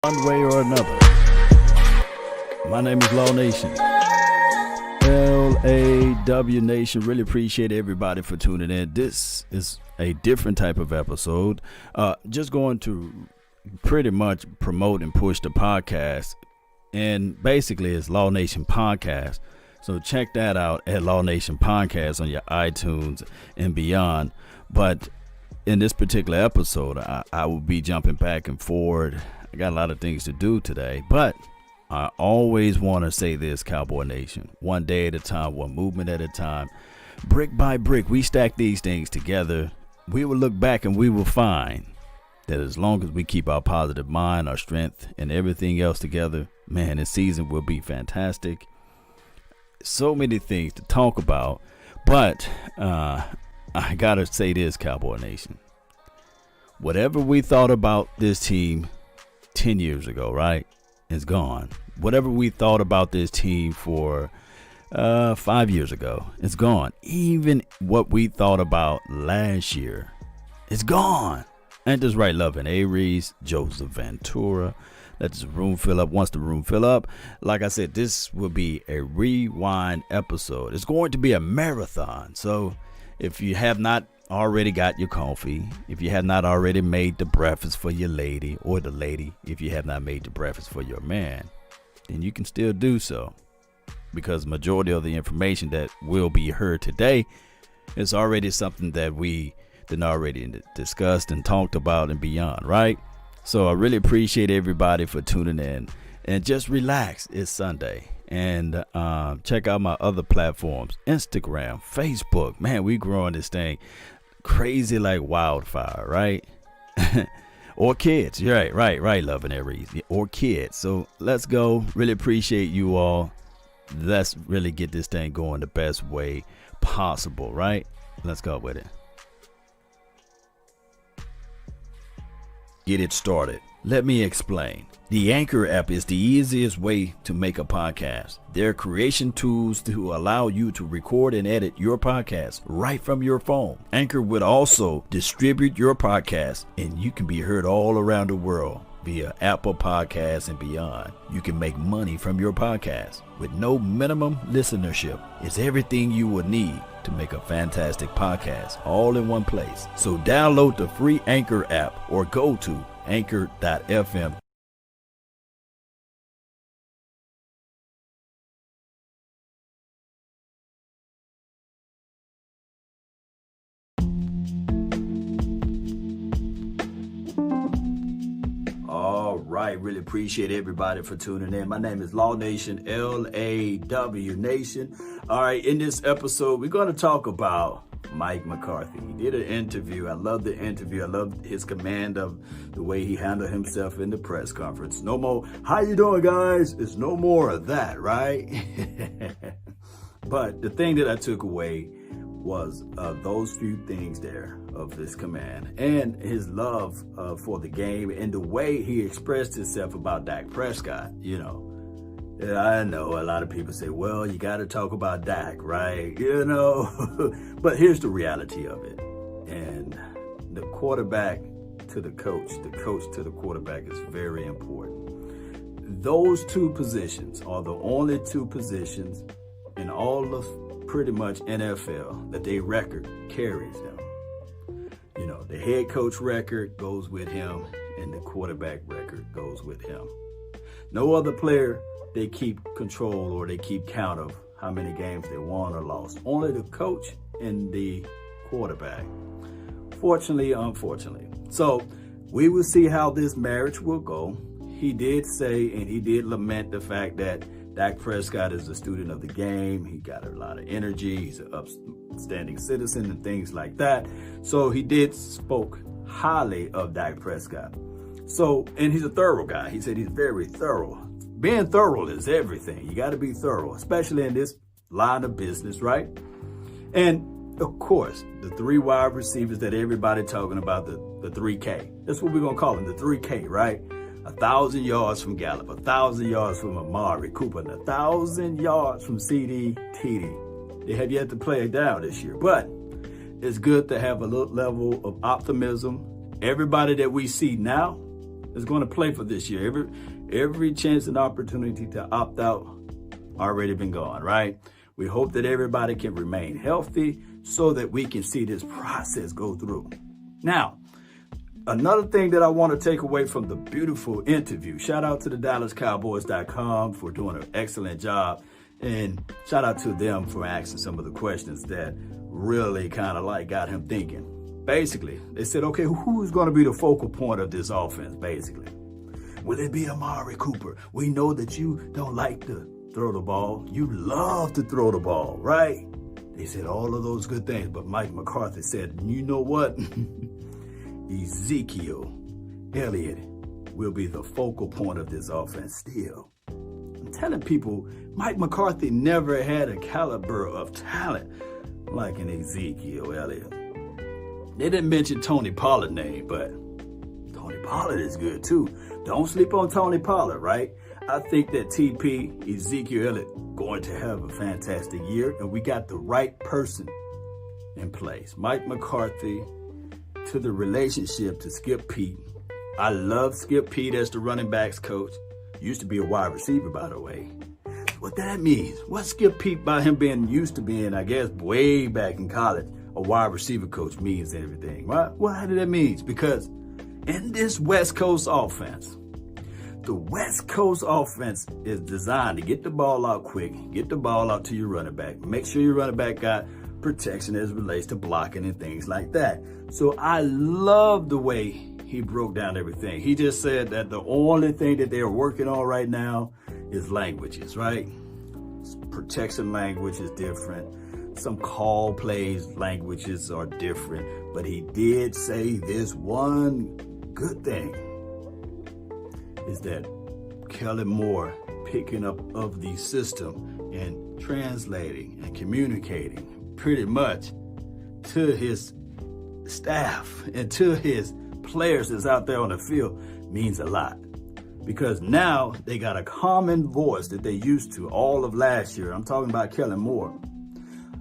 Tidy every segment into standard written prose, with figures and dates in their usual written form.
one way or another. My name is Law Nation. LAW Nation. Really appreciate everybody for tuning in. This is a different type of episode. Just going to pretty much promote and push the podcast. And basically it's Law Nation Podcast. So check that out at Law Nation Podcast on your iTunes and beyond. But in this particular episode, I will be jumping back and forward. I got a lot of things to do today, but I always want to say this, Cowboy Nation, one day at a time, one movement at a time, brick by brick. We stack these things together. We will look back and we will find that as long as we keep our positive mind, our strength, and everything else together, man, this season will be fantastic. So many things to talk about, but I gotta say this, Cowboy Nation. Whatever we thought about this team 10 years ago, right, is gone. Whatever we thought about this team for 5 years ago, it's gone. Even what we thought about last year, it's gone. Ain't this right, Loving Aries, Joseph Ventura? Let this room fill up. Once the room fill up, like I said, this will be a rewind episode. It's going to be a marathon. So if you have not already got your coffee, if you have not already made the breakfast for your lady, or the lady, if you have not made the breakfast for your man, then you can still do so, because majority of the information that will be heard today is already something that we done already discussed and talked about and beyond, right? So I really appreciate everybody for tuning in, and just relax. It's Sunday. And check out my other platforms, Instagram, Facebook. Man, we growing this thing crazy like wildfire, right? Or kids. Right, Loving Aries. Or kids. So let's go. Really appreciate you all. Let's really get this thing going the best way possible, right? Let's go with it. Get it started. Let me explain. The Anchor app is the easiest way to make a podcast. There are creation tools to allow you to record and edit your podcast right from your phone. Anchor would also distribute your podcast, and you can be heard all around the world via Apple Podcasts and beyond. You can make money from your podcast with no minimum listenership. It's everything you will need to make a fantastic podcast all in one place. So download the free Anchor app or go to anchor.fm. All right, really appreciate everybody for tuning in. My name is Law Nation, LAW Nation. All right, in this episode, we're going to talk about Mike McCarthy. He did an interview. I love the interview. I love his command of the way he handled himself in the press conference. No more, how you doing, guys? It's no more of that, right? But the thing that I took away was those few things there of his command and his love for the game and the way he expressed himself about Dak Prescott. You know, I know a lot of people say, well, you got to talk about Dak, right? You know, but here's the reality of it. And the quarterback to the coach to the quarterback is very important. Those two positions are the only two positions in all of pretty much NFL that their record carries them. You know, the head coach record goes with him and the quarterback record goes with him. No other player, they keep control or they keep count of how many games they won or lost. Only the coach and the quarterback. Fortunately, unfortunately. So we will see how this marriage will go. He did say and he did lament the fact that Dak Prescott is a student of the game. He got a lot of energy. He's an upstanding citizen and things like that. So he did spoke highly of Dak Prescott. So, and he's a thorough guy. He said he's very thorough. Being thorough is everything. You got to be thorough, especially in this line of business, right? And of course, the three wide receivers that everybody talking about, the 3K. That's what we're going to call them, the 3K, right? 1,000 yards from Gallup, 1,000 yards from Amari Cooper, and 1,000 yards from CD TD. They have yet to play it down this year, but it's good to have a little level of optimism. Everybody that we see now, is going to play for this year. Every chance and opportunity to opt out already been gone, right? We hope that everybody can remain healthy so that we can see this process go through. Now, another thing that I want to take away from the beautiful interview, shout out to the DallasCowboys.com for doing an excellent job. And shout out to them for asking some of the questions that really kind of like got him thinking. Basically, they said, okay, who's going to be the focal point of this offense, basically? Will it be Amari Cooper? We know that you don't like to throw the ball. You love to throw the ball, right? They said all of those good things, but Mike McCarthy said, you know what? Ezekiel Elliott will be the focal point of this offense still. I'm telling people, Mike McCarthy never had a caliber of talent like an Ezekiel Elliott. They didn't mention Tony Pollard's name, but Tony Pollard is good too. Don't sleep on Tony Pollard, right? I think that TP, Ezekiel Elliott, going to have a fantastic year, and we got the right person in place. Mike McCarthy to the relationship to Skip Pete. I love Skip Pete as the running backs coach. Used to be a wide receiver, by the way. What that means, what Skip Pete, by him being used to being, I guess, way back in college, a wide receiver coach means everything, right? Well, how did that mean? Because in this West Coast offense, the West Coast offense is designed to get the ball out quick, get the ball out to your running back, make sure your running back got protection as it relates to blocking and things like that. So I love the way he broke down everything. He just said that the only thing that they're working on right now is languages, right? Protection language is different. Some call plays languages are different. But he did say this one good thing is that Kellen Moore picking up of the system and translating and communicating pretty much to his staff and to his players that's out there on the field means a lot. Because now they got a common voice that they used to all of last year. I'm talking about Kellen Moore.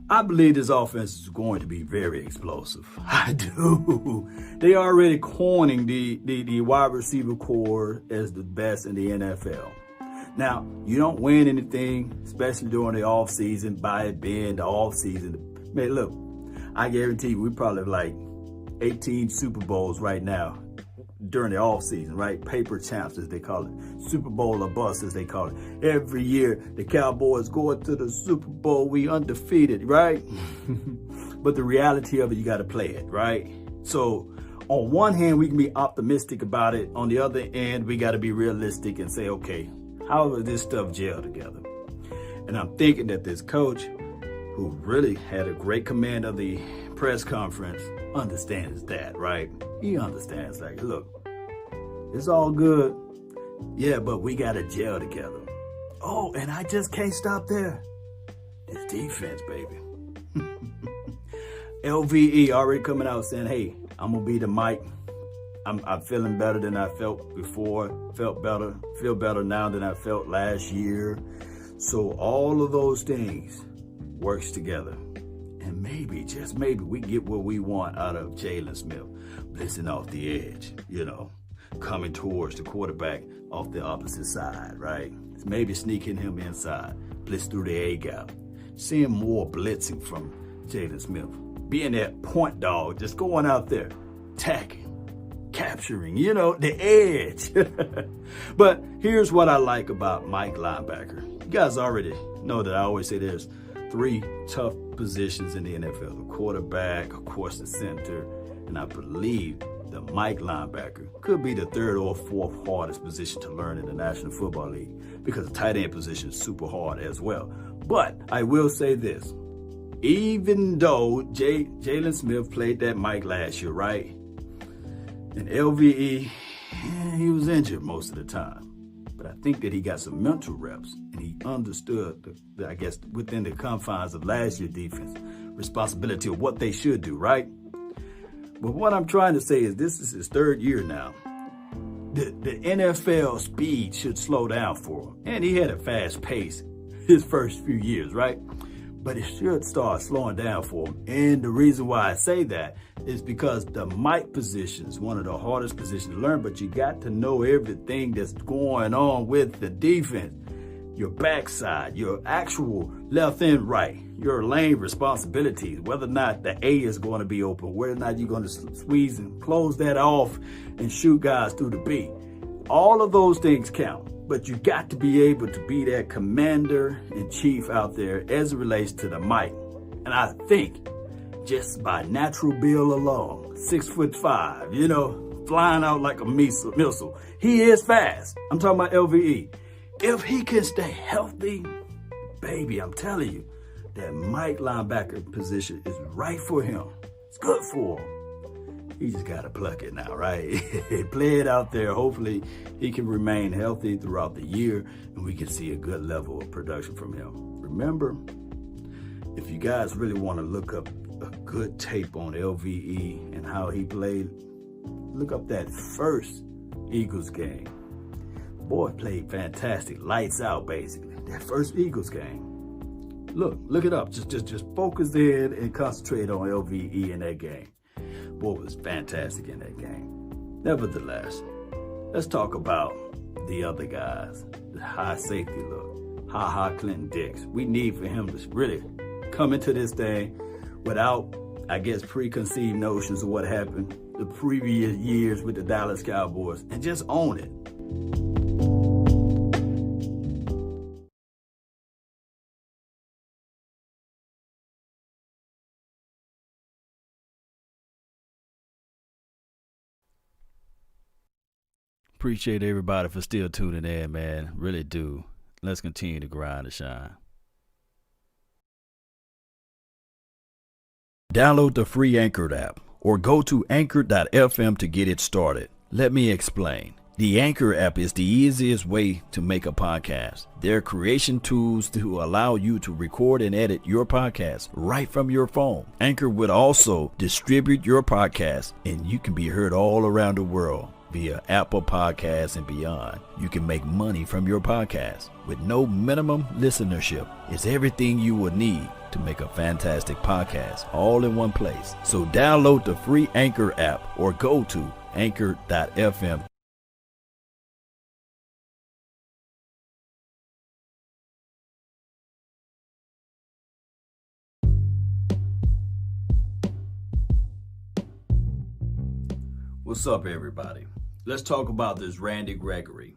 I believe this offense is going to be very explosive. I do. They are already coining the wide receiver core as the best in the NFL. Now, you don't win anything, especially during the offseason, by it being the offseason. Man, look, I guarantee you, we probably have like 18 Super Bowls right now during the offseason, right? Paper champs, as they call it. Super Bowl or bust, as they call it. Every year, the Cowboys go to the Super Bowl, we undefeated, right? But the reality of it, you got to play it, right? So on one hand, we can be optimistic about it. On the other end, we got to be realistic and say, okay, how does this stuff gel together? And I'm thinking that this coach, who really had a great command of the press conference, understands that, right? He understands, like, look, it's all good. Yeah, but we got to gel together. Oh, and I just can't stop there. It's defense, baby. LVE already coming out saying, hey, I'm going to be the Mike. I'm feeling better than I felt before. Feel better now than I felt last year. So all of those things works together. And maybe, just maybe, we get what we want out of Jalen Smith. Blitzing off the edge, coming towards the quarterback off the opposite side, right? Maybe sneaking him inside, blitz through the A-gap. Seeing more blitzing from Jalen Smith. Being that point dog, just going out there, attacking, capturing, the edge. But here's what I like about Mike linebacker. You guys already know that I always say there's 3 tough positions in the NFL. The quarterback, of course, the center, and I believe the Mike linebacker could be the 3rd or 4th hardest position to learn in the National Football League because the tight end position is super hard as well. But I will say this. Even though Jalen Smith played that Mike last year, right? And LVE, he was injured most of the time. But I think that he got some mental reps and he understood, I guess, within the confines of last year's defense, responsibility of what they should do, right? But what I'm trying to say is this is his 3rd year now. The NFL speed should slow down for him. And he had a fast pace his first few years, right? but it should start slowing down for him. And the reason why I say that is because the mic position is one of the hardest positions to learn, but you got to know everything that's going on with the defense. Your backside, your actual left and right, your lane responsibilities, whether or not the A is going to be open, whether or not you're going to squeeze and close that off and shoot guys through the B. All of those things count, but you got to be able to be that commander in chief out there as it relates to the mic. And I think just by natural build alone, 6'5", flying out like a missile, he is fast. I'm talking about LVE. If he can stay healthy, baby, I'm telling you, that Mike linebacker position is right for him. It's good for him. He just got to pluck it now, right? Play it out there. Hopefully, he can remain healthy throughout the year, and we can see a good level of production from him. Remember, if you guys really want to look up a good tape on LVE and how he played, look up that first Eagles game. Boy played fantastic, lights out basically. That first Eagles game. Look it up. Just focus in and concentrate on LVE in that game. Boy was fantastic in that game. Nevertheless, let's talk about the other guys. The high safety look. Clinton Dix. We need for him to really come into this thing without, I guess, preconceived notions of what happened the previous years with the Dallas Cowboys and just own it. Appreciate everybody for still tuning in, man. Really do. Let's continue to grind and shine. Download the free Anchor app or go to anchor.fm to get it started. Let me explain. The Anchor app is the easiest way to make a podcast. There are creation tools to allow you to record and edit your podcast right from your phone. Anchor would also distribute your podcast, and you can be heard all around the world via Apple Podcasts and beyond. You can make money from your podcast with no minimum listenership. It's everything you will need to make a fantastic podcast all in one place. So download the free Anchor app or go to anchor.fm. What's up, everybody? Let's talk about this Randy Gregory.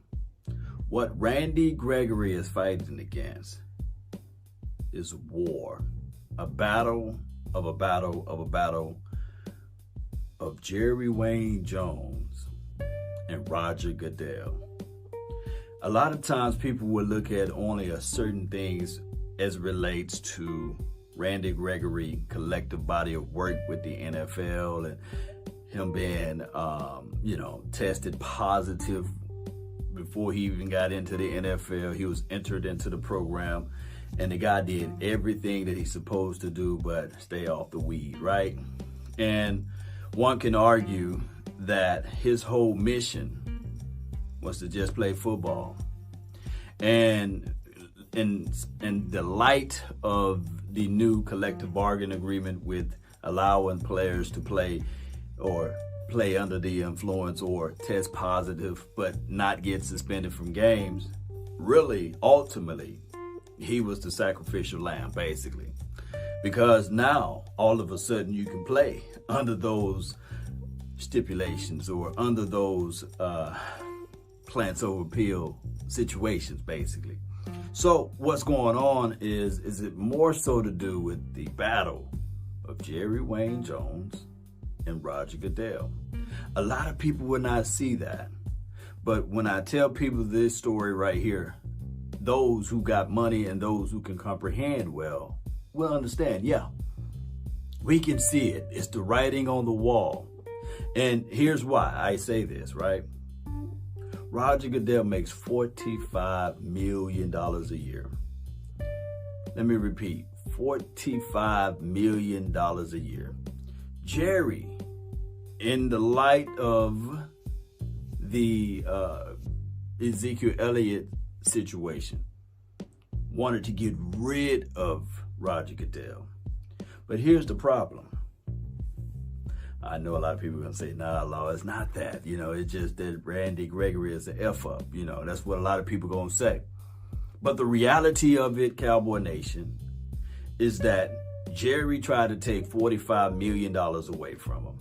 What Randy Gregory is fighting against is war. A battle of Jerry Wayne Jones and Roger Goodell. A lot of times people will look at only a certain things as it relates to Randy Gregory collective body of work with the NFL and him being, tested positive before he even got into the NFL. He was entered into the program, and the guy did everything that he's supposed to do but stay off the weed, right? And one can argue that his whole mission was to just play football. And in the light of the new collective bargaining agreement with allowing players to play under the influence or test positive but not get suspended from games, really, ultimately, he was the sacrificial lamb, basically. Because now, all of a sudden, you can play under those stipulations or under those plants over pill situations, basically. So what's going on is it more so to do with the battle of Jerry Wayne Jones and Roger Goodell. A lot of people would not see that. But when I tell people this story right here, those who got money and those who can comprehend well will understand, yeah, we can see it. It's the writing on the wall. And here's why I say this, right? Roger Goodell makes $45 million a year. Let me repeat, $45 million a year. Jerry, in the light of the Ezekiel Elliott situation, wanted to get rid of Roger Goodell. But here's the problem. I know a lot of people are going to say, nah, Law, it's not that. It's just that Randy Gregory is an F-up. That's what a lot of people are going to say. But the reality of it, Cowboy Nation, is that Jerry tried to take $45 million away from him.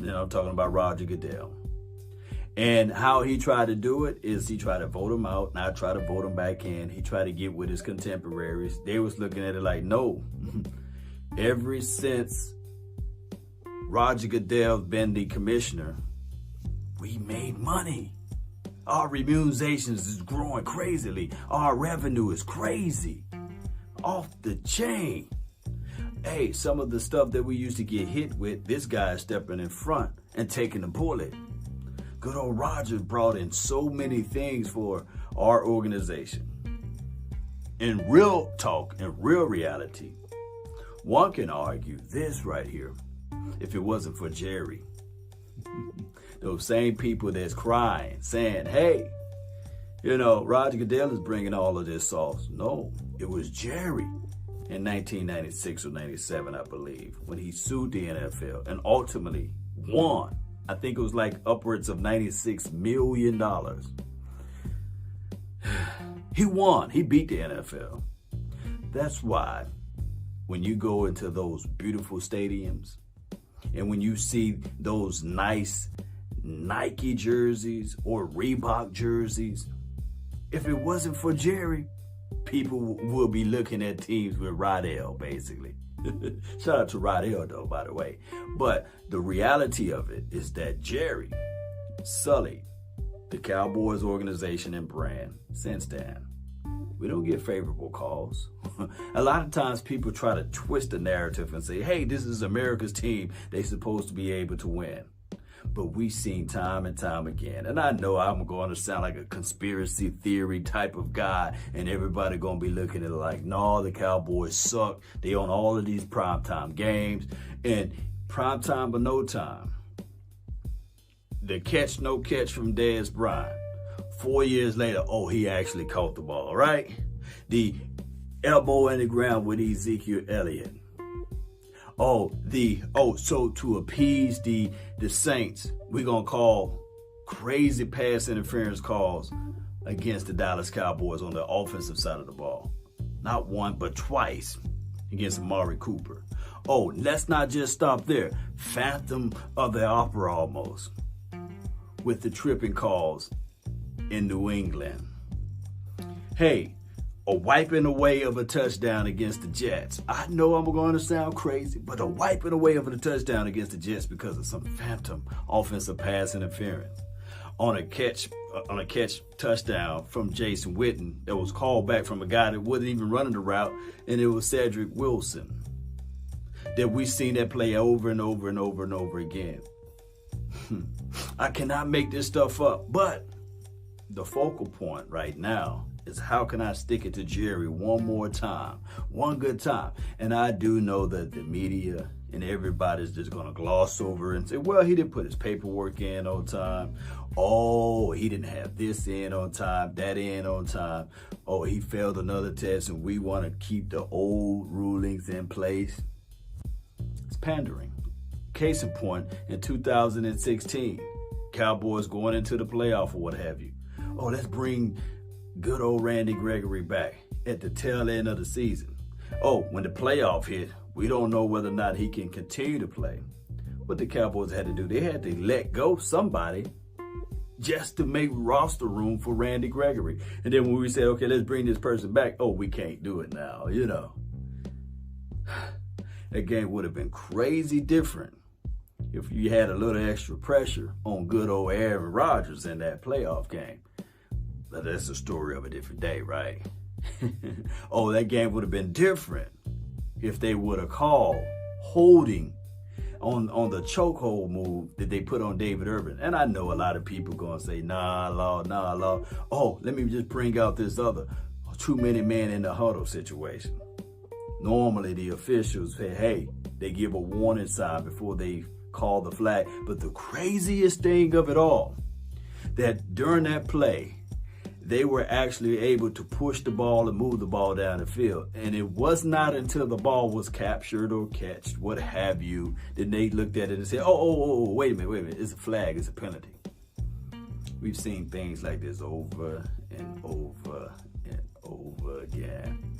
I'm talking about Roger Goodell. And how he tried to do it is he tried to vote him out, not try to vote him back in. He tried to get with his contemporaries. They was looking at it like, no. Ever since Roger Goodell's been the commissioner, we made money. Our remunerations is growing crazily. Our revenue is crazy. Off the chain. Hey, some of the stuff that we used to get hit with, this guy is stepping in front and taking the bullet. Good old Roger brought in so many things for our organization. In real talk, in real reality, one can argue this right here. If it wasn't for Jerry, those same people that's crying, saying, hey, Roger Goodell is bringing all of this sauce. No, it was Jerry in 1996 or 97, I believe, when he sued the NFL and ultimately won. I think it was like upwards of $96 million. He won. He beat the NFL. That's why when you go into those beautiful stadiums and when you see those nice Nike jerseys or Reebok jerseys, if it wasn't for Jerry, people will be looking at teams with Rodell, basically. Shout out to Rodell, though, by the way. But the reality of it is that Jerry sullied the Cowboys organization and brand since then. We don't get favorable calls. A lot of times people try to twist the narrative and say, hey, this is America's team. They're supposed to be able to win. But we've seen time and time again. And I know I'm going to sound like a conspiracy theory type of guy. And everybody going to be looking at it like, no, the Cowboys suck. They own all of these primetime games. And primetime or no time. The catch, no catch from Dez Bryant. 4 years later, he actually caught the ball, right? The elbow in the ground with Ezekiel Elliott. So to appease the Saints, we're going to call crazy pass interference calls against the Dallas Cowboys on the offensive side of the ball. Not one, but twice against Amari Cooper. Let's not just stop there. Phantom of the Opera almost with the tripping calls in New England. Hey, a wiping away of a touchdown against the Jets. I know I'm going to sound crazy, but a wiping away of a touchdown against the Jets because of some phantom offensive pass interference. On a catch touchdown from Jason Witten that was called back from a guy that wasn't even running the route, and it was Cedric Wilson. That we've seen that play over and over and over and over again. I cannot make this stuff up, but the focal point right now is how can I stick it to Jerry one more time, one good time. And I do know that the media and everybody's just going to gloss over and say, well, he didn't put his paperwork in on time. He didn't have this in on time, that in on time. He failed another test and we want to keep the old rulings in place. It's pandering. Case in point, in 2016, Cowboys going into the playoff or what have you. Let's bring good old Randy Gregory back at the tail end of the season. When the playoff hit, we don't know whether or not he can continue to play. What the Cowboys had to do, they had to let go somebody just to make roster room for Randy Gregory. And then when we said, okay, let's bring this person back, we can't do it now, That game would have been crazy different if you had a little extra pressure on good old Aaron Rodgers in that playoff game. But that's the story of a different day, right? That game would have been different if they would have called holding on the chokehold move that they put on David Urban. And I know a lot of people going to say, nah, Law. Let me just bring out this other too many men in the huddle situation. Normally the officials say, hey, they give a warning sign before they call the flag. But the craziest thing of it all, that during that play, they were actually able to push the ball and move the ball down the field. And it was not until the ball was captured or catched, what have you, that they looked at it and said, oh, wait a minute, it's a flag, it's a penalty. We've seen things like this over and over and over again.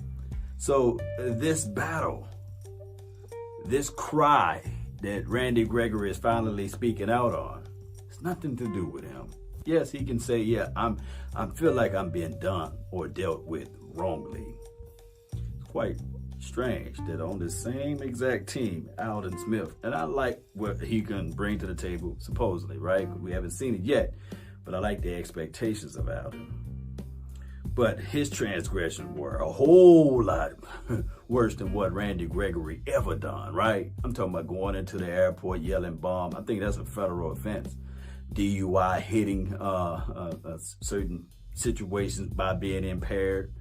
So this battle, this cry that Randy Gregory is finally speaking out on, it's nothing to do with him. Yes, he can say, yeah, I feel like I'm being done or dealt with wrongly. It's quite strange that on the same exact team, Aldon Smith, and I like what he can bring to the table, supposedly, right? We haven't seen it yet, but I like the expectations of Aldon. But his transgressions were a whole lot worse than what Randy Gregory ever done, right? I'm talking about going into the airport, yelling bomb. I think that's a federal offense. DUI, hitting certain situations by being impaired.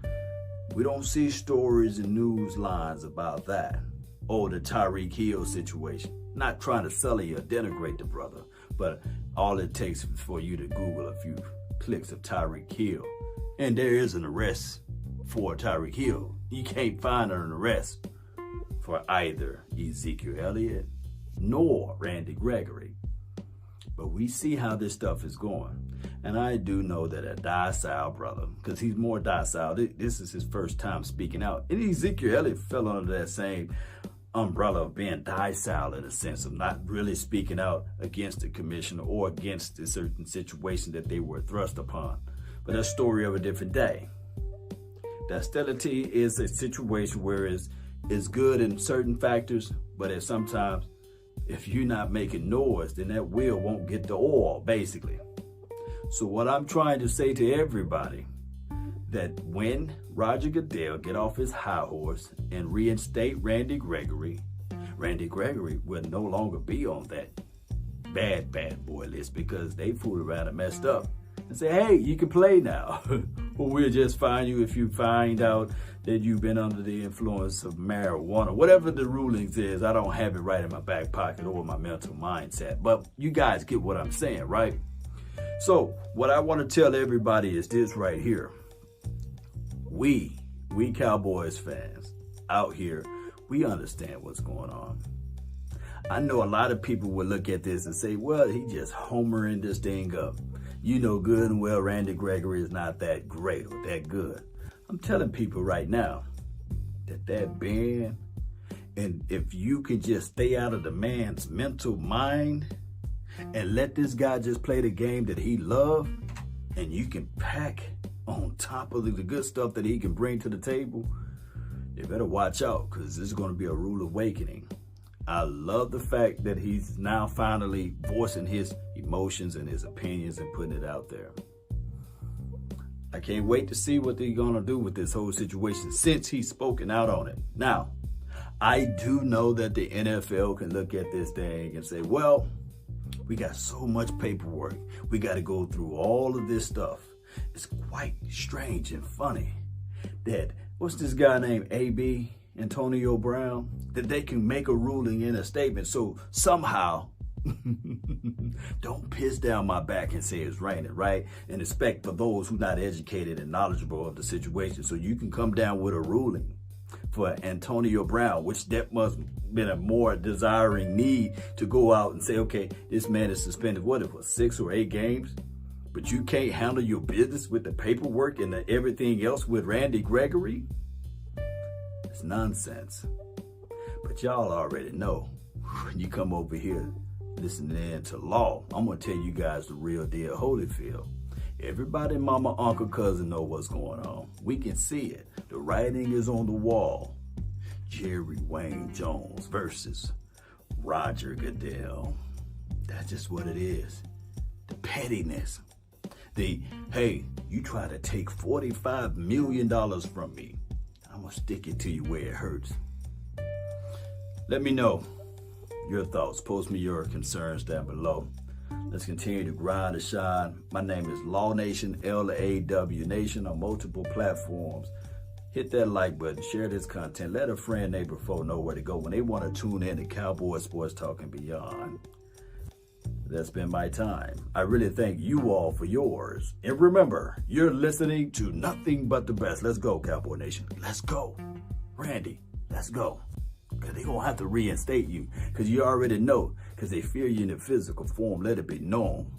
We don't see stories and news lines about that. Or the Tyreek Hill situation. Not trying to sully or denigrate the brother, but all it takes is for you to Google a few clicks of Tyreek Hill. And there is an arrest for Tyreek Hill. You can't find an arrest for either Ezekiel Elliott nor Randy Gregory. But we see how this stuff is going. And I do know that a docile brother, because he's more docile, this is his first time speaking out. And Ezekiel Elliott fell under that same umbrella of being docile in a sense of not really speaking out against the commissioner or against a certain situation that they were thrust upon. But that's a story of a different day. Hostility is a situation where it's good in certain factors, but at sometimes if you're not making noise, then that wheel won't get the oil, basically. So what I'm trying to say to everybody, that when Roger Goodell get off his high horse and reinstate Randy Gregory will no longer be on that bad boy list because they fooled around and messed up. And say, hey, you can play now. Or we'll just fine you if you find out that you've been under the influence of marijuana. Whatever the rulings is, I don't have it right in my back pocket or my mental mindset. But you guys get what I'm saying, right? So what I want to tell everybody is this right here. We Cowboys fans out here, we understand what's going on. I know a lot of people will look at this and say, well, he just homering this thing up. You know good and well Randy Gregory is not that great or that good. I'm telling people right now that band, and if you can just stay out of the man's mental mind and let this guy just play the game that he loves, and you can pack on top of the good stuff that he can bring to the table, you better watch out, because this is going to be a rude awakening. I love the fact that he's now finally voicing his emotions and his opinions and putting it out there. I can't wait to see what they're going to do with this whole situation since he's spoken out on it. Now, I do know that the NFL can look at this thing and say, well, we got so much paperwork. We got to go through all of this stuff. It's quite strange and funny that, what's this guy named AB? Antonio Brown, that they can make a ruling in a statement. So somehow, don't piss down my back and say it's raining, right? And expect for those who not educated and knowledgeable of the situation. So you can come down with a ruling for Antonio Brown, which that must have been a more desiring need to go out and say, okay, this man is suspended, what it was, 6 or 8 games? But you can't handle your business with the paperwork and everything else with Randy Gregory? It's nonsense. But y'all already know, when you come over here listening to law, I'm going to tell you guys the real deal, Holyfield. Everybody, mama, uncle, cousin know what's going on. We can see it. The writing is on the wall. Jerry Wayne Jones versus Roger Goodell. That's just what it is. The pettiness. Hey, you try to take $45 million from me. I'm going to stick it to you where it hurts. Let me know your thoughts. Post me your concerns down below. Let's continue to grind and shine. My name is Law Nation, LAW Nation, on multiple platforms. Hit that like button. Share this content. Let a friend, neighbor, foe know where to go when they want to tune in to Cowboy Sports Talk and Beyond. That's been my time. I really thank you all for yours. And remember, you're listening to nothing but the best. Let's go, Cowboy Nation. Let's go. Randy, let's go. Because they're going to have to reinstate you. Because you already know. Because they fear you in the physical form. Let it be known.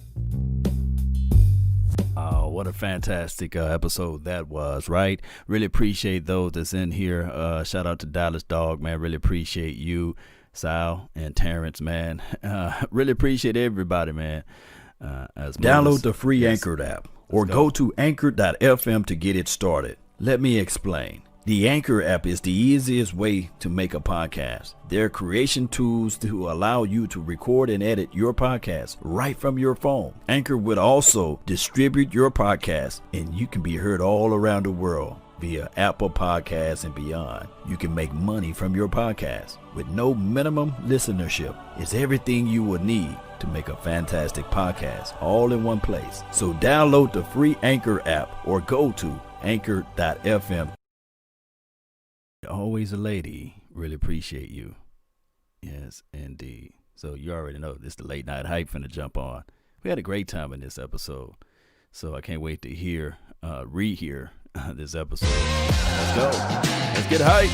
Oh, what a fantastic episode that was, right? Really appreciate those that's in here. Shout out to Dallas Dog, man. Really appreciate you, Sal and Terrence, man. Really appreciate everybody, man. Download the free Anchor app or go to anchor.fm to get it started. Let me explain. The Anchor app is the easiest way to make a podcast. There are creation tools to allow you to record and edit your podcast right from your phone. Anchor will also distribute your podcast, and you can be heard all around the world via Apple Podcasts and beyond. You can make money from your podcast with no minimum listenership. It's everything you will need to make a fantastic podcast all in one place. So download the free Anchor app or go to anchor.fm. Always a lady. Really appreciate you. Yes, indeed. So you already know this is the late night hype finna jump on. We had a great time in this episode. So I can't wait to rehear this episode. Let's go. Let's get hype.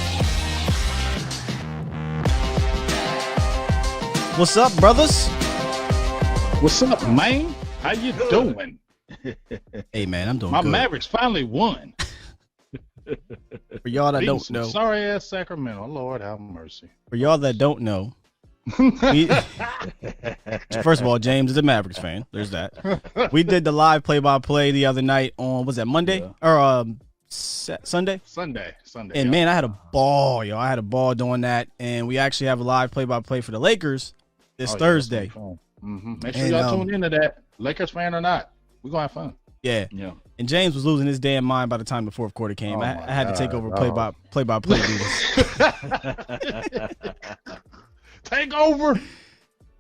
What's up, brothers? What's up, man? How you doing? Hey, man, I'm doing My good. Mavericks finally won. For y'all that don't know, Sorry ass Sacramento. Lord have mercy. For y'all that don't know, first of all, James is a Mavericks fan. There's that. We did the live play-by-play the other night on, was that Monday? Or Sunday? Sunday. And man, I had a ball, yo. I had a ball doing that. And we actually have a live play-by-play for the Lakers this Thursday. Make sure y'all tune into that. Lakers fan or not, we're going to have fun. Yeah. And James was losing his damn mind by the time the fourth quarter came. I had to take over play-by-play duties. Take over.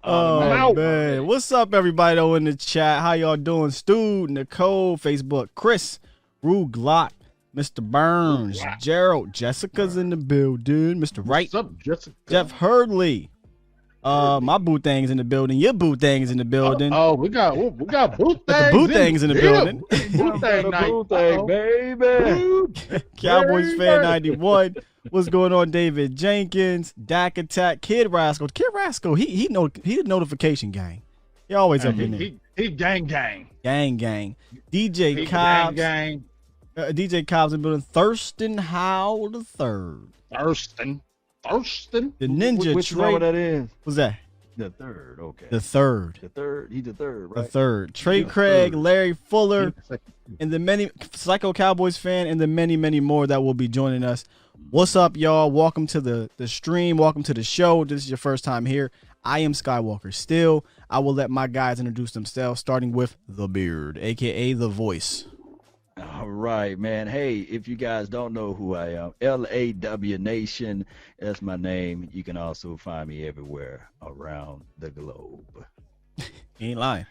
Oh, man. What's up, everybody though in the chat? How y'all doing? Stu, Nicole, Facebook, Chris, Rue Glock, Mr. Burns, Gerald, Jessica's in the building, Mr. Wright, What's up, Jessica? Jeff Hurdley. My boo thing's in the building. Your boo thing's in the building. We got boo things. The boo thing's in the building. Boo thing night. Boo thing, baby. Cowboys fan 91. What's going on, David Jenkins? Dak Attack, Kid Rascal. Kid Rascal, he the notification gang. He always up in there. He gang. Gang. DJ Cobbs. Gang. DJ Cobbs in the building. Thurston Howell the third. Thurston. The Ninja Which Trey. number that is? What's that? The third, okay. The third. He's the third, right? The third. Trey Craig, Larry Fuller, and the many Psycho Cowboys fan, and the many, many more that will be joining us. What's up, y'all? Welcome to the stream. Welcome to the show. This is your first time here. I am Skywalker Still. I will let my guys introduce themselves, starting with The Beard, a.k.a. The Voice. All right, man. Hey, if you guys don't know who I am, LAW Nation, that's my name. You can also find me everywhere around the globe. He ain't lying.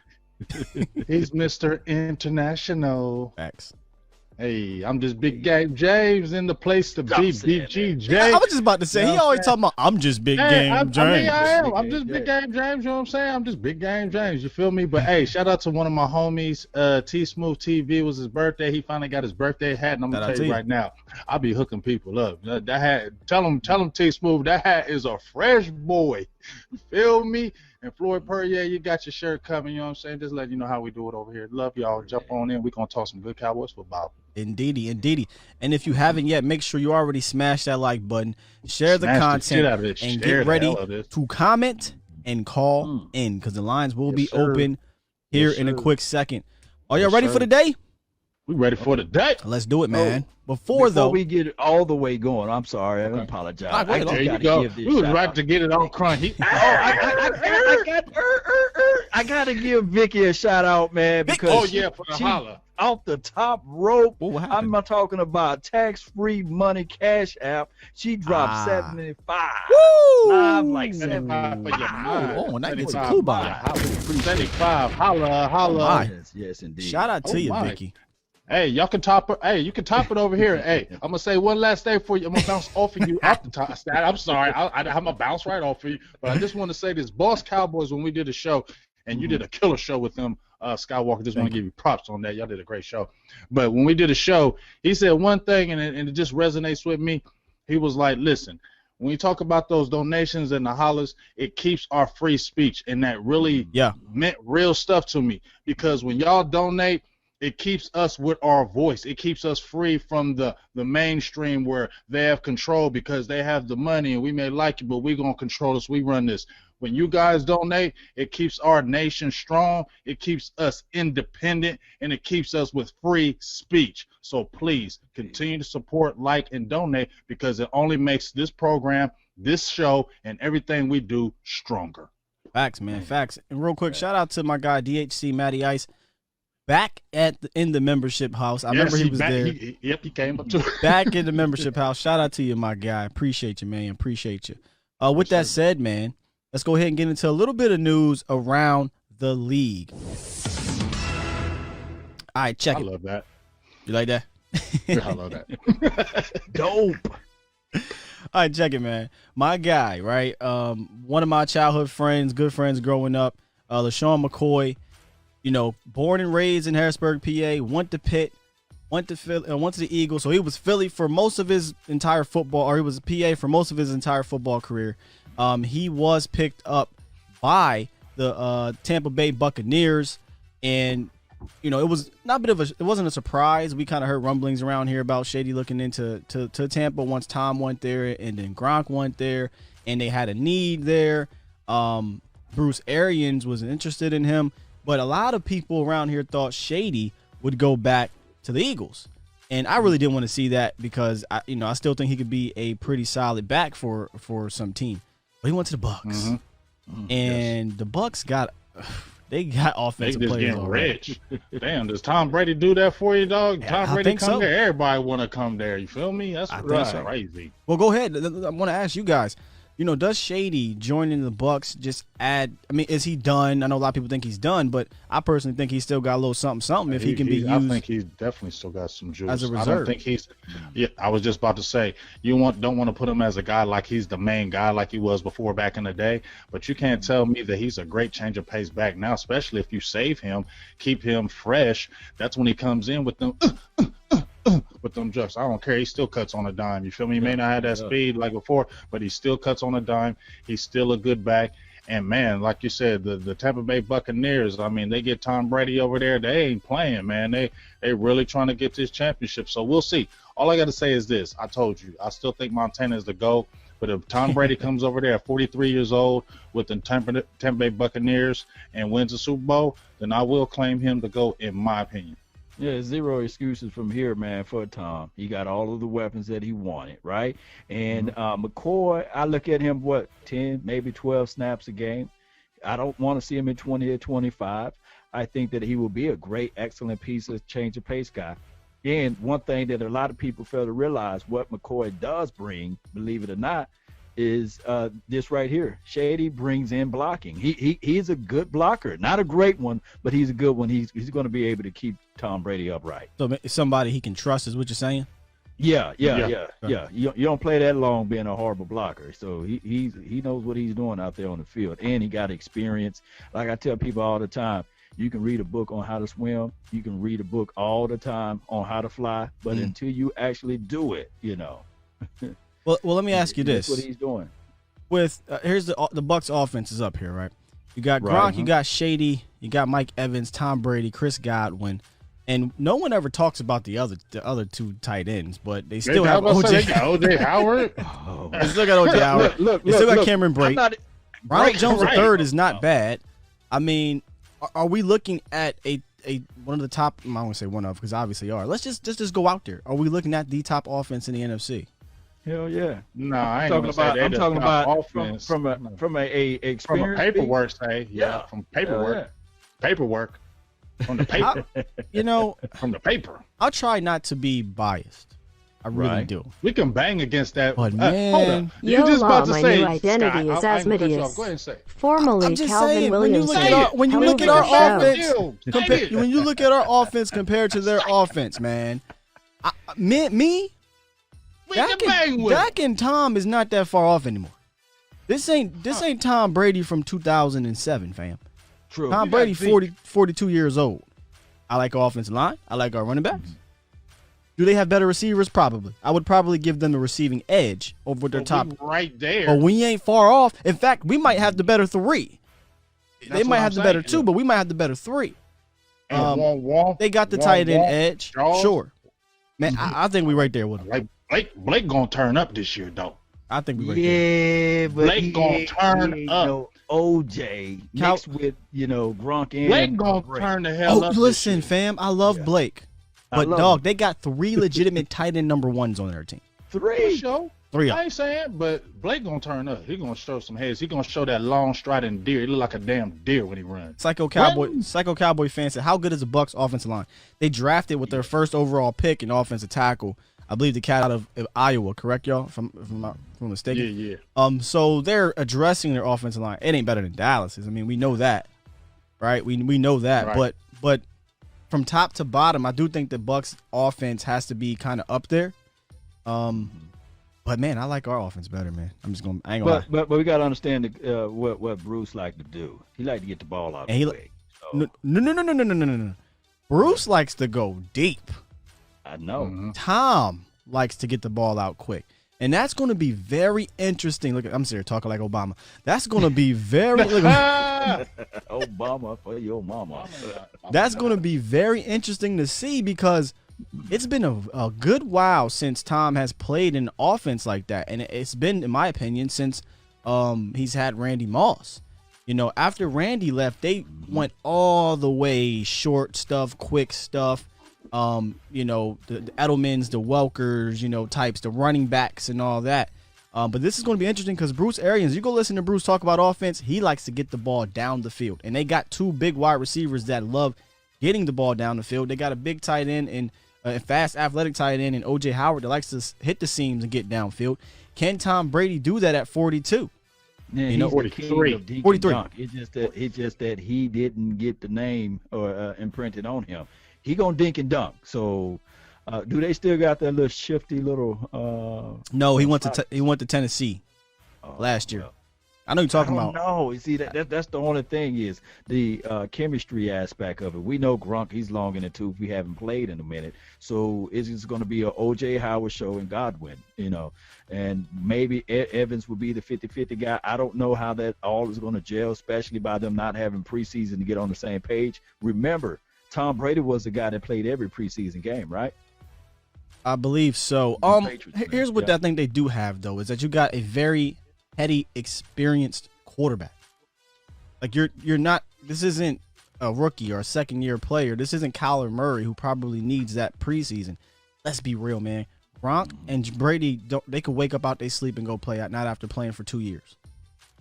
He's Mr. International. Facts. Hey, I'm just Big Game James in the place to be. BG I was just about to say, he always talking about, I'm just Big Game James. I am. I'm just Big Game James, you know what I'm saying? I'm just Big Game James, you feel me? But hey, shout out to one of my homies, T Smooth TV. Was his birthday. He finally got his birthday hat, and I'm gonna tell you right now, I'll be hooking people up. That hat, tell him T Smooth, that hat is a fresh boy. You feel me? And Floyd Purrier, you got your shirt coming, you know what I'm saying? Just letting you know how we do it over here. Love y'all. Jump on in. We're going to talk some good Cowboys football. Indeedy. And if you haven't yet, make sure you already smash that like button, share the content, and get ready to comment and call in, because the lines will be open here in a quick second. Are y'all ready for the day? We ready for the day. Let's do it, man. Before we get all the way going, I'm sorry, I apologize. There you go. We was right to get it all crunchy. I gotta give Vicky a shout out, man, because for the holla. Off the top rope. I'm not talking about tax-free money cash app. She dropped 75. Woo! I'm like 75 for your mind. Oh, that gets a clue by 75. Holla. Yes, indeed. Shout out to you, Vicky. Hey, y'all can top it. Hey, you can top it over here. Hey, I'm gonna say one last thing for you. I'm gonna bounce off of you off the top. I'm sorry. I'm gonna bounce right off of you. But I just want to say this: Boss Cowboys, when we did a show, and you did a killer show with them. Skywalker, just want to give you props on that. Y'all did a great show. But when we did a show, he said one thing, and it just resonates with me. He was like, listen, when you talk about those donations and the hollers, it keeps our free speech, and that really meant real stuff to me, because when y'all donate, it keeps us with our voice. It keeps us free from the mainstream where they have control because they have the money, and we may like it, but we're going to control us. We run this. When you guys donate, it keeps our nation strong, it keeps us independent, and it keeps us with free speech. So please continue to support, like, and donate, because it only makes this program, this show, and everything we do stronger. Facts, man, facts. And real quick, shout out to my guy DHC Matty Ice, back in the membership house. I remember he was there. He came up to back in the membership house. Shout out to you, my guy. Appreciate you, man. Appreciate you. With that said, man, let's go ahead and get into a little bit of news around the league. All right, check it. I love that. You like that? I love that. Dope. All right, check it, man. My guy, right? One of my childhood friends, good friends growing up, Lesean McCoy, born and raised in Harrisburg, PA, went to Pitt, went to the Eagles. So he was Philly for most of his entire football, or he was PA for most of his entire football career. He was picked up by the Tampa Bay Buccaneers, and it was it wasn't a surprise. We kind of heard rumblings around here about Shady looking into Tampa once Tom went there, and then Gronk went there, and they had a need there. Bruce Arians was interested in him, but a lot of people around here thought Shady would go back to the Eagles. And I really didn't want to see that, because I still think he could be a pretty solid back for some team. But he went to the Bucks, and the Bucks got offensive players. Getting rich. Damn, does Tom Brady do that for you, dog? Tom Brady come there, everybody want to come there. You feel me? That's crazy. Well, go ahead. I want to ask you guys. Does Shady joining the Bucks just add? I mean, is he done? I know a lot of people think he's done, but I personally think he's still got a little something if he can be used. I think he's definitely still got some juice as a reserve. I don't think he's. Yeah, I was just about to say don't want to put him as a guy like he's the main guy like he was before back in the day. But you can't tell me that he's a great change of pace back now, especially if you save him, keep him fresh. That's when he comes in with them. With them jumps. I don't care. He still cuts on a dime. You feel me? He may not have that speed like before, but he still cuts on a dime. He's still a good back. And, man, like you said, the Tampa Bay Buccaneers, I mean, they get Tom Brady over there. They ain't playing, man. They really trying to get this championship. So we'll see. All I got to say is this. I told you. I still think Montana is the GOAT. But if Tom Brady comes over there at 43 years old with the Tampa Bay Buccaneers and wins the Super Bowl, then I will claim him the GOAT, in my opinion. Yeah, zero excuses from here, man, for Tom. He got all of the weapons that he wanted, right? And McCoy, I look at him, 10, maybe 12 snaps a game. I don't want to see him at 20 or 25. I think that he will be a great, excellent piece of change of pace guy. And one thing that a lot of people fail to realize, what McCoy does bring, believe it or not, is this right here. Shady brings in blocking. He's a good blocker, not a great one, but he's a good one. He's going to be able to keep Tom Brady upright. So somebody he can trust is what you're saying? Yeah. You don't play that long being a horrible blocker. So he knows what he's doing out there on the field, and he got experience. Like I tell people all the time, you can read a book on how to swim. You can read a book all the time on how to fly, but until you actually do it, Well, let me ask you this. That's what he's doing. With here's the Bucks offense is up here, right? You got Gronk, you got Shady, you got Mike Evans, Tom Brady, Chris Godwin, and no one ever talks about the other two tight ends, but they still have OJ Howard. They still got OJ Howard. They still got Cameron Brate. Ronald Jones III is not bad. I mean, are we looking at a one of the top? I won't say one of, because obviously are. Let's just go out there. Are we looking at the top offense in the NFC? Hell yeah! No, I'm talking about offense from a experience, from a paperwork say, from paperwork, from the paper, from the paper. I'll try not to be biased. I really do. We can bang against that. But man, hold on. You just about to my say new identity is Asmodeus. Go ahead and say. Formerly Calvin Williams. When you look at our offense, when you look at our offense compared to their offense, man, Dak and Tom is not that far off anymore. This ain't Tom Brady from 2007, fam. True. Tom Brady, 42 years old. I like our offensive line. I like our running backs. Do they have better receivers? Probably. I would probably give them the receiving edge over their top. Right there. But we ain't far off. In fact, we might have the better three. They might have the better two, but we might have the better three. They got the tight end edge. Sure. Man, I think we right there with them. Blake gonna turn up this year, though. I think we right there. Yeah, but Blake gonna turn up. OJ mixed with, Gronk and Blake gonna turn the hell up. Listen, fam, I love Blake. But, dog, they got 3 legitimate tight end number 1s on their team. 3. Three. I ain't saying, but Blake gonna turn up. He gonna show some heads. He gonna show that long striding deer. He look like a damn deer when he runs. Psycho Cowboy fan said, how good is the Bucs offensive line? They drafted with their first overall pick in offensive tackle. I believe the cat out of Iowa, correct, y'all? If I'm not mistaken. Yeah. So they're addressing their offensive line. It ain't better than Dallas's. I mean, we know that, right? We know that. Right. But from top to bottom, I do think the Bucs offense has to be kind of up there. But man, I like our offense better, man. I ain't gonna lie. But we gotta understand what Bruce like to do. He like to get the ball out of the way. No. Bruce likes to go deep. I know. Mm-hmm. Tom likes to get the ball out quick. And that's going to be very interesting. Look, I'm serious, talking like Obama. That's going to be very Obama for your mama. That's going to be very interesting to see because it's been a good while since Tom has played an offense like that. And it's been, in my opinion, since he's had Randy Moss. After Randy left, they went all the way short stuff, quick stuff. The Edelmans, the Welkers, types, the running backs and all that. But this is going to be interesting because Bruce Arians, you go listen to Bruce talk about offense, he likes to get the ball down the field. And they got 2 big wide receivers that love getting the ball down the field. They got a big tight end and a fast athletic tight end and O.J. Howard that likes to hit the seams and get downfield. Can Tom Brady do that at 42? Yeah, he's 43. 43. It's just that he didn't get the name or imprinted on him. He gonna dink and dunk. So, do they still got that little shifty little? No, he went to Tennessee last year. I know you're talking about. No, you see that's the only thing is the chemistry aspect of it. We know Gronk, he's long in the tooth. We haven't played in a minute, so it's just going to be a O.J. Howard show and Godwin, and maybe Evans will be the 50-50 guy. I don't know how that all is going to gel, especially by them not having preseason to get on the same page. Remember, Tom Brady was the guy that played every preseason game, right? I believe so. Here's what I think they do have though is that you got a very heady, experienced quarterback. Like you're not. This isn't a rookie or a second-year player. This isn't Kyler Murray who probably needs that preseason. Let's be real, man. Gronk and Brady they can wake up out their sleep and go play out. Not after playing for 2 years.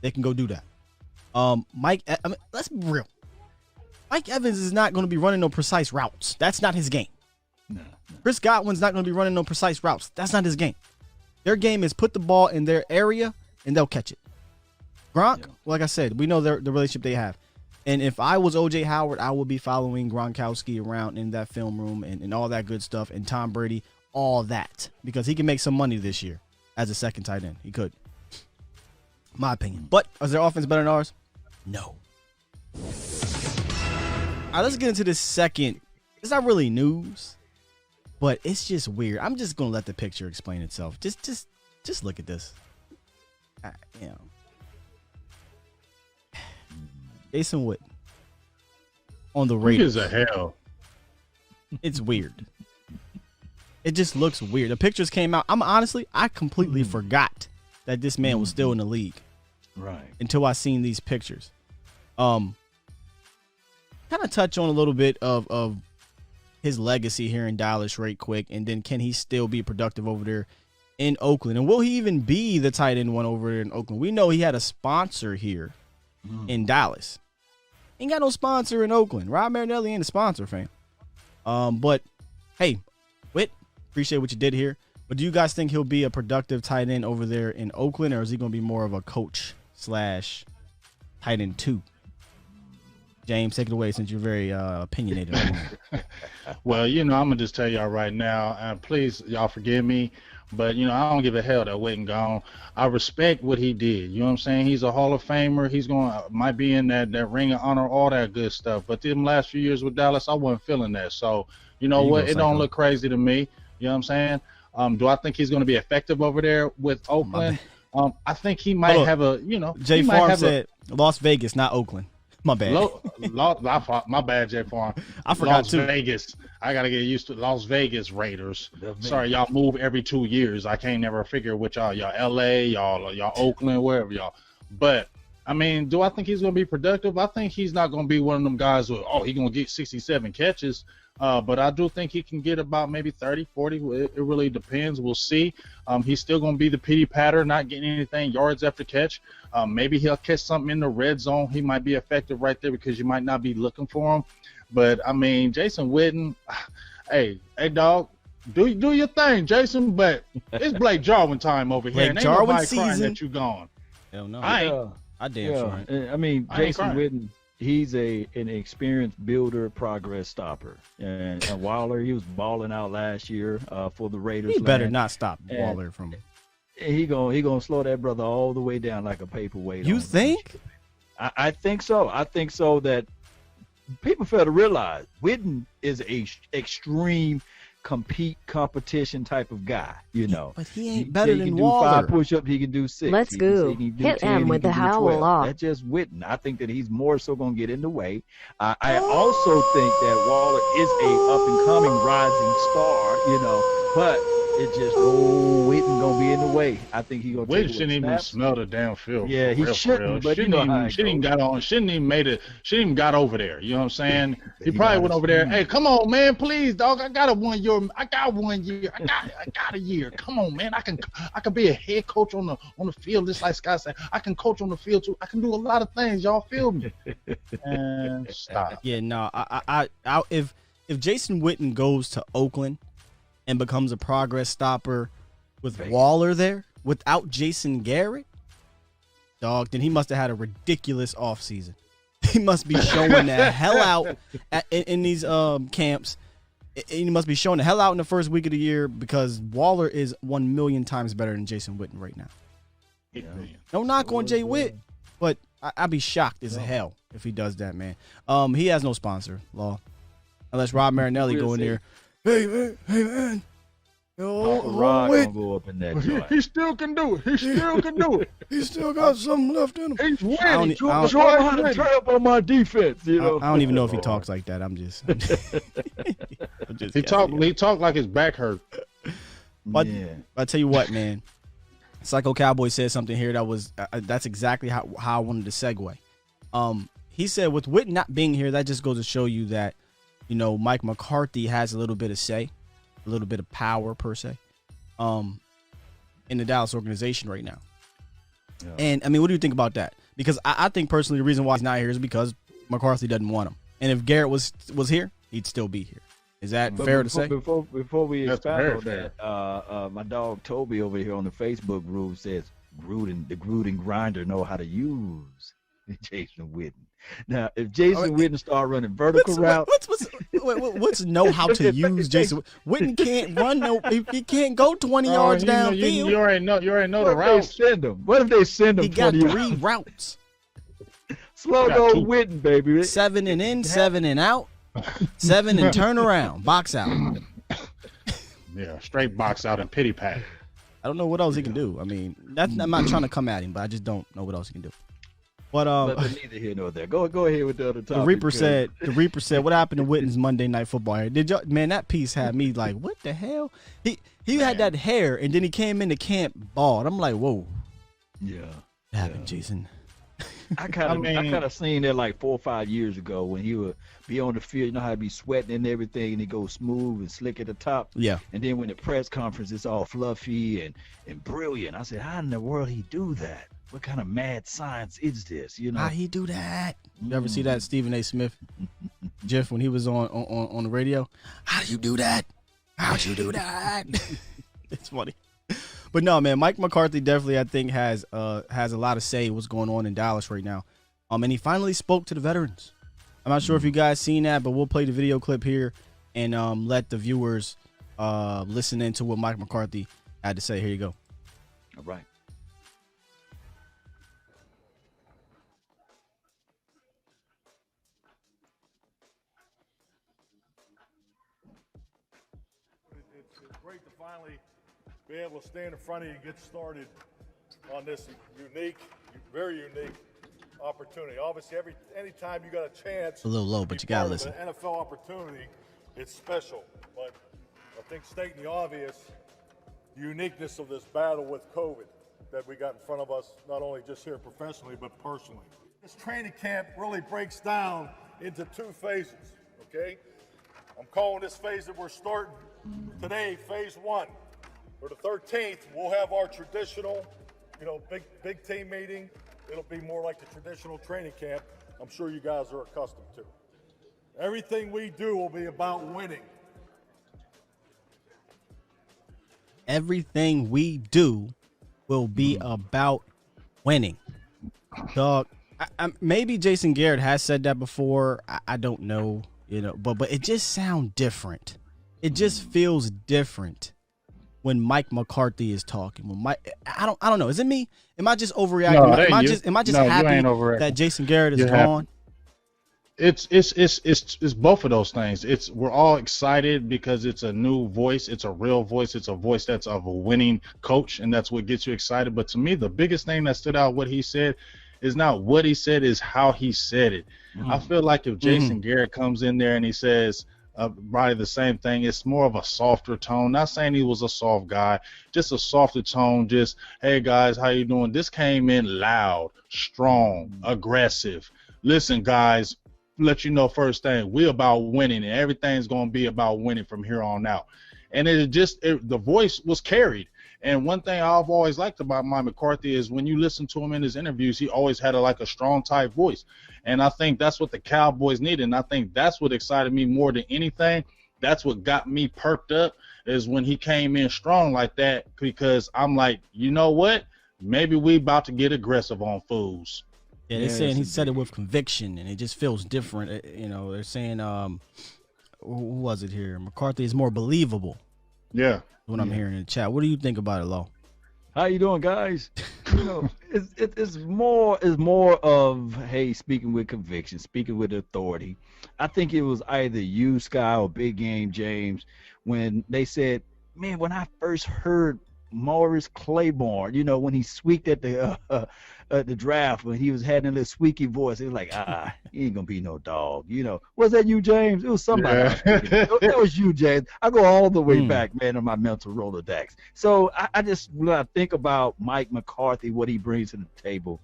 They can go do that. Let's be real. Mike Evans is not going to be running no precise routes. That's not his game. No. Chris Godwin's not going to be running no precise routes. That's not his game. Their game is put the ball in their area and they'll catch it. Gronk, like I said, we know the relationship they have. And if I was O.J. Howard, I would be following Gronkowski around in that film room and all that good stuff. And Tom Brady, all that. Because he can make some money this year as a second tight end. He could. My opinion. But is their offense better than ours? No. All right, let's get into this second. It's not really news, but it's just weird. I'm just gonna let the picture explain itself. Just look at this. Jason Witten on the Raiders. Who gives a hell? It's weird. It just looks weird. The pictures came out. I completely forgot that this man was still in the league. Right. Until I seen these pictures. Kind of touch on a little bit of his legacy here in Dallas right quick, and then can he still be productive over there in Oakland? And will he even be the tight end one over there in Oakland? We know he had a sponsor here in Dallas. Ain't got no sponsor in Oakland. Rob Marinelli ain't a sponsor, fam. But, hey, Whit, appreciate what you did here. But do you guys think he'll be a productive tight end over there in Oakland, or is he going to be more of a coach / tight end 2? James, take it away since you're very opinionated. Well, I'm going to just tell y'all right now, please, y'all forgive me, But, I don't give a hell that Witten gone. I respect what he did. You know what I'm saying? He's a Hall of Famer. He's might be in that Ring of Honor, all that good stuff. But them last few years with Dallas, I wasn't feeling that. So, you know what? It don't look crazy to me. You know what I'm saying? Do I think he's going to be effective over there with Oakland? I think he might have a, Jay Farm said Las Vegas, not Oakland. My bad. My bad, Jay Farm. I forgot Las Vegas. I got to get used to Las Vegas Raiders. Sorry, y'all move every 2 years. I can't never figure which y'all LA, y'all Oakland, wherever y'all. But, I mean, do I think he's going to be productive? I think he's not going to be one of them guys who, he's going to get 67 catches. But I do think he can get about maybe 30, 40. It really depends. We'll see. He's still going to be the pity patter, not getting anything yards after catch. Maybe he'll catch something in the red zone. He might be effective right there because you might not be looking for him. But, I mean, Jason Witten, hey, dog, do your thing, Jason. But it's Blake Jarwin time over here. And ain't nobody crying that you gone. Hell no. I damn sure ain't. I mean, Jason Witten. He's an experienced builder, progress stopper, and Waller, he was balling out last year for the Raiders. He better not stop Waller from. He gonna slow that brother all the way down like a paperweight. You think? I think so. I think so. That people fail to realize Witten is a extreme competition type of guy, But he ain't better than Waller. He can do 5 push-ups, he can do 6. Let's go. Hit 10, him with the howl off. That's just Witten. I think that he's more so going to get in the way. I also think that Waller is a up-and-coming rising star, but it just, Witten going to be in the way. I think he's going to take shouldn't even smell the damn field. Yeah, he shouldn't, but shouldn't even got over there. You know what I'm saying? He probably went over there. Hey, come on, man, please, dog. I got 1 year. I got 1 year. I got a year. Come on, man. I can be a head coach on the field, just like Scott said. I can coach on the field too. I can do a lot of things. Y'all feel me? And stop. Yeah, no. If Jason Witten goes to Oakland and becomes a progress stopper with Waller there without Jason Garrett, dog, then he must have had a ridiculous offseason. He must be showing the hell out in these camps. He must be showing the hell out in the first week of the year because Waller is 1 million times better than Jason Witten right now. No knock on Jay Witt, but I'd be shocked as hell if he does that, man. He has no sponsor, Law. Unless Rob Marinelli go in there. Hey man. Rod gonna go up in that joint. He still can do it. He still got something left in him. He's winning. Show him how to turn up on my defense. I don't even know if he talks like that. I'm just he talk like his back hurt. But I tell you what, man. Psycho Cowboy said something here that was that's exactly how I wanted to segue. He said with Witten not being here, that just goes to show you that Mike McCarthy has a little bit of say, a little bit of power per se, in the Dallas organization right now. Yeah. And I mean, what do you think about that? Because I think personally the reason why he's not here is because McCarthy doesn't want him. And if Garrett was here, he'd still be here. Is that fair to say? Before we expand on that, my dog Toby over here on the Facebook group says the Gruden grinder know how to use Jason Witten. Now, if Jason Witten start running vertical route, what's know how to use Jason Witten can't run he can't go 20 yards downfield. You already know the route. What if they send him? He got 3 routes. Slow go Witten, baby. 7 and in, 7 and out, 7 and turn around, box out. Yeah, straight box out and pity pat. I don't know what else he can do. I mean, I'm not trying to come at him, but I just don't know what else he can do. But neither here nor there. Go ahead with the other topic. The Reaper said, what happened to Witten's Monday Night Football? Man, that piece had me like, what the hell? He had that hair, and then he came into camp bald. I'm like, whoa. Yeah. What happened, Jason? I kind of seen that like 4 or 5 years ago when he would be on the field. You know how he be sweating and everything, and he goes smooth and slick at the top. Yeah. And then when the press conference, it's all fluffy and brilliant. I said, how in the world he do that? What kind of mad science is this? How he do that? You ever see that Stephen A. Smith GIF when he was on the radio? How do you do that? How'd you do that? It's funny. But no, man, Mike McCarthy definitely, I think, has a lot of say in what's going on in Dallas right now. And he finally spoke to the veterans. I'm not sure if you guys seen that, but we'll play the video clip here and let the viewers listen into what Mike McCarthy had to say. Here you go. All right. It's great to finally be able to stand in front of you and get started on this unique, very unique opportunity. Obviously, anytime you got a chance, a little low, but you gotta listen. An NFL opportunity, it's special. But I think stating the obvious, the uniqueness of this battle with COVID that we got in front of us, not only just here professionally, but personally. This training camp really breaks down into 2 phases, okay? I'm calling this phase that we're starting today, phase 1. For the 13th, we'll have our traditional, big team meeting. It'll be more like the traditional training camp I'm sure you guys are accustomed to. Everything we do will be about winning. Everything we do will be about winning. Dog, maybe Jason Garrett has said that before. I don't know, but it just sounds different. It just feels different when Mike McCarthy is talking. When I don't know. Is it me? Am I just overreacting? No, am I just happy that Jason Garrett is gone? It's both of those things. We're all excited because it's a new voice. It's a real voice. It's a voice that's of a winning coach, and that's what gets you excited. But to me, the biggest thing that stood out, what he said, is not what he said, is how he said it. I feel like if Jason Garrett comes in there and he says probably the same thing, it's more of a softer tone. Not saying he was a soft guy, just a softer tone. Just, hey guys, how you doing? This came in loud, strong, aggressive. Listen, guys, let you know first thing, we're about winning, and everything's going to be about winning from here on out. And the voice was carried. And one thing I've always liked about Mike McCarthy is when you listen to him in his interviews, he always had a strong type voice. And I think that's what the Cowboys needed. And I think that's what excited me more than anything. That's what got me perked up, is when he came in strong like that, because I'm like, you know what? Maybe we about to get aggressive on fools. Yeah, they're saying he said it with conviction, and it just feels different. They're saying, who was it here? McCarthy is more believable. Yeah. What I'm hearing in the chat. What do you think about it, Lo? How you doing, guys? It's more of, hey, speaking with conviction, speaking with authority. I think it was either you, Sky, or Big Game James, when they said, man, when I first heard Morris Claiborne, when he squeaked at the draft, when he was having a little squeaky voice, it was like, he ain't gonna be no dog. Was that you, James? It was somebody. Yeah. That was you, James. I go all the way back, man, on my mental Rolodex. So I just, when I think about Mike McCarthy, what he brings to the table,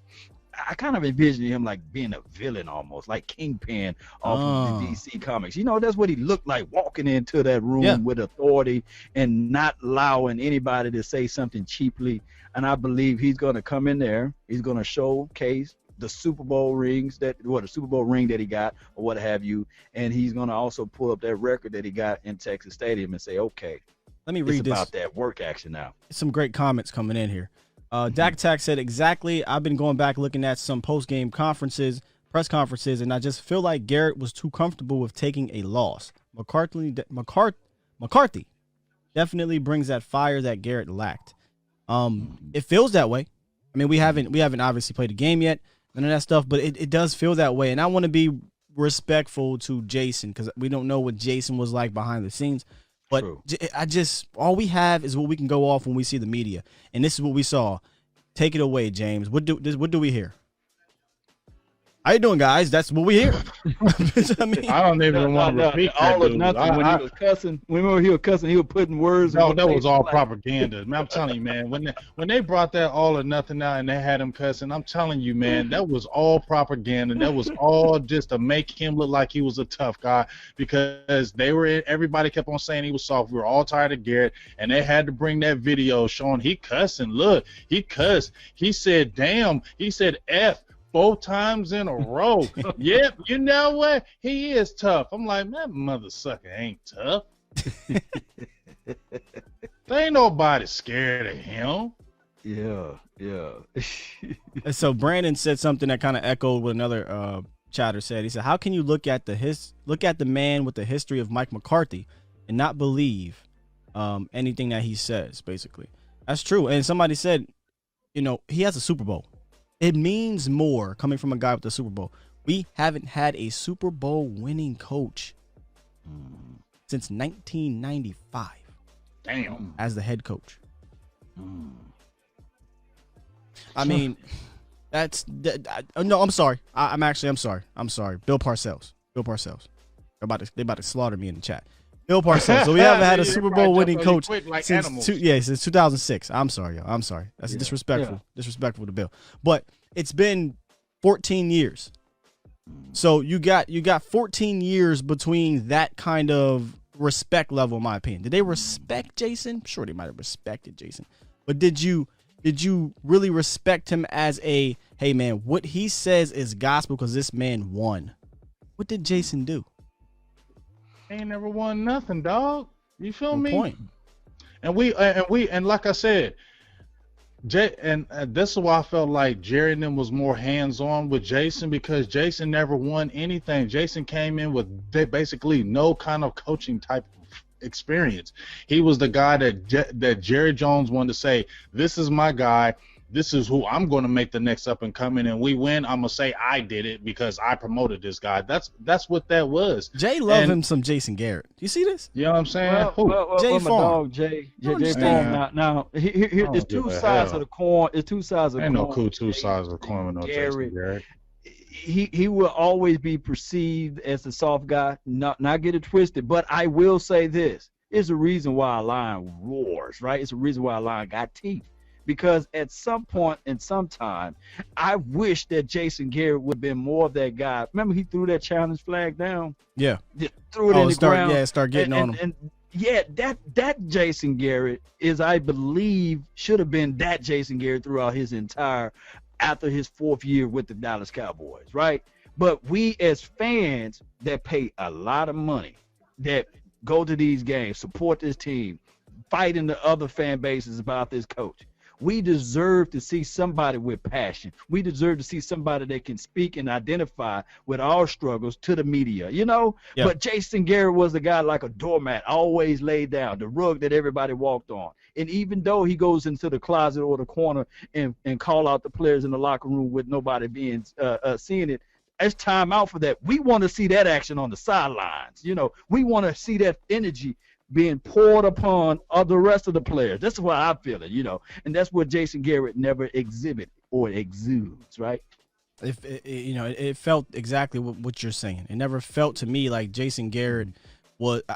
I kind of envision him like being a villain, almost like Kingpin off of the DC comics. That's what he looked like, walking into that room with authority and not allowing anybody to say something cheaply. And I believe he's going to come in there. He's going to showcase the Super Bowl rings the Super Bowl ring that he got, or what have you. And he's going to also pull up that record that he got in Texas Stadium and say, okay, let me read it's this. about that work action now. Some great comments coming in here. Dak Attack said, exactly. I've been going back looking at some post-game press conferences, and I just feel like Garrett was too comfortable with taking a loss. McCarthy definitely brings that fire that Garrett lacked. It feels that way. I mean, we haven't obviously played a game yet, none of that stuff, but it does feel that way. And I want to be respectful to Jason, because we don't know what Jason was like behind the scenes. But all we have is what we can go off when we see the media. And this is what we saw. Take it away, James. What do we hear? How you doing, guys? That's what we hear. I don't even want to repeat that. All or nothing. When he was cussing, remember he was cussing, he was putting words. No, that was all propaganda. Man, I'm telling you, man. When they brought that all or nothing out and they had him cussing, I'm telling you, man, that was all propaganda. That was all just to make him look like he was a tough guy, because everybody kept on saying he was soft. We were all tired of Garrett, and they had to bring that video showing he cussing. Look, he cussed. He said, damn. He said, F. 4 times in a row. Yep, you know what? He is tough. I'm like, that mother sucker ain't tough. There ain't nobody scared of him. Yeah. So Brandon said something that kind of echoed what another chatter said. He said, how can you look at the man with the history of Mike McCarthy and not believe anything that he says, basically? That's true. And somebody said, he has a Super Bowl. It means more coming from a guy with a Super Bowl. We haven't had a Super Bowl winning coach since 1995. Damn. As the head coach. I mean, no, I'm sorry. I'm sorry. Bill Parcells. They about to slaughter me in the chat. Bill Parcells. So we haven't had a Super Bowl winning coach since 2006. I'm sorry, y'all. I'm sorry. That's disrespectful. Disrespectful to Bill. But it's been 14 years. So you got 14 years between that kind of respect level, in my opinion. Did they respect Jason? Sure, they might have respected Jason. But did you really respect him as hey man, what he says is gospel because this man won? What did Jason do? Ain't never won nothing, dog. You feel me? Point. And like I said, this is why I felt like Jerry and them was more hands-on with Jason, because Jason never won anything. Jason came in with basically no kind of coaching type of experience. He was the guy that Jerry Jones wanted to say, this is my guy. This is who I'm going to make the next up and coming, and we win. I'm gonna say I did it because I promoted this guy. That's what that was. Jay love him some Jason Garrett. You see this? You know what I'm saying? Jay Farm. Jay Farm. Now here there's two sides of the coin. It's two sides of the coin. Ain't no cool two sides of the coin with no Jason Garrett. He will always be perceived as the soft guy. Not get it twisted, but I will say this: it's a reason why a lion roars, right? It's a reason why a lion got teeth. Because at some point in some time, I wish that Jason Garrett would have been more of that guy. Remember, he threw that challenge flag down? Yeah. Just threw it in the ground. Yeah, start getting on him. And that Jason Garrett is, I believe, should have been that Jason Garrett throughout his after his 4th year with the Dallas Cowboys, right? But we as fans that pay a lot of money, that go to these games, support this team, fighting the other fan bases about this coach, we deserve to see somebody with passion. We deserve to see somebody that can speak and identify with our struggles to the media, Yeah. But Jason Garrett was the guy like a doormat, always laid down, the rug that everybody walked on. And even though he goes into the closet or the corner and call out the players in the locker room with nobody being seeing it, it's time out for that. We want to see that action on the sidelines. We want to see that energy being poured upon the rest of the players. That's why I feel it, and that's what Jason Garrett never exhibit or exudes, right? It felt exactly what you're saying. It never felt to me like Jason Garrett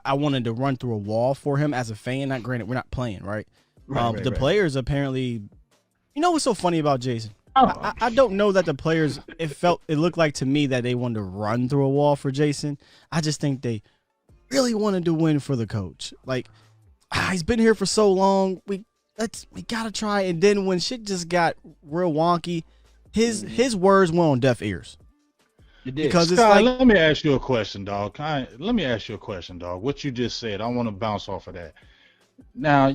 I wanted to run through a wall for him as a fan. Not granted, we're not playing, right? The players apparently, what's so funny about Jason? I don't know that the players, it looked like to me that they wanted to run through a wall for Jason. I just think they really wanted to win for the coach. Like, he's been here for so long. We gotta try. And then when shit just got real wonky, his words went on deaf ears. It did. Because it's Scott, let me ask you a question, dog. What you just said, I want to bounce off of that. Now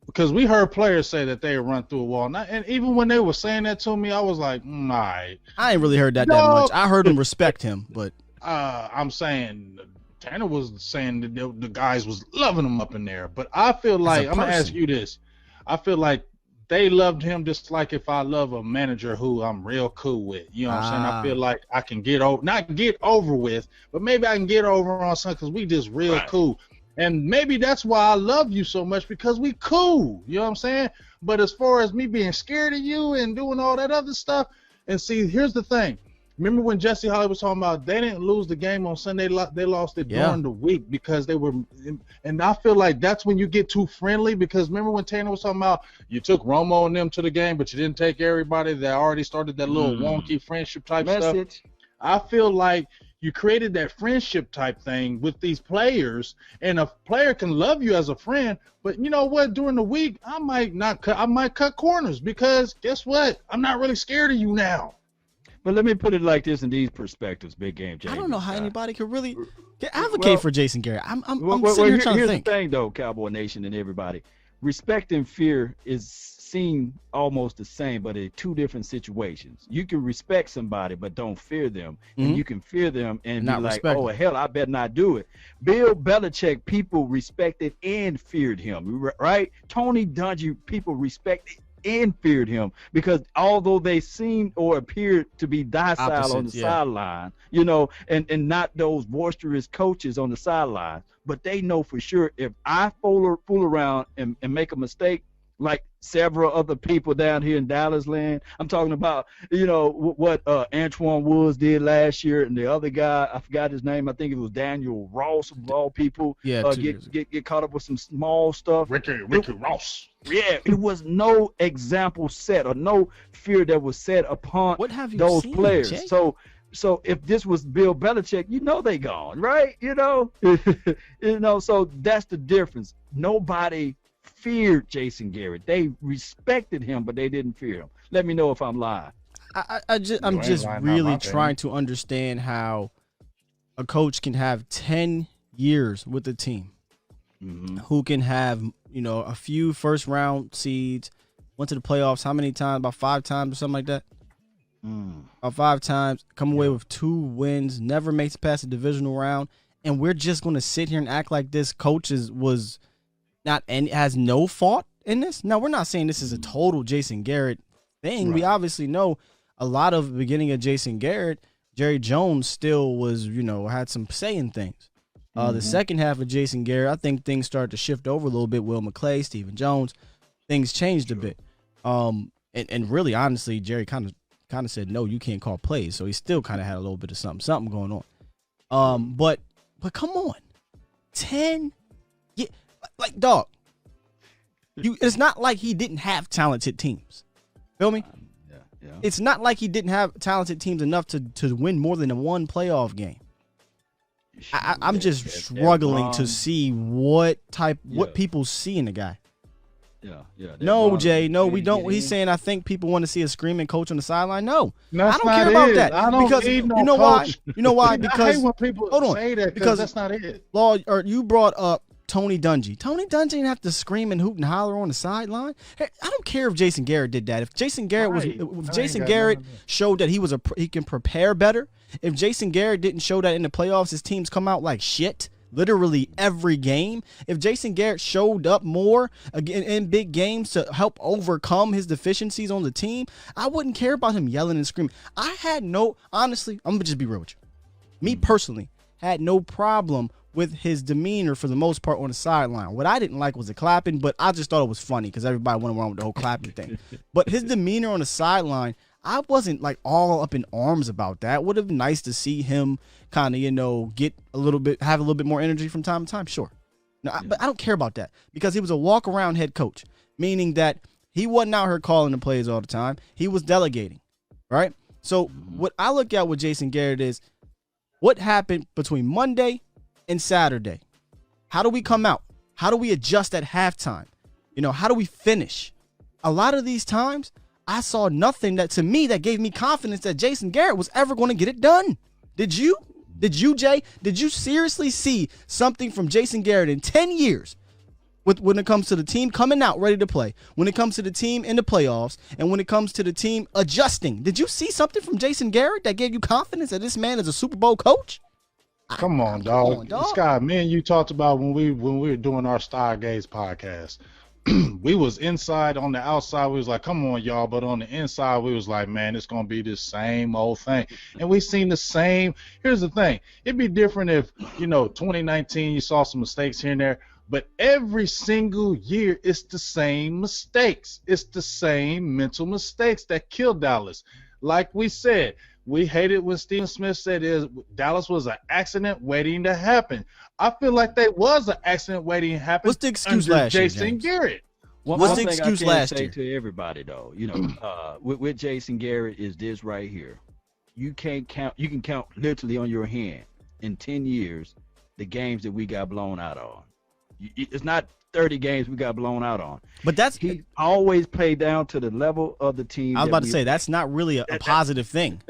because we heard players say that they run through a wall. And even when they were saying that to me, I was like, all right. I ain't really heard that much. I heard him respect him, but I'm saying Tanner was saying that the guys was loving him up in there. But I feel like, I'm going to ask you this. I feel like they loved him just like if I love a manager who I'm real cool with. You know what I'm saying? I feel like I can not get over with, but maybe I can get over on something because we just real cool. And maybe that's why I love you so much, because we cool. You know what I'm saying? But as far as me being scared of you and doing all that other stuff, and see, here's the thing. Remember when Jesse Holly was talking about they didn't lose the game on Sunday, they lost it during the week because they were, and I feel like that's when you get too friendly, because remember when Tanner was talking about you took Romo and them to the game, but you didn't take everybody that already started that little wonky friendship type stuff. I feel like you created that friendship type thing with these players, and a player can love you as a friend, but you know what? During the week, I might cut corners, because guess what? I'm not really scared of you now. But let me put it like this in these perspectives, Big Game James. I don't know how anybody could really advocate for Jason Garrett. I'm sitting here trying to think. Here's the thing, though, Cowboy Nation and everybody. respect and fear is seen almost the same, but in two different situations. You can respect somebody, but don't fear them. And you can fear them and be like, oh, hell, I better not do it. Bill Belichick, people respected and feared him, right? Tony Dungy, people respected and feared him because although they seemed or appeared to be docile on the sideline, you know, and not those boisterous coaches on the sideline, but they know for sure if I fool around and make a mistake, like several other people down here in Dallas land. I'm talking about, you know, what Antoine Woods did last year, and the other guy, I forgot his name. I think it was Daniel Ross of all people. Yeah, get caught up with some small stuff. Ricky Ross. Yeah, it was no example set or no fear that was set upon those players. Jay? So if this was Bill Belichick, you know they gone, right? You know, you know. So that's the difference. Nobody feared Jason Garrett. They respected him, but they didn't fear him. Let me know if I'm lying. I'm just really trying to understand how a coach can have 10 years with the team, who can have, you know, a few first round seeds, went to the playoffs how many times? About 5 times or something like that. About 5 times, come away with 2 wins, never makes it past the divisional round, and we're just going to sit here and act like this coach was not and has no fault in this. No, we're not saying this is a total Jason Garrett thing. Right. We obviously know a lot of the beginning of Jason Garrett, Jerry Jones still was, you know, had some say in things. The second half of Jason Garrett, I think things started to shift over a little bit. Will McClay, Stephen Jones, things changed a bit. And really, honestly, Jerry kind of said, no, you can't call plays. So he still kind of had a little bit of something going on. But come on, 10. Yeah, like, dog, it's not like he didn't have talented teams. Feel me? Yeah. It's not like he didn't have talented teams enough to win more than one playoff game. I'm just struggling to see what people see in the guy. Yeah. No, Jay, no, we don't. He's saying I think people want to see a screaming coach on the sideline. No, that's I don't care about that. I don't because need no you know coach. why? You know why? Because I hate when people say that because that's not it. Law, or you brought up Tony Dungy. Tony Dungy didn't have to scream and hoot and holler on the sideline. Hey, I don't care if Jason Garrett did that. If Jason Garrett showed that he can prepare better. If Jason Garrett didn't show that in the playoffs, his teams come out like shit. Literally every game. If Jason Garrett showed up more in big games to help overcome his deficiencies on the team, I wouldn't care about him yelling and screaming. Honestly, I'm gonna just be real with you. Me personally had no problem with his demeanor for the most part on the sideline. What I didn't like was the clapping, but I just thought it was funny because everybody went around with the whole clapping thing. But his demeanor on the sideline, I wasn't like all up in arms about that. Would have been nice to see him kind of, you know, have a little bit more energy from time to time. Sure. But I don't care about that because he was a walk around head coach, meaning that he wasn't out here calling the plays all the time. He was delegating, right? So what I look at with Jason Garrett is what happened between Monday and Saturday. How do we come out? How do we adjust at halftime? You know, how do we finish? A lot of these times, I saw nothing that gave me confidence that Jason Garrett was ever going to get it done. Did you, Jay? Did you seriously see something from Jason Garrett in 10 years when it comes to the team coming out ready to play, when it comes to the team in the playoffs, and when it comes to the team adjusting? Did you see something from Jason Garrett that gave you confidence that this man is a Super Bowl coach? Come on, dog. Scott, me and you talked about when we were doing our Stargaze podcast. We was inside. On the outside, we was like, come on, y'all. But on the inside, we was like, man, it's going to be this same old thing. And we seen the same. Here's the thing. It'd be different if, 2019, you saw some mistakes here and there. But every single year, it's the same mistakes. It's the same mental mistakes that killed Dallas. Like we said, we hated when Stephen Smith said Dallas was an accident waiting to happen. I feel like they was an accident waiting to happen. What's the excuse last year, Jason Garrett? What's the excuse last year? To everybody though, with Jason Garrett is this right here. You can't count. You can count literally on your hand in 10 years the games that we got blown out on. It's not 30 games we got blown out on. But he always played down to the level of the team. I was about to say that's not really a positive thing.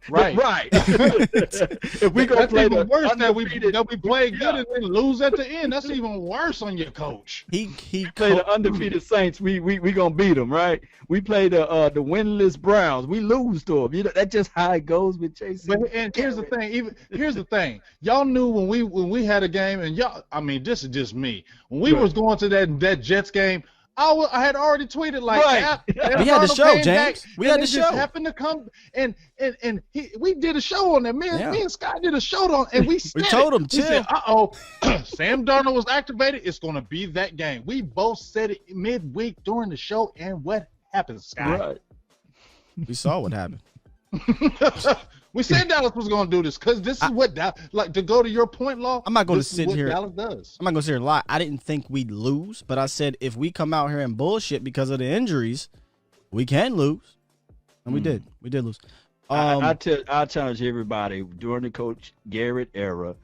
Right. If we go play even worse that we play good and then lose at the end, that's even worse on your coach. He play the undefeated Saints. We gonna beat them, right? We play the winless Browns. We lose to them. You know, that's just how it goes with Jason. And here's the thing. Y'all knew when we had a game, and y'all. I mean, this is just me. When we was going to that Jets game, I had already tweeted like, right. We had the show, James. We had the show. Just happened to come and we did a show on that. Me and Scott did a show on, and we told him too. Sam Darnold was activated. It's going to be that game. We both said it midweek during the show, and what happened, Scott? Right. We saw what happened. We said Dallas was going to do this because this is what to go to your point, Law. I'm not going to sit here. Dallas does. I'm not going to sit here and lie. I didn't think we'd lose, but I said if we come out here and bullshit because of the injuries, we can lose, and we did. We did lose. I challenge everybody during the Coach Garrett era.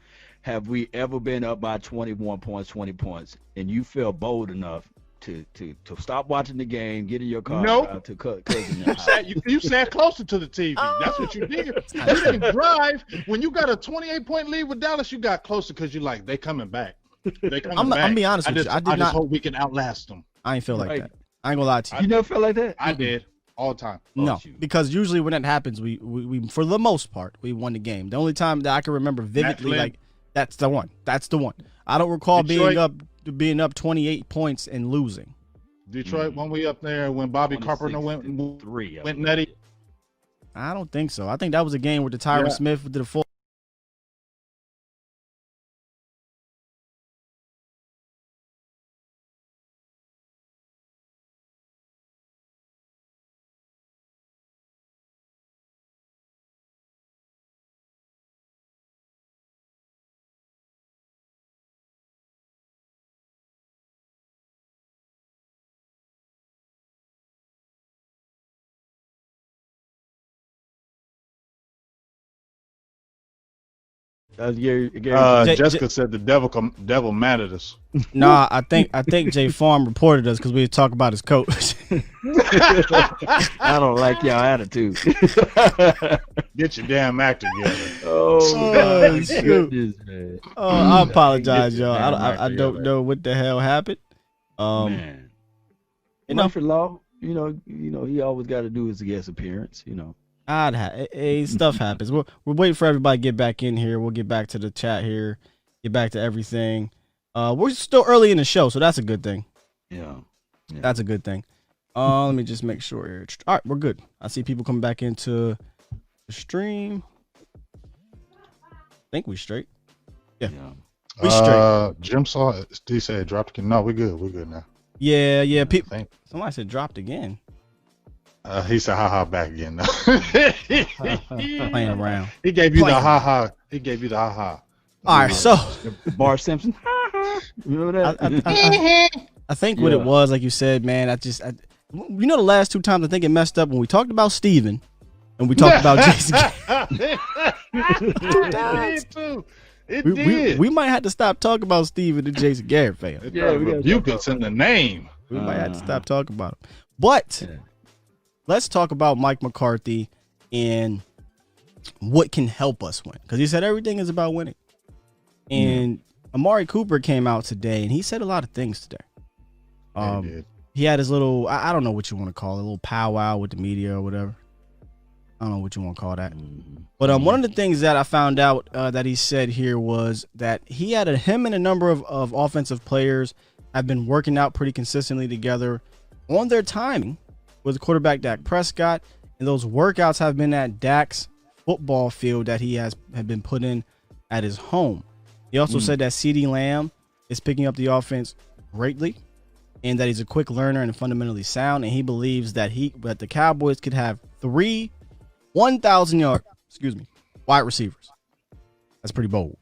Have we ever been up by 21 points, 20 points, and you feel bold enough to stop watching the game, get in your car, to cousin? You sat closer to the TV. That's what you did. You didn't drive. When you got a 28-point lead with Dallas, you got closer because you like, they coming back. They coming back. I'm gonna be honest with you. I just hope we can outlast them. I ain't feel like that. I ain't gonna lie to you. You never felt like that? I did. All the time. No, because usually when that happens, we for the most part, we won the game. The only time that I can remember vividly, like, that's the one. That's the one. I don't recall being up 28 points and losing. Detroit, when we up there, when Bobby Carpenter went nutty. I don't think so. I think that was a game where the Tyron Smith did a full. Jessica said the devil mad at us. Nah, I think Jay Farm reported us because we talk about his coach. I don't like y'all attitude. Get your damn act together. Oh shoot! Man. Oh, I apologize, y'all. I don't know what the hell happened. Man, for Law, you know, he always got to do his guest appearance. You know. Stuff happens. We're waiting for everybody to get back in here. We'll get back to the chat here, get back to everything. We're still early in the show, so that's a good thing. Yeah. That's a good thing. Let me just make sure here. All right, we're good. I see people coming back into the stream. I think we straight. Yeah. We straight. Jim saw it. He said dropped again. No, we're good. We're good now. Yeah. People. Somebody said dropped again. He said, "Ha back again." Now. Playing around. He gave you the ha. He gave you the ha. All right, so Bart Simpson. Remember that? I think what it was, like you said, man. You know, the last two times I think it messed up when we talked about Steven and we talked about Jason. It did. We might have to stop talking about Steven and Jason Garrett, fam. Rebuke us in the name. We might have to stop talking about him. But let's talk about Mike McCarthy and what can help us win. Because he said everything is about winning. And Amari Cooper came out today, and he said a lot of things today. He had his little, I don't know what you want to call it, a little powwow with the media or whatever. I don't know what you want to call that. But one of the things that I found out that he said here was that he had him and a number of offensive players have been working out pretty consistently together on their timing with quarterback Dak Prescott, and those workouts have been at Dak's football field that he had been put in at his home. He also said that CeeDee Lamb is picking up the offense greatly, and that he's a quick learner and fundamentally sound, and he believes that the Cowboys could have 3 1,000-yard wide receivers. That's pretty bold.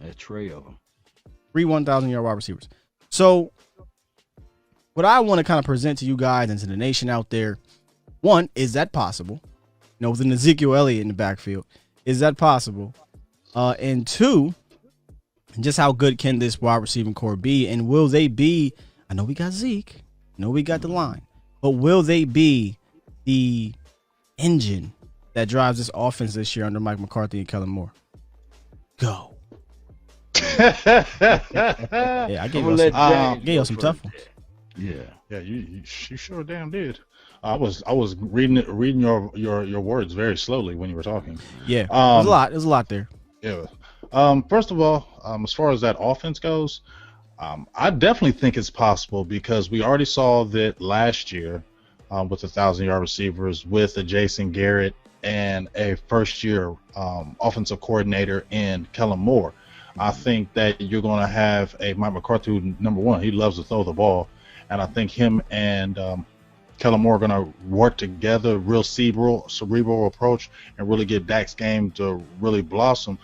A tray of them. 3 1,000-yard wide receivers. So what I want to kind of present to you guys and to the nation out there, one, is that possible? You know, with an Ezekiel Elliott in the backfield, is that possible? And two, just how good can this wide receiving core be? And will they be, I know we got Zeke, I know we got the line, but will they be the engine that drives this offense this year under Mike McCarthy and Kellen Moore? Go. Yeah, I gave you some tough ones. Yeah, you sure damn did. I was reading your words very slowly when you were talking. Yeah, there's a lot there. Yeah. First of all, as far as that offense goes, I definitely think it's possible because we already saw that last year with 1,000-yard receivers with a Jason Garrett and a first-year offensive coordinator in Kellen Moore. I think that you're going to have a Mike McCarthy who, number one, he loves to throw the ball, and I think him and Kellen Moore are going to work together, real cerebral approach, and really get Dak's game to really blossom.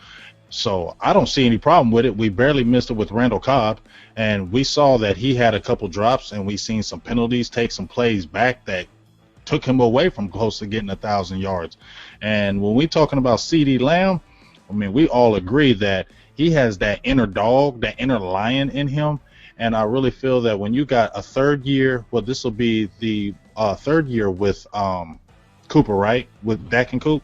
So I don't see any problem with it. We barely missed it with Randall Cobb, and we saw that he had a couple drops, and we seen some penalties, take some plays back that took him away from close to getting 1,000 yards. And when we're talking about CeeDee Lamb, I mean, we all agree that he has that inner dog, that inner lion in him. And I really feel that when you got a third year, well, this will be the third year with Cooper, right? With Dak and Coop,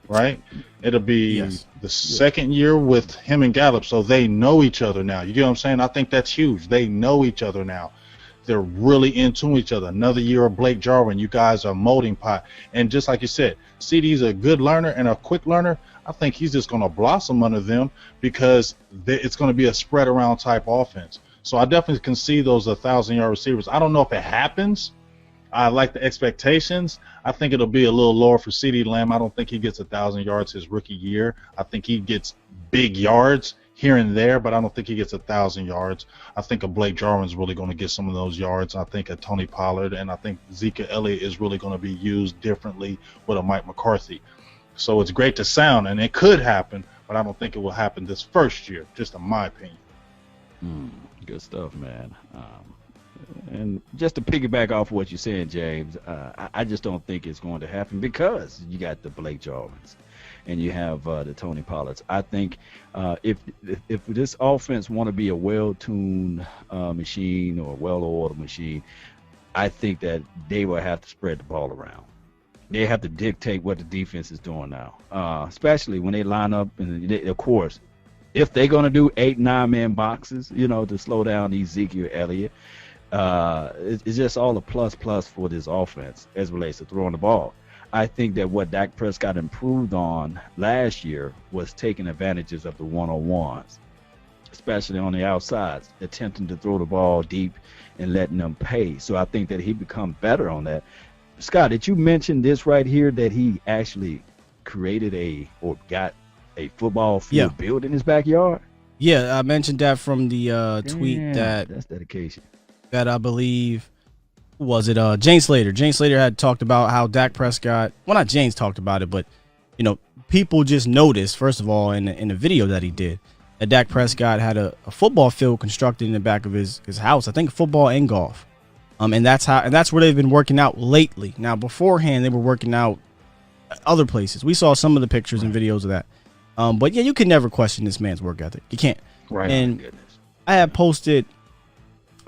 right? It'll be the second year with him and Gallup, so they know each other now. You get what I'm saying? I think that's huge. They know each other now. They're really into each other. Another year of Blake Jarwin. You guys are molding pot. And just like you said, CD's a good learner and a quick learner. I think he's just going to blossom under them because it's going to be a spread around type offense. So I definitely can see those 1,000-yard receivers. I don't know if it happens. I like the expectations. I think it'll be a little lower for CeeDee Lamb. I don't think he gets 1,000 yards his rookie year. I think he gets big yards here and there, but I don't think he gets 1,000 yards. I think a Blake Jarwin's really going to get some of those yards. I think a Tony Pollard, and I think Zeke Elliott is really going to be used differently with a Mike McCarthy. So it's great to sound, and it could happen, but I don't think it will happen this first year, just in my opinion. Good stuff, man. And just to piggyback off what you're saying, James, I just don't think it's going to happen because you got the Blake Jarwins and you have the Tony Pollards. I think if this offense want to be a well-tuned machine or a well-oiled machine, I think that they will have to spread the ball around. They have to dictate what the defense is doing now, especially when they line up. And of course, if they're going to do 8-9-man boxes, to slow down Ezekiel Elliott, it's just all a plus for this offense as it relates to throwing the ball. I think that what Dak Prescott improved on last year was taking advantages of the one-on-ones, especially on the outsides, attempting to throw the ball deep and letting them pay. So I think that he become better on that. Scott, did you mention this right here that he actually created got a football field built in his backyard? Yeah, I mentioned that from the tweet that's dedication. That I believe, was it Jane Slater? Jane Slater had talked about how Dak Prescott, well, not Jane's talked about it, but, people just noticed, first of all, in the video that he did, that Dak Prescott had a football field constructed in the back of his house. I think football and golf. And that's where they've been working out lately. Now, beforehand, they were working out other places. We saw some of the pictures and videos of that. But yeah, you can never question this man's work ethic. You can't. Right. And I had posted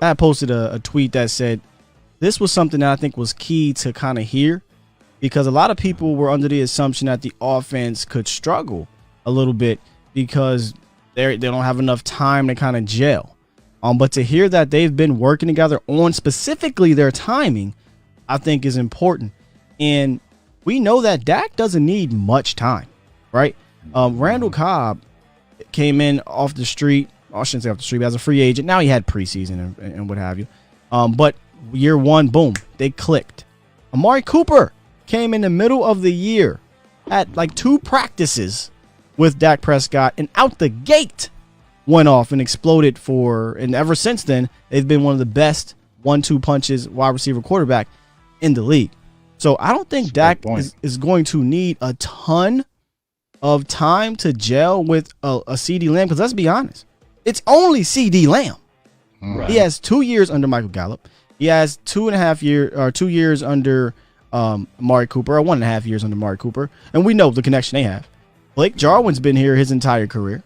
a tweet that said this was something that I think was key to kind of hear, because a lot of people were under the assumption that the offense could struggle a little bit because they don't have enough time to kind of gel. But to hear that they've been working together on specifically their timing, I think is important. And we know that Dak doesn't need much time, right? Randall Cobb came in off the street. I shouldn't say off the street, but as a free agent. Now he had preseason and what have you. But year one, boom, they clicked. Amari Cooper came in the middle of the year, had like 2 practices with Dak Prescott, and out the gate went off and exploded and ever since then, they've been one of the best 1-2 punches wide receiver quarterback in the league. So I don't think Dak is going to need a ton of time to gel with a CeeDee Lamb, because let's be honest, it's only CeeDee Lamb. Right. He has 2 years under Michael Gallup. He has 2 years under Amari Cooper, or 1.5 years under Amari Cooper, and we know the connection they have. Blake Jarwin's been here his entire career,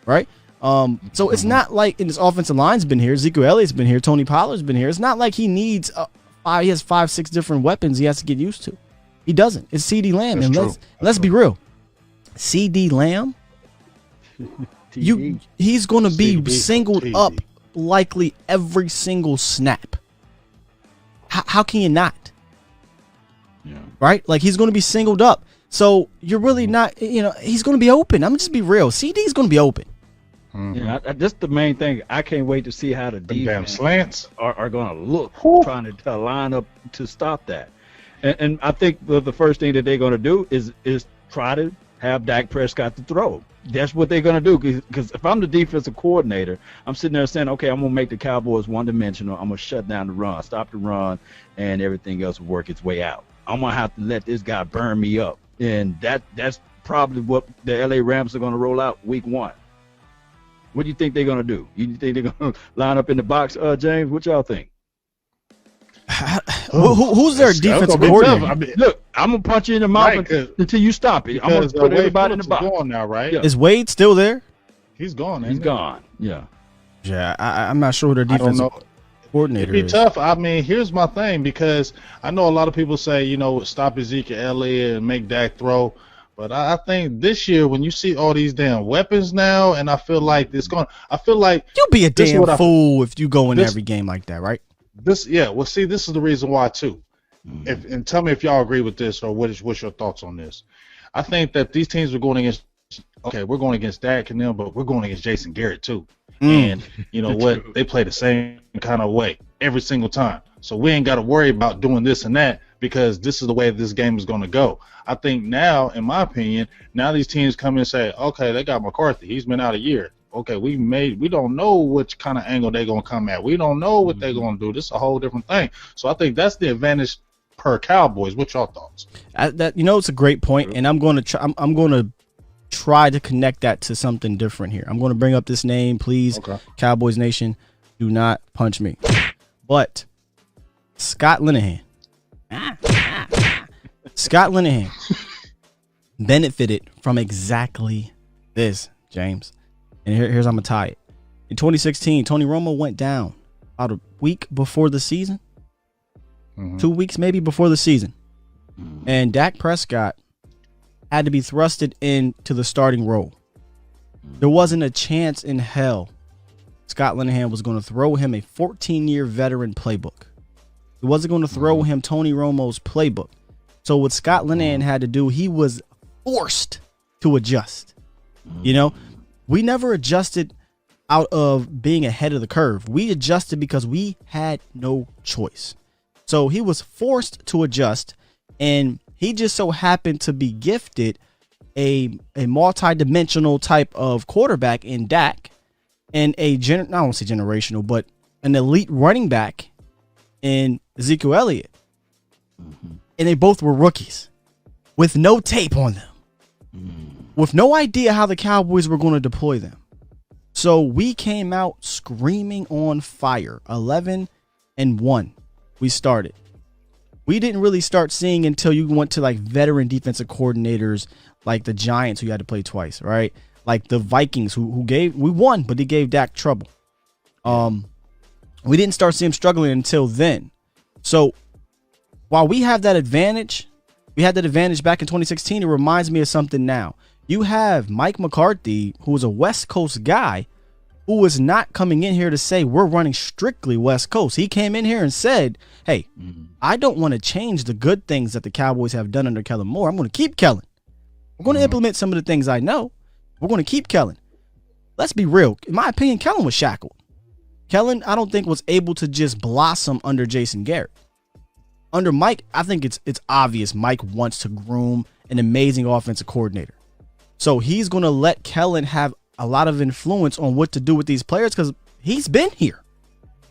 right? So it's not like his offensive line's been here. Ezekiel Elliott's been here. Tony Pollard's been here. It's not like he needs he has 5-6 different weapons he has to get used to. He doesn't. It's CeeDee Lamb. That's And let's be real. CeeDee Lamb, he's going to be singled up likely every single snap. How can you not? Yeah. Right? Like, he's going to be singled up. So you're really not, he's going to be open. I'm going to just be real. CD's going to be open. Yeah, that's the main thing. I can't wait to see how the defense slants are going to look, trying to line up to stop that. And I think the first thing that they're going to do is try to have Dak Prescott to throw. That's what they're going to do. Because if I'm the defensive coordinator, I'm sitting there saying, okay, I'm going to make the Cowboys one-dimensional. I'm going to shut down the run, stop the run, and everything else will work its way out. I'm going to have to let this guy burn me up. And that's probably what the LA Rams are going to roll out week 1. What do you think they're going to do? You think they're going to line up in the box, James? What y'all think? Who's their defensive coordinator? Look, I'm going to punch you in the mouth until you stop it. I'm going to put everybody in the box. Going now, right? Yeah. Is Wade still there? He's gone. He's gone. Yeah. Yeah, I'm not sure who their defensive coordinator is. It'd be tough. I mean, here's my thing, because I know a lot of people say, stop Ezekiel Elliott and make Dak throw. But I think this year, when you see all these damn weapons now, and I feel like you'll be a damn fool if you go in every game like that, right? This is the reason why too. And tell me if y'all agree with this, or what's your thoughts on this? I think that these teams are going against. Okay, we're going against Dak and them, but we're going against Jason Garrett too. And you know what? They play the same kind of way every single time. So we ain't got to worry about doing this and that, because this is the way this game is going to go. I think now, in my opinion, now these teams come in and say, okay, they got McCarthy. He's been out a year. Okay, we don't know which kind of angle they're going to come at. We don't know what they're going to do. This is a whole different thing. So I think that's the advantage per Cowboys. What's your thoughts? It's a great point, and I'm going to try to connect that to something different here. I'm going to bring up this name, please. Okay. Cowboys Nation, do not punch me. But Scott Linehan. Scott Linehan benefited from exactly this, James. And here's how I'm going to tie it. In 2016, Tony Romo went down about a week before the season. 2 weeks maybe before the season. And Dak Prescott had to be thrusted into the starting role. There wasn't a chance in hell Scott Linehan was going to throw him a 14-year veteran playbook. He wasn't going to throw him Tony Romo's playbook. So what Scott Linehan had to do, he was forced to adjust. We never adjusted out of being ahead of the curve. We adjusted because we had no choice. So he was forced to adjust, and he just so happened to be gifted a multi-dimensional type of quarterback in Dak, and I don't want to say generational, but an elite running back in Ezekiel Elliott. And they both were rookies with no tape on them, with no idea how the Cowboys were going to deploy them. So we came out screaming on fire. 11-1 we started. We didn't really start seeing until you went to like veteran defensive coordinators like the Giants, who you had to play twice, right? Like the Vikings, we won, but they gave Dak trouble. We didn't start seeing him struggling until then. So while we have that advantage, we had that advantage back in 2016, it reminds me of something now. You have Mike McCarthy, who is a West Coast guy, who is not coming in here to say we're running strictly West Coast. He came in here and said, hey, I don't want to change the good things that the Cowboys have done under Kellen Moore. I'm going to keep Kellen. We're going to implement some of the things I know. We're going to keep Kellen. Let's be real. In my opinion, Kellen was shackled. Kellen, I don't think, was able to just blossom under Jason Garrett. Under Mike, I think it's obvious Mike wants to groom an amazing offensive coordinator. So he's going to let Kellen have a lot of influence on what to do with these players because he's been here.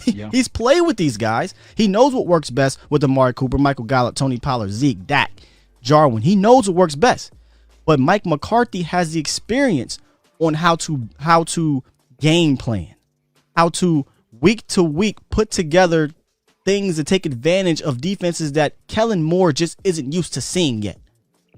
He's played with these guys. He knows what works best with Amari Cooper, Michael Gallup, Tony Pollard, Zeke, Dak, Jarwin. He knows what works best. But Mike McCarthy has the experience on how to game plan, how to week to week put together things to take advantage of defenses that Kellen Moore just isn't used to seeing yet.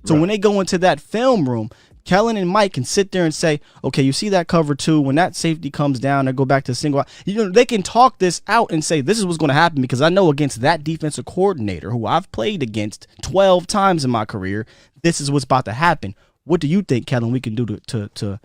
So when they go into that film room, Kellen and Mike can sit there and say, okay, you see that cover 2, when that safety comes down, they go back to single. They can talk this out and say, this is what's going to happen, because I know against that defensive coordinator who I've played against 12 times in my career, this is what's about to happen. What do you think, Kellen, we can do to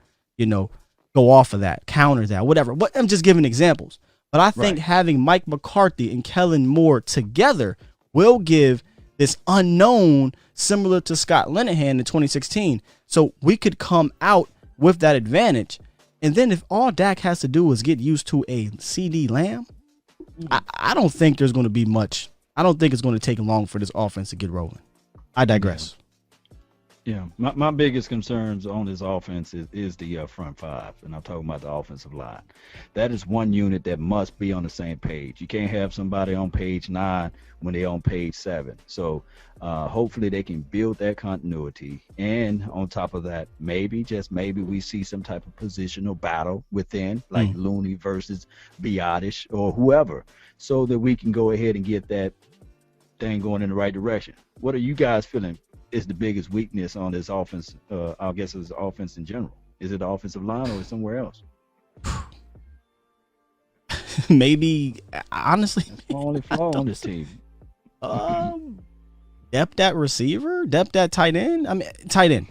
go off of that, counter that, whatever? But I'm just giving examples. But I think having Mike McCarthy and Kellen Moore together will give this unknown, similar to Scott Linehan in 2016. So we could come out with that advantage. And then if all Dak has to do is get used to a CD Lamb, I don't think there's going to be much. I don't think it's going to take long for this offense to get rolling. I digress. Yeah, my biggest concerns on this offense is the front 5, and I'm talking about the offensive line. That is one unit that must be on the same page. You can't have somebody on page 9 when they're on page 7. So hopefully they can build that continuity. And on top of that, just maybe we see some type of positional battle within, like Looney versus Biotish or whoever, so that we can go ahead and get that thing going in the right direction. What are you guys feeling is the biggest weakness on this offense? I guess it's offense in general. Is it the offensive line or somewhere else? Maybe, honestly, that's the only flaw on this team. Depth at receiver, depth at tight end. I mean, tight end.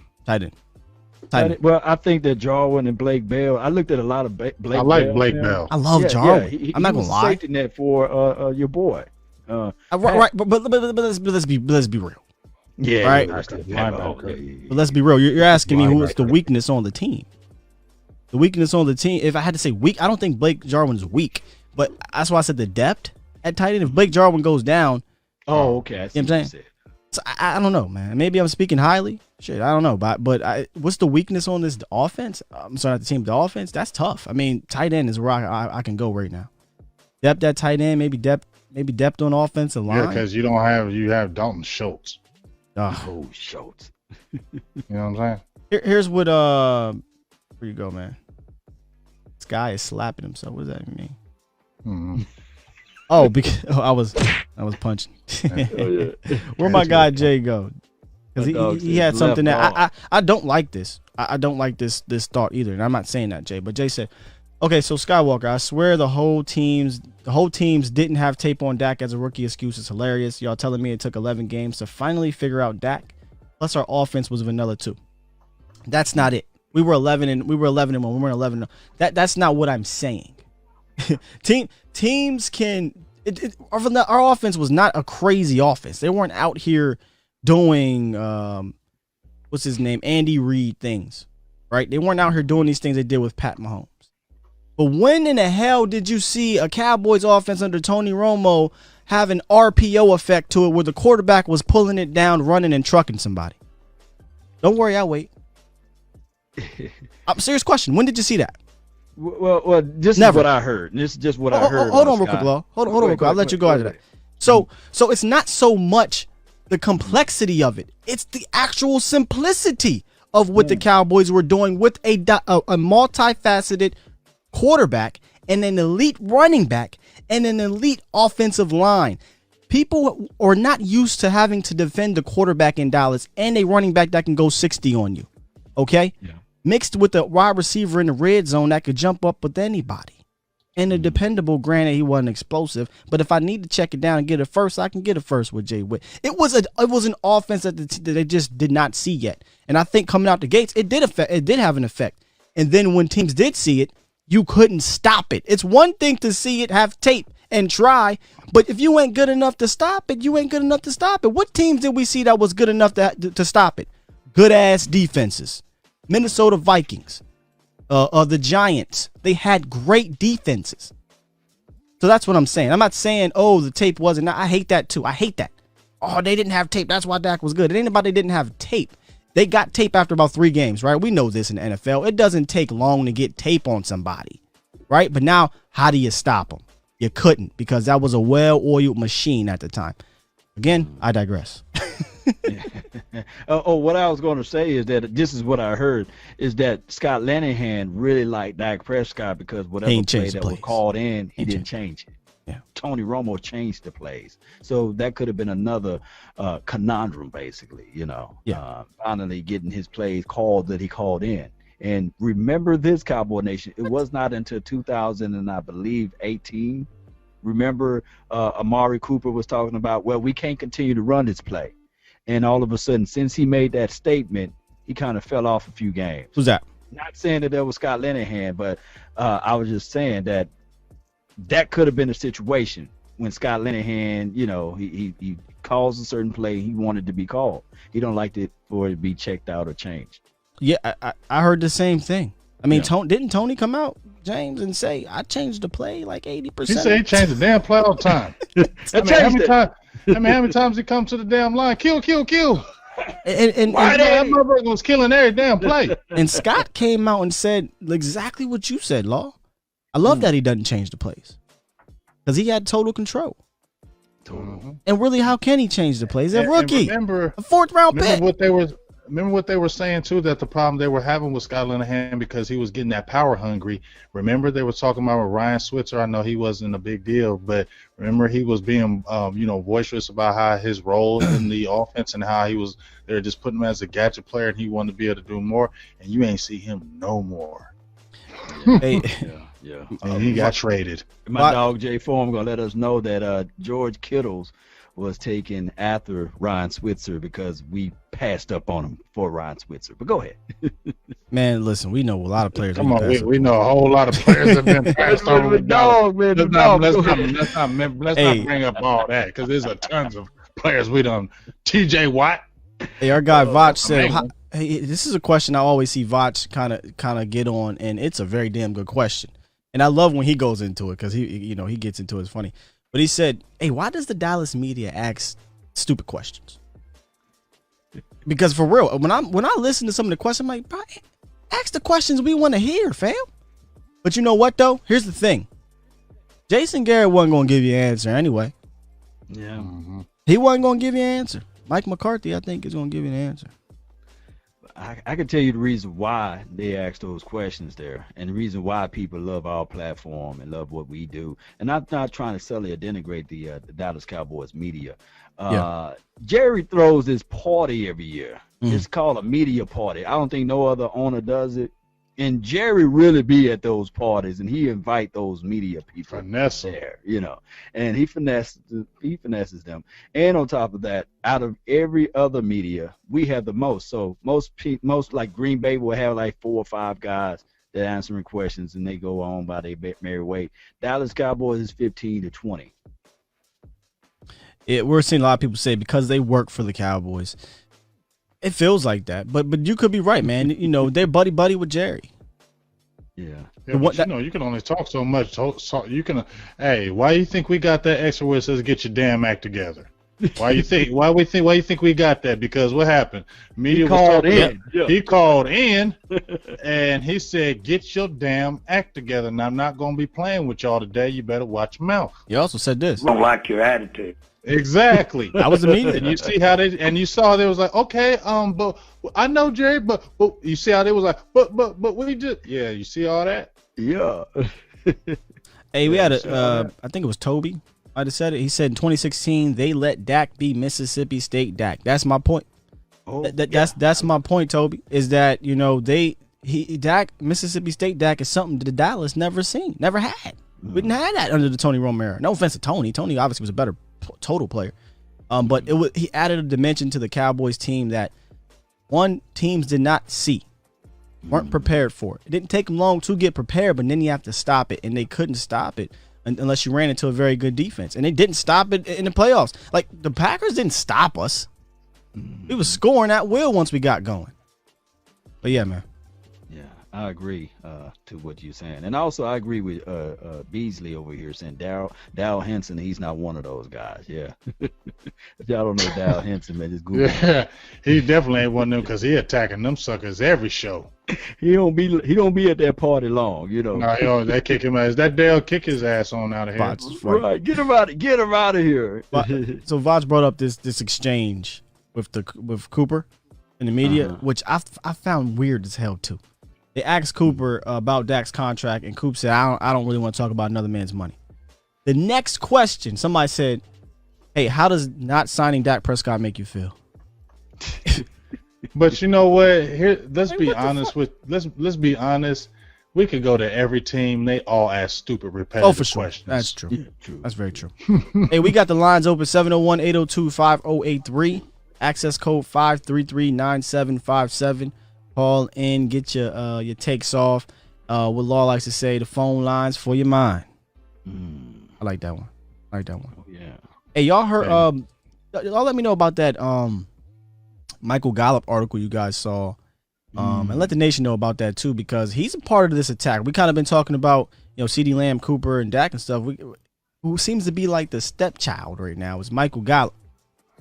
Well, I think that Jarwin and Blake Bell. I looked at a lot of Blake. I like Blake Bell. I love Jarwin. I'm not gonna lie. Safety net for your boy. Right, but let's be real. Yeah, right. But let's be real. You're asking me who is the weakness on the team. The weakness on the team. If I had to say weak, I don't think Blake Jarwin is weak. But that's why I said the depth at tight end. If Blake Jarwin goes down, okay. I see you know what I'm saying. So I don't know, man. Maybe I'm speaking highly. Shit, I don't know. But what's the weakness on this offense? I'm sorry, not the team. The offense. That's tough. I mean, tight end is where I can go right now. Depth at tight end. Maybe depth on offensive line. Yeah, because you have Dalton Schultz. Schultz. You know what I'm saying? Here's what where you go, man. This guy is slapping himself. What does that mean? Mm-hmm. Oh, because I was punching. Where my guy Jay go? Because he had something that I don't like this. I don't like this thought either. And I'm not saying that, Jay, but Jay said, okay, so Skywalker, I swear the whole teams didn't have tape on Dak as a rookie. Excuse is hilarious. Y'all telling me it took 11 games to finally figure out Dak. Plus our offense was vanilla too. That's not it. We were 11 and 1. We were 11. That's not what I'm saying. Teams can. Our offense was not a crazy offense. They weren't out here doing what's his name, Andy Reid things, right? They weren't out here doing these things they did with Pat Mahomes. But when in the hell did you see a Cowboys offense under Tony Romo have an RPO effect to it where the quarterback was pulling it down, running and trucking somebody? Don't worry, I'll wait. Serious question. When did you see that? Well, this is what I heard. This is just what I heard. Hold on real quick, Lo. Hold on real quick. I'll let you go after that. So it's not so much the complexity of it. It's the actual simplicity of what the Cowboys were doing with a multifaceted quarterback and an elite running back and an elite offensive line. People are not used to having to defend the quarterback in Dallas and a running back that can go 60 on you. Okay? Yeah. Mixed with a wide receiver in the red zone that could jump up with anybody. And a dependable, granted he wasn't explosive, but if I need to check it down and get it first, I can get it first with Jay Witt. It was an offense that they just did not see yet. And I think coming out the gates, it did have an effect. And then when teams did see it, you couldn't stop it. It's one thing to see it, have tape, and try, but if you ain't good enough to stop it, you ain't good enough to stop it. What teams did we see that was good enough to stop it? Good-ass defenses. Minnesota Vikings, the Giants, they had great defenses. So that's what I'm saying. I'm not saying, the tape wasn't. I hate that too. I hate that. Oh, they didn't have tape. That's why Dak was good. It ain't about they didn't have tape. They got tape after about 3 games, right? We know this in the NFL. It doesn't take long to get tape on somebody, right? But now, how do you stop them? You couldn't, because that was a well-oiled machine at the time. Again, I digress. What I was going to say is that this is what I heard, is that Scott Linehan really liked Dak Prescott because whatever play that was called in, he didn't change it. Tony Romo changed the plays. So that could have been another conundrum, basically, finally getting his plays called that he called in. And remember this, Cowboy Nation, it was not until 2000 and I believe 18. Remember Amari Cooper was talking about, well, we can't continue to run this play. And all of a sudden, since he made that statement, he kind of fell off a few games. Who's that? Not saying that was Scott Linehan, but I was just saying that could have been a situation when Scott Linehan, he calls a certain play he wanted to be called. He don't like it for it to be checked out or changed. Yeah, I heard the same thing. I mean, didn't Tony come out, James, and say, I changed the play like 80%? He said he changed the damn play all the time. How many times he come to the damn line? Kill. And that motherfucker was killing every damn play. And Scott came out and said exactly what you said, Law. I love that he doesn't change the plays because he had total control. And really, how can he change the plays? A rookie, a fourth-round pick. Remember what they were saying too, that the problem they were having with Scott Linehan because he was getting that power hungry. Remember they were talking about Ryan Switzer. I know he wasn't a big deal, but remember he was being boisterous about how his role in the offense and how they were just putting him as a gadget player and he wanted to be able to do more. And you ain't see him no more. Yeah. And he got traded. My dog Jay Form gonna let us know that George Kittles was taken after Ryan Switzer because we passed up on him for Ryan Switzer. But go ahead. Man, listen, we know a lot of players. Come on, we know a whole lot of players have been passed over with dog, man. Let's not bring up all that because there's a tons of players we done. T.J. Watt. Hey, our guy Vach said, hey, this is a question I always see Vach kind of get on, and it's a very damn good question. And I love when he goes into it because he gets into it. It's funny. But he said, hey, why does the Dallas media ask stupid questions? Because for real, when I listen to some of the questions, I'm like, bro, ask the questions we want to hear, fam. But you know what, though? Here's the thing. Jason Garrett wasn't going to give you an answer anyway. Yeah. Mm-hmm. He wasn't going to give you an answer. Mike McCarthy, I think, is going to give you an answer. I can tell you the reason why they ask those questions there, and the reason why people love our platform and love what we do. And I'm not trying to subtly denigrate the Dallas Cowboys media. Jerry throws this party every year. It's called a media party. I don't think no other owner does it. And Jerry really be at those parties, and he invite those media people there, and he finesses them. And on top of that, out of every other media, we have the most. So most like Green Bay will have like 4 or 5 guys that answering questions, and they go on by their merry way. Dallas Cowboys is 15 to 20. We're seeing a lot of people say because they work for the Cowboys. It feels like that, but you could be right, man. They're buddy with Jerry. Yeah, but you can only talk so much. So you can. Hey, why you think we got that extra where it says "get your damn act together"? Why you think we got that? Because what happened? Media called in. He called in, and he said, "Get your damn act together." And I'm not gonna be playing with y'all today. You better watch your mouth. He also said this. I don't like your attitude. Exactly. That was the media. And you see how you saw they was like, okay, but I know Jerry, but you see how they was like, but we just, you see all that? Yeah. Hey, we had I think it was Toby. I just said it. He said in 2016 they let Dak be Mississippi State Dak. That's my point. That's my point, Toby. Is that Dak Mississippi State Dak is something that Dallas never had. We didn't have that under the Tony Romo era. No offense to Tony. Tony obviously was a better total player, but he added a dimension to the Cowboys team that teams did not see, weren't prepared for. It didn't take them long to get prepared, but then you have to stop it, and they couldn't stop it unless you ran into a very good defense, and they didn't stop it in the playoffs. Like the Packers didn't stop us. We was scoring at will once we got going. But yeah, man. I agree to what you're saying, and also I agree with Beasley over here saying Darrell Henson. He's not one of those guys. Yeah, if y'all don't know Darrell Henson, man, just Google. Yeah, he definitely ain't one of them because he attacking them suckers every show. He don't be at that party long, No, they kick him ass. That Dale kick his ass on out of here. Right, get him out of here. So Vach brought up this exchange with Cooper in the media, which I found weird as hell too. They asked Cooper about Dak's contract, and Coop said, I don't really want to talk about another man's money. The next question, somebody said, hey, how does not signing Dak Prescott make you feel? But you know what? Here, let's be honest. We could go to every team. They all ask stupid, repetitive questions. That's true. Yeah, true. That's very true. Hey, we got the lines open, 701-802-5083. Access code 533-9757. Call in, get your takes off. What Law likes to say, the phone lines for your mind. I like that one. Oh, yeah. Hey, y'all heard? Y'all let me know about that Michael Gallup article you guys saw. And let the nation know about that too, because he's a part of this attack. We kind of been talking about, CeeDee Lamb, Cooper, and Dak and stuff. Who seems to be like the stepchild right now is Michael Gallup.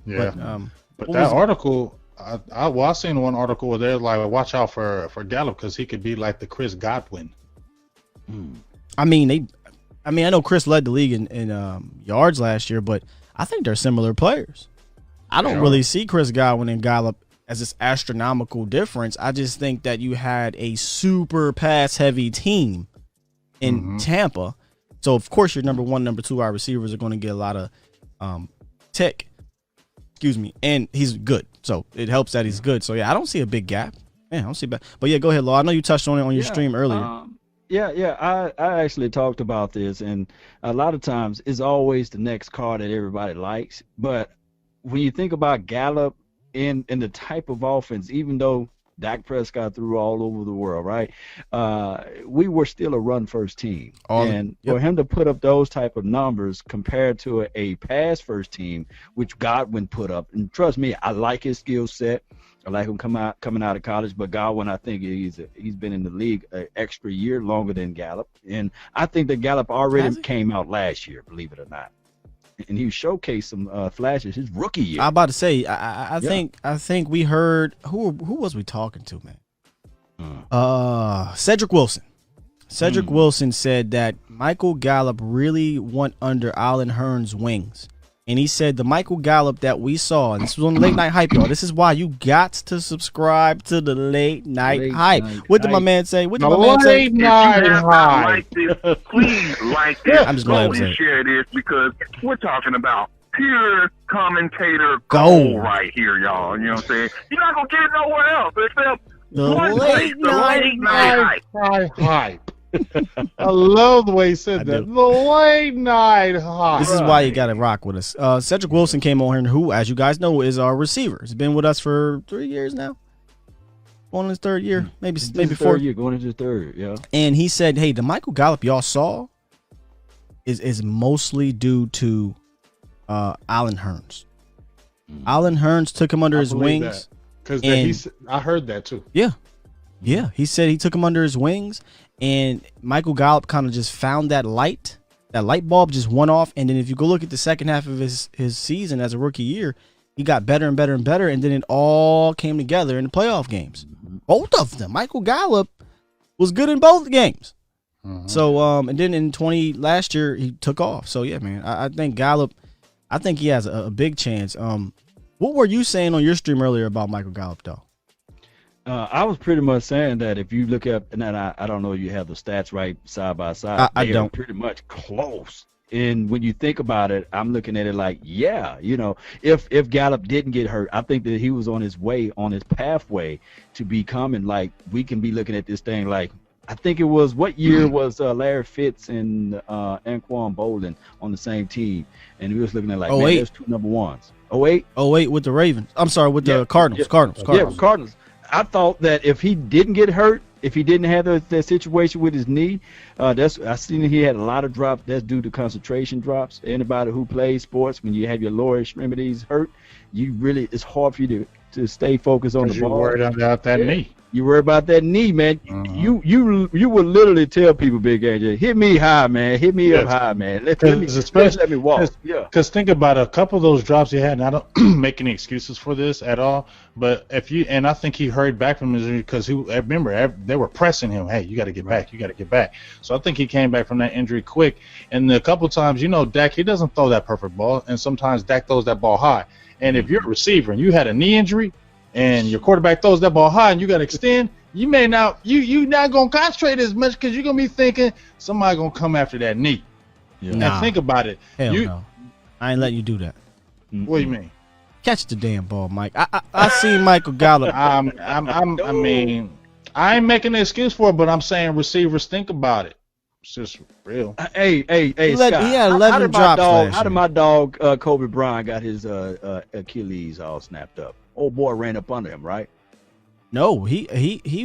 Yeah. But that article, I seen one article where they're like, watch out for Gallup because he could be like the Chris Godwin. I know Chris led the league in yards last year, but I think they're similar players. I don't really see Chris Godwin and Gallup as this astronomical difference. I just think that you had a super pass-heavy team in Tampa. So, of course, your number one, number two wide receivers are going to get a lot of tick. And he's good. So, it helps that he's good. So, yeah, I don't see a big gap. Man, I don't see bad. But, yeah, go ahead, Law. I know you touched on it on your stream earlier. I actually talked about this, and a lot of times it's always the next car that everybody likes. But when you think about Gallup, in the type of offense, even though Dak Prescott threw all over the world, right? We were still a run-first team. For him to put up those type of numbers compared to a pass-first team, which Godwin put up, and trust me, I like his skill set. I like him coming out of college, but Godwin, I think he's been in the league an extra year longer than Gallup, and I think that Gallup already came out last year, believe it or not. And he showcased some flashes his rookie year. I'm about to say, I think we heard who was we talking to, man? Cedric Wilson. Cedric Wilson said that Michael Gallup really went under Allen Hurns' wings. And he said the Michael Gallup that we saw, and this was on the Late Night Hype, y'all. This is why you got to subscribe to the Late Night Hype. What did my man say? Late Night Hype. Please like this. I'm just going to share this because we're talking about pure commentator gold right here, y'all. You know what I'm saying? You're not going to get it nowhere else except the Late Night Hype. I love the way he said that. The Late Night Hype. This is why you got to rock with us. Cedric Wilson came on here, who, as you guys know, is our receiver. He's been with us for 3 years now. On his third year, maybe fourth year, going into his third, yeah. And he said, "Hey, the Michael Gallup y'all saw is mostly due to Allen Hurns. Allen Hurns took him under his wings." Because I heard that too. Yeah. He said he took him under his wings, and Michael Gallup kind of just found that light bulb just went off. And then if you go look at the second half of his season as a rookie year, he got better and better and better, and then it all came together in the playoff games. Both of them. Michael Gallup was good in both games. So, and then in last year, he took off. So, yeah, man, I think Gallup, I think he has a big chance. What were you saying on your stream earlier about Michael Gallup, though? I was pretty much saying that if you look up, and I don't know if you have the stats right side by side. I don't. Pretty much close. And when you think about it, I'm looking at it like, if Gallup didn't get hurt, I think that he was on his pathway to becoming like, we can be looking at this thing like, I think it was, what year was Larry Fitz and Anquan Bolden on the same team? And we was looking at like, man, there's two number ones. 08 with the Ravens. I'm sorry, with the Cardinals. Cardinals. Yeah, Cardinals. I thought that if he didn't get hurt, if he didn't have that situation with his knee, I seen he had a lot of drops. That's due to concentration drops. Anybody who plays sports, when you have your lower extremities hurt, it's hard for you to stay focused on the ball. You're worried about that knee. You worry about that knee, man. You will literally tell people, Big AJ, hit me high, man. Hit me up high, man. Let me walk. Because think about a couple of those drops he had, and I don't make any excuses for this at all. But and I think he hurried back from his injury because remember they were pressing him. Hey, you got to get back. You got to get back. So I think he came back from that injury quick. And a couple of times, Dak, he doesn't throw that perfect ball, and sometimes Dak throws that ball high. And if you're a receiver and you had a knee injury, and your quarterback throws that ball high and you got to extend, you may not, you not going to concentrate as much because you're going to be thinking somebody going to come after that knee. Yeah. Nah. And think about it. Hell no. I ain't letting you do that. What do you mean? Catch the damn ball, Mike. I seen Michael Gallup. I mean, I ain't making an excuse for it, but I'm saying receivers think about it. It's just real. Hey, he had 11 drops last year. How did my dog Kobe Bryant got his Achilles all snapped up? Old boy ran up under him, right? No, he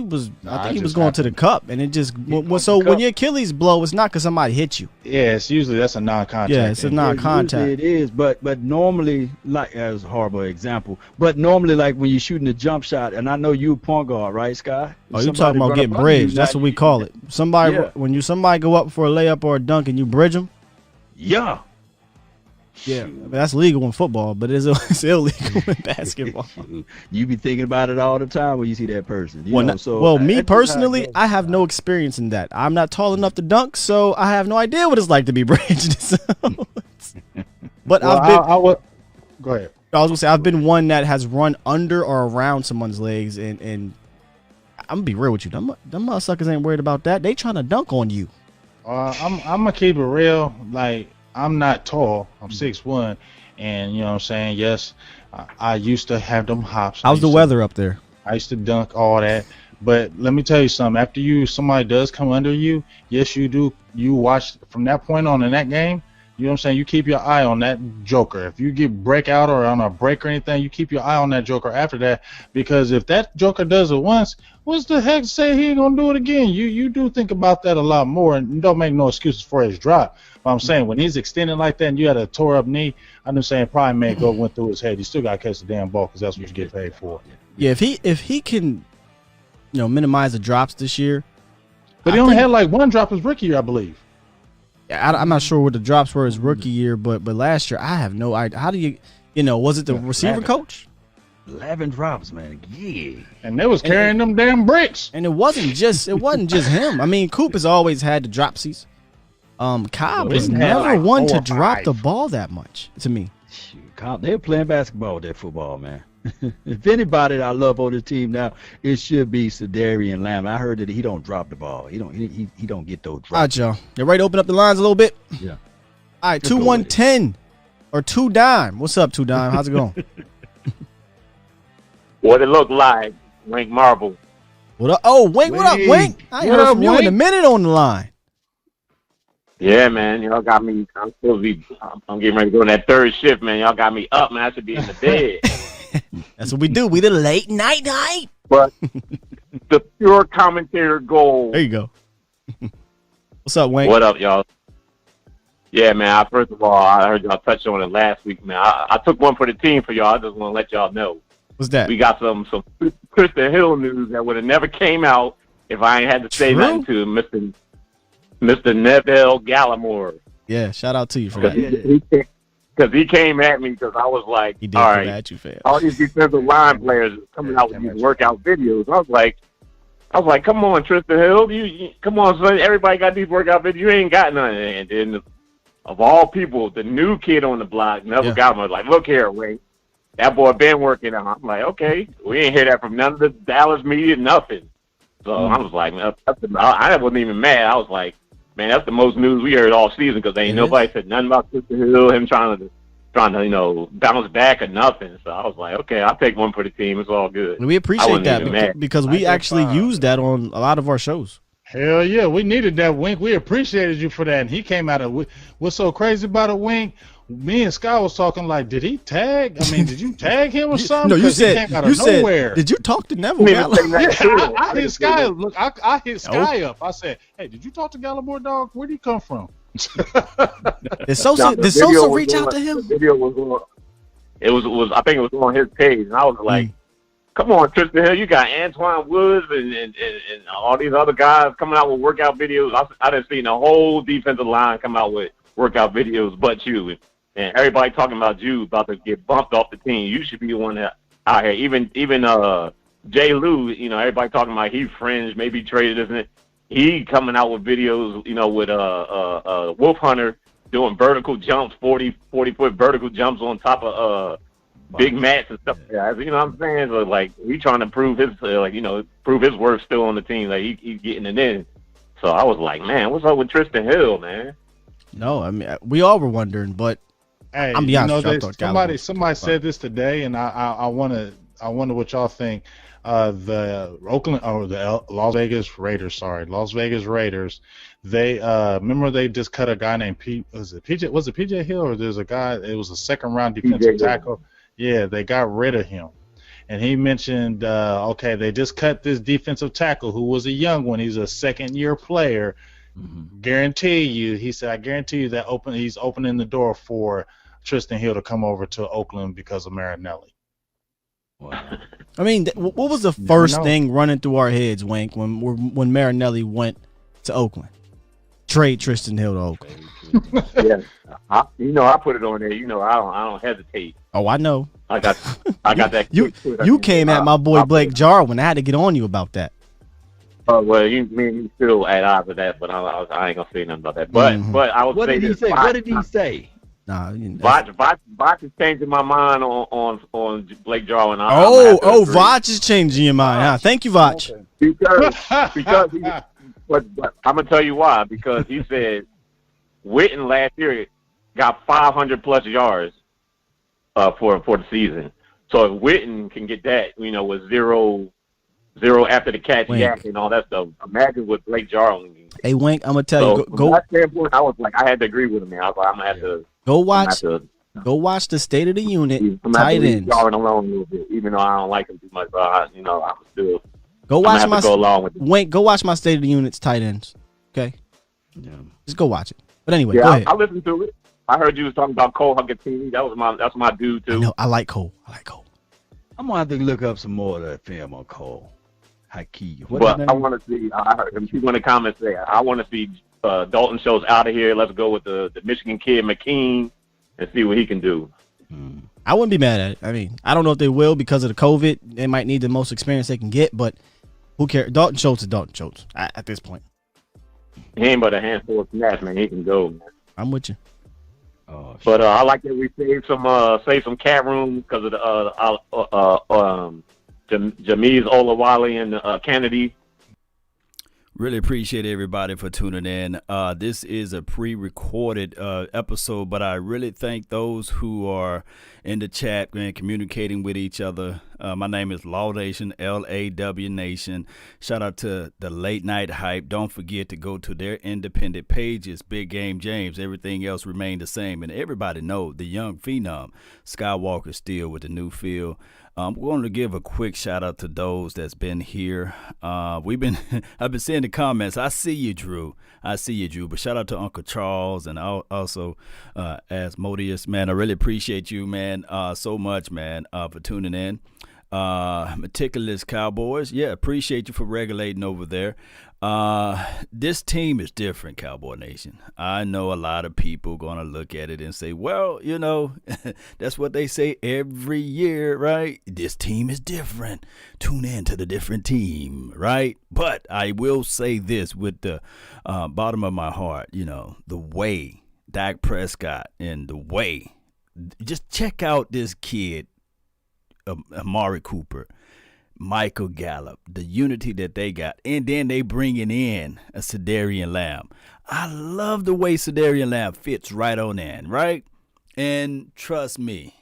was. I think he was going to the cup, and it just. So when your Achilles blow, it's not because somebody hit you. Yeah, it's usually that's a non-contact. Yeah, it's a non-contact. It is, but normally, like as a horrible example, but normally like when you're shooting a jump shot, and I know you a point guard, right, Sky? Oh, you talking about getting bridged? That's what we call it. When somebody go up for a layup or a dunk and you bridge them. Yeah. Yeah, that's legal in football, but it's illegal in basketball. You be thinking about it all the time when you see that person. Me personally, I have no experience in that. I'm not tall enough to dunk, so I have no idea what it's like to be bridged. But go ahead. I was gonna say I've been one that has run under or around someone's legs, and I'm gonna be real with you. Them motherfuckers ain't worried about that. They trying to dunk on you. I'm gonna keep it real. Like, I'm not tall. I'm 6'1", and you know what I'm saying. Yes, I used to have them hops. How's the weather up there? I used to dunk all that, but let me tell you something. After somebody does come under you, yes, you do. You watch from that point on in that game. You know what I'm saying? You keep your eye on that joker. If you get breakout or on a break or anything, you keep your eye on that joker after that, because if that joker does it once, what's the heck to say he ain't gonna do it again? You do think about that a lot more, and don't make no excuses for his drop. But I'm saying when he's extending like that and you had a tore up knee, I'm just saying probably went through his head. You still gotta catch the damn ball because that's what you get paid for. Yeah, if he can, minimize the drops this year. But he only had like one drop his rookie year, I believe. I'm not sure what the drops were his rookie year, but last year I have no idea. How do you was it the receiver coach? 11 drops, man. Yeah. And they was carrying them damn bricks. And it wasn't just him. I mean, Coop has always had the dropsies. Cobb was never one to drop the ball that much to me. Shoot, they're playing basketball with that football, man. If anybody that I love on the team now, it should be Sedarian Lamb. I heard that he don't drop the ball. He don't get those drops. All right, y'all. You ready to open up the lines a little bit? Yeah. All right, 2-1-10 or 2-Dime. What's up, 2-Dime? How's it going? What it look like, Wink Marble. What up? Oh, Wink, what up, Wink? I ain't heard from you in a minute on the line. Yeah, man, y'all got me. I'm getting ready to go in that third shift, man. Y'all got me up, man. I should be in the bed. That's what we do. We the late night. But the pure commentator goal. There you go. What's up, Wayne? What up, y'all? Yeah, man. First of all, I heard y'all touch on it last week, man. I took one for the team for y'all. I just want to let y'all know. What's that? We got some Tristan Hill news that would have never came out if I ain't had to say nothing to Mr. Neville Gallimore. Yeah, shout out to you for that. Because he came at me because I was like, he did all right, at you, fam. All these defensive line players coming out with these workout videos. I was like, come on, Tristan Hill, you come on, son. Everybody got these workout videos. You ain't got none. And then, of all people, the new kid on the block, Neville Gallimore, was like, look here, Wayne. That boy been working out. I'm like, okay, we ain't hear that from none of the Dallas media, nothing. So I was like, I wasn't even mad. I was like, man, that's the most news we heard all season because ain't nobody said nothing about Tristan Hill, him trying to bounce back or nothing. So I was like, okay, I'll take one for the team. It's all good. We appreciate that because we actually used that on a lot of our shows. Hell yeah, we needed that, Wink. We appreciated you for that. And he came out of what's so crazy about it, Wink? Me and Scott was talking like, did he tag? I mean, did you tag him or something? No, you said, nowhere. Did you talk to Neville Gallimore? I hit Sky up. Look, I hit Sky up. I said, hey, did you talk to Gallimore, dog? Where'd he come from? Did Sosa reach out to him? The video was on. It was. I think it was on his page, and I was like, come on, Tristan Hill, you got Antoine Woods and all these other guys coming out with workout videos. I done seen the whole defensive line come out with workout videos, but you. And everybody talking about you about to get bumped off the team. You should be the one that out here. Even Jay Lou, everybody talking about he fringe, maybe traded, isn't it? He coming out with videos, with Wolf Hunter doing vertical jumps, 40-foot vertical jumps on top of big mats and stuff. Yeah, you know what I'm saying? So like he trying to prove his prove his worth still on the team. Like he's getting it in. So I was like, man, what's up with Tristan Hill, man? No, I mean we all were wondering, but hey, I'm be honest, I thought somebody said this today, and I wonder what y'all think. The Oakland or the Las Vegas Raiders. They remember they just cut a guy named PJ Hill, or there's a guy, it was a second round defensive tackle. Yeah, they got rid of him. And he mentioned, okay, they just cut this defensive tackle who was a young one. He's a second-year player. Mm-hmm. He said, I guarantee you that he's opening the door for Tristan Hill to come over to Oakland because of Marinelli. Wow. I mean, what was the first thing running through our heads, Wink, when Marinelli went to Oakland? Trade Tristan Hill to Oakland. Yeah, I put it on there. I don't hesitate. Oh, I know. I got that. You came at my boy Blake Jarwin. I had to get on you about that. Well, me and you still at odds with that, but I ain't gonna say nothing about that. But but I would say this. What did he say? Nah, Vach is changing my mind on Blake Jarwin. Vach is changing your mind, huh? Thank you, Vach. Okay. Because but I'm gonna tell you why. Because he said Witten last year got 500 plus yards for the season. So if Witten can get that, with zero after the catch, yak and all that stuff, imagine what Blake Jarwin can get. Hey, Wink, I'm gonna tell you. From that standpoint, I was like, I had to agree with him, man. I was like, I'm gonna have to. Go watch the State of the Unit tight ends. Jarwin alone a little bit, even though I don't like him too much, but I'm still. Go watch my State of the Unit's tight ends. Okay. Yeah. Just go watch it. But anyway, go ahead. I listened to it. I heard you was talking about Cole Huckatini. That's my dude too. No, I like Cole. I'm gonna have to look up some more of that film on Cole. But I want to see. I heard people in the comments there. I want to see Dalton Schultz out of here. Let's go with the Michigan kid McKean and see what he can do. I wouldn't be mad at it. I mean, I don't know if they will because of the COVID. They might need the most experience they can get, but who cares? Dalton Schultz is Dalton Schultz at this point. He ain't but a handful of snaps, man. He can go, man. I'm with you. But I like that we saved some cat room because of the Jamiz Olawale and Kennedy. Really appreciate everybody for tuning in. This is a pre-recorded episode, but I really thank those who are in the chat and communicating with each other. My name is Law Nation, LAW Nation. Shout out to the Late Night Hype. Don't forget to go to their independent pages, Big Game James. Everything else remained the same. And everybody know the young phenom, Skywalker still with the new feel. We're going to give a quick shout out to those that's been here. I've been seeing the comments. I see you, Drew. But shout out to Uncle Charles and also Asmodeus, man. I really appreciate you, man, so much, man, for tuning in. Meticulous Cowboys, appreciate you for regulating over there. This team is different, Cowboy Nation. I know a lot of people gonna look at it and say, well, that's what they say every year, right? This team is different. Tune in to the different team, right? But I will say this with the bottom of my heart, the way Dak Prescott and the way, just check out this kid, Amari Cooper, Michael Gallup, the unity that they got, and then they bringing in a Cedarian Lamb. I love the way Cedarian Lamb fits right on in, right? And trust me,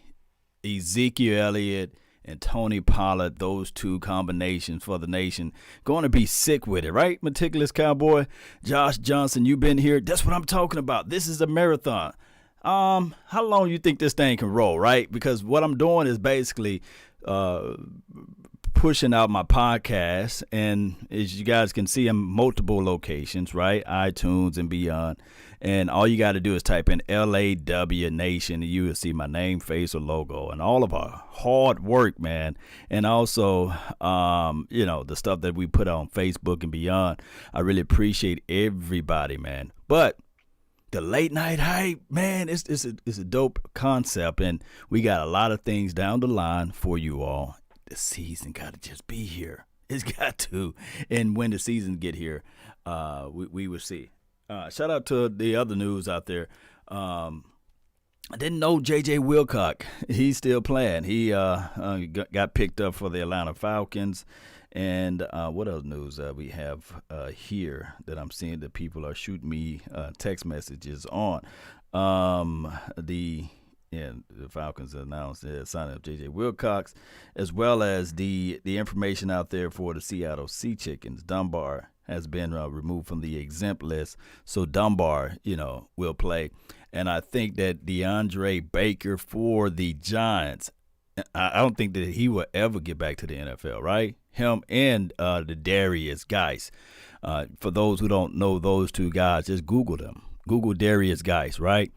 Ezekiel Elliott and Tony Pollard, those two combinations for the nation, going to be sick with it, right? Meticulous Cowboy, Josh Johnson, you've been here. That's what I'm talking about. This is a marathon. How long you think this thing can roll, right? Because what I'm doing is basically pushing out my podcast, and as you guys can see, I'm multiple locations, right? iTunes and beyond. And all you got to do is type in LAW Nation, and you will see my name, face, or logo, and all of our hard work, man. And also, the stuff that we put on Facebook and beyond. I really appreciate everybody, man. But the Late Night Hype, man, it's a dope concept, and we got a lot of things down the line for you all. The season got to just be here. It's got to. And when the season get here, we will see. Shout out to the other news out there. I didn't know J.J. Wilcock. He's still playing. He got picked up for the Atlanta Falcons. And what else news we have here that I'm seeing that people are shooting me text messages on? The Falcons announced signing of J.J. Wilcox, as well as the information out there for the Seattle Sea Chickens. Dunbar has been removed from the exempt list, so Dunbar, will play. And I think that DeAndre Baker for the Giants, I don't think that he will ever get back to the NFL, right? Him and the Darius Geis. For those who don't know those two guys, just Google them. Google Darius Geis, right?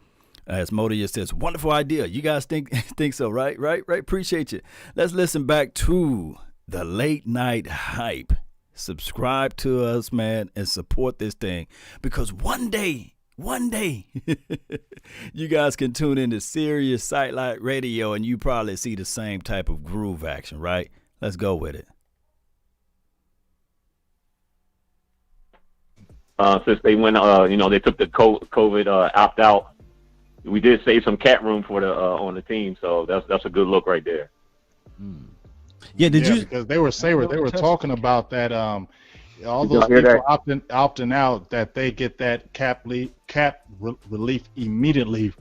As Modia says, wonderful idea. You guys think so, right? Right. Appreciate you. Let's listen back to the late night hype. Subscribe to us, man, and support this thing, because one day, you guys can tune into Sirius Satellite Radio and you probably see the same type of groove action, right? Let's go with it. Since they went, they took the COVID opt out. We did save some cap room for the on the team, so that's a good look right there. Yeah, because they were talking about that. All those people opting out, that they get that cap relief immediately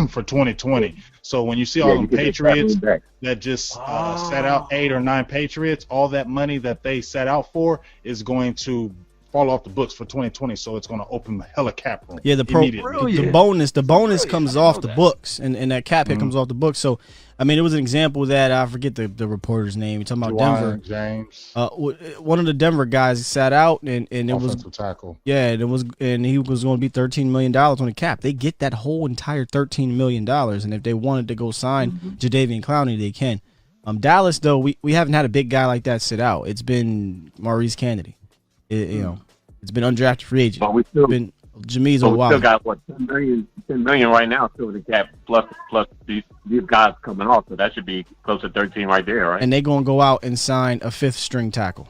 for 2020. So when you see all them Patriots that just set out 8 or 9 Patriots, all that money that they set out for is going to fall off the books for 2020, so it's going to open the hella cap room. Yeah, the bonus comes off the books, and that cap hit comes off the books. So, I mean, it was an example that I forget the reporter's name. You're talking about Denver. James. One of the Denver guys sat out, and it was tackle. Yeah, and he was going to be $13 million on the cap. They get that whole entire $13 million, and if they wanted to go sign Jadeveon Clowney, they can. Dallas, though, we haven't had a big guy like that sit out. It's been Maurice Kennedy. It's been undrafted free agent. But we still been Jameis still got what 10 million right now still in the cap, plus these guys coming off, so that should be close to 13 right there, right? And they're gonna go out and sign a 5th string tackle.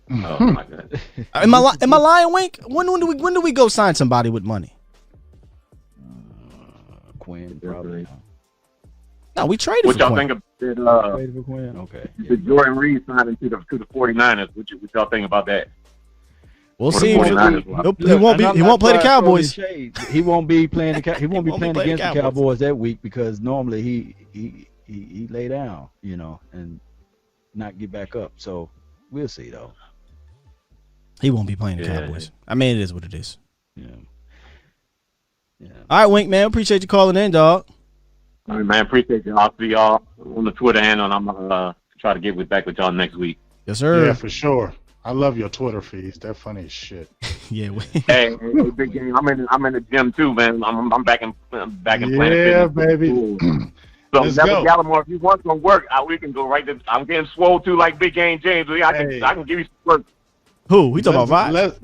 Oh my God! Am I lying, Wink? When do we go sign somebody with money? Quinn probably. No, we traded. What for y'all Quinn. think of Okay. The Jordan Reed signing to the 49ers? What y'all think about that? We'll see. He won't play the Cowboys. He won't be playing against the Cowboys that week, because normally he lay down, and not get back up. So we'll see though. He won't be playing the Cowboys. I mean, it is what it is. Yeah. All right, Wink, man. Appreciate you calling in, dog. All right, man. Appreciate you. I'll see y'all on the Twitter handle, and I'm gonna try to get back with y'all next week. Yes, sir. Yeah, for sure. I love your Twitter feeds. They're funny as shit. Yeah. Hey, big game. I'm in the gym too, man. I'm back in Planet Fitness. Yeah, baby. So Neville Gallimore, if you want some work, we can go right there. I'm getting swole too, like Big Game James. I can give you some work. Who? We talking about Vibes?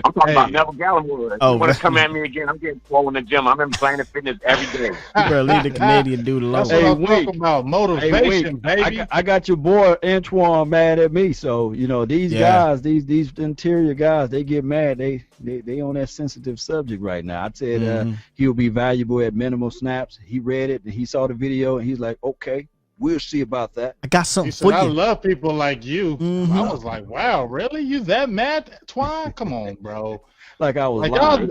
I'm talking about Neville Gallimore. If you want to come at me again, I'm getting swole in the gym. I'm in Planet Fitness every day. You better leave the Canadian dude alone. That's what I'm talking about. Motivation, baby. I got your boy Antoine mad at me. So, these guys, these interior guys, they get mad. They on that sensitive subject right now. I said he'll be valuable at minimal snaps. He read it and he saw the video and he's like, okay, we'll see about that. I got something for you. I love people like you. I was like, wow, really? You that mad, Twine? Come on, bro. Like I was lying.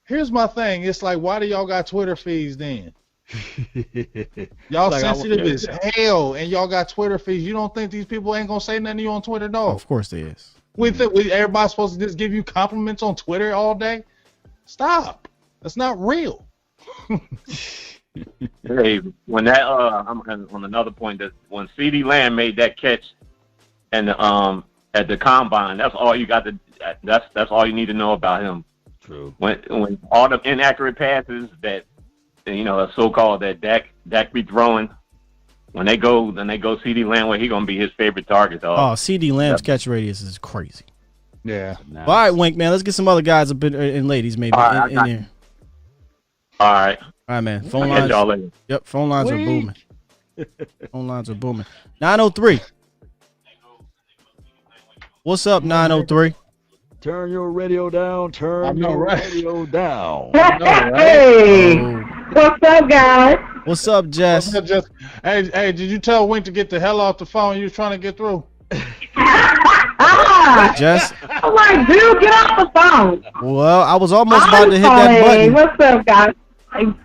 Here's my thing. It's like, why do y'all got Twitter feeds then? Y'all like sensitive as hell, and y'all got Twitter feeds. You don't think these people ain't gonna say nothing to you on Twitter, no? Of course they is. We think everybody's supposed to just give you compliments on Twitter all day? Stop. That's not real. Hey, when that I'm on another point, that when CeeDee Lamb made that catch and at the combine, that's all you got to. That's all you need to know about him. True. When all the inaccurate passes that so-called that Dak be throwing, when they go CeeDee Lamb way, he gonna be his favorite target. Dog. Oh, CeeDee Lamb's catch radius is crazy. Yeah. Nice. Well, all right, Wink, man. Let's get some other guys up in and ladies maybe in here. All right. All right, man. Phone lines. Yep, phone lines are booming. Phone lines are booming. 903. What's up, 903? Turn your radio down. Turn your radio down. Hey, what's up, guys? What's up, Jess? What's up, Jess? Hey, did you tell Wink to get the hell off the phone? You was trying to get through. Jess? I'm like, dude, get off the phone. Well, I was almost about to hit that button. What's up, guys?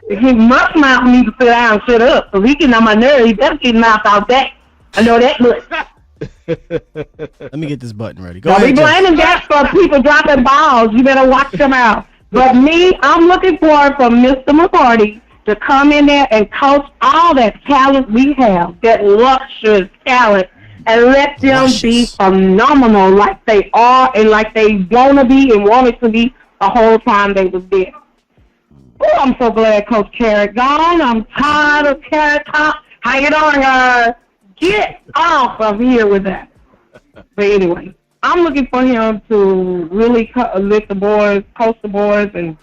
He must mouth me to sit down and shut up. So he getting on my nerves. He better get mouth out that. I know that much. Let me get this button ready. Go Don't ahead, be blaming that for people dropping balls. You better watch them out. But me, I'm looking for Mr. McCarthy to come in there and coach all that talent we have, that luxurious talent, and let them be phenomenal like they are and like they want to be and wanted to be the whole time they was there. Oh, I'm so glad Coach Carrot gone. I'm tired of Carrot Top. How you doing, guys? Get off of here with that. But anyway, I'm looking for him to really let the boys, coach the boys, and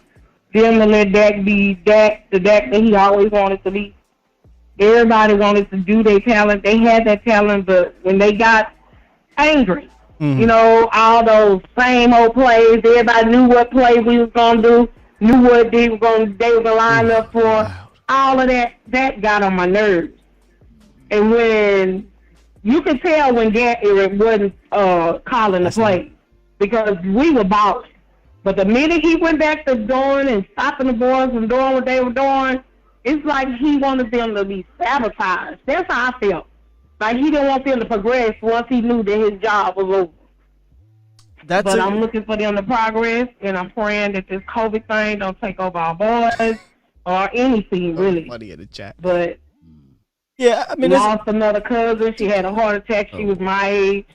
them to let Dak be Dak, the Dak that he always wanted to be. Everybody wanted to do their talent. They had that talent, but when they got angry, you know, all those same old plays, everybody knew what play we was going to do, knew what they were going to line up for. All of that got on my nerves. And when you could tell when Gary wasn't calling the play because we were balling. But the minute he went back to doing and stopping the boys and doing what they were doing, it's like he wanted them to be sabotaged. That's how I felt. Like he didn't want them to progress once he knew that his job was over. But I'm looking for them to progress, and I'm praying that this COVID thing don't take over our boys or anything, really. Funny in the chat. But yeah, I mean, lost another cousin. She had a heart attack. She was my age.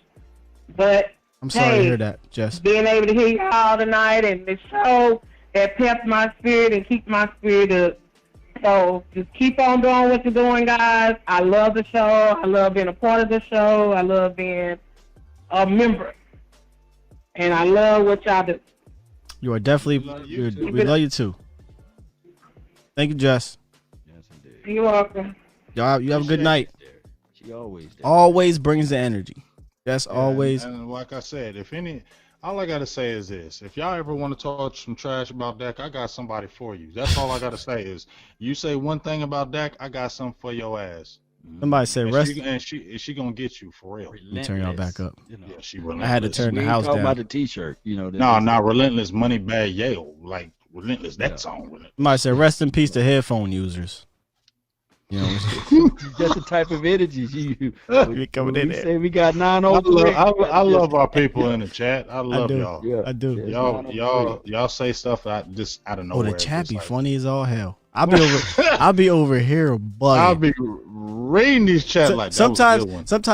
But I'm sorry to hear that, Jess. Being able to hear you all tonight and the show that peps my spirit and keeps my spirit up. So just keep on doing what you're doing, guys. I love the show. I love being a part of the show. I love being a member. And I love what y'all do. You are definitely, we love you too. Thank you, Jess. Yes, indeed. You're welcome. Y'all, you have a good night. She always brings the energy. That's always. And like I said, all I gotta say is this: if y'all ever want to talk some trash about Dak, I got somebody for you. That's all I gotta say is, you say one thing about Dak, I got something for your ass. Somebody said rest. She gonna get you for real. Let me turn y'all back up. You know, yeah, she relentless. I had to turn the house down. About the T-shirt, you know. No, not relentless. Money bag Yale, like relentless. That song. Relentless. Somebody said rest in peace to headphone users. You know, that's the type of energy you coming in there. Say we got 903. I love our people in the chat. I love y'all. Yeah, I do. Y'all say stuff just out of nowhere. Oh, the chat be funny as all hell. I'll be over here bugging. I'll be reading these chat like sometimes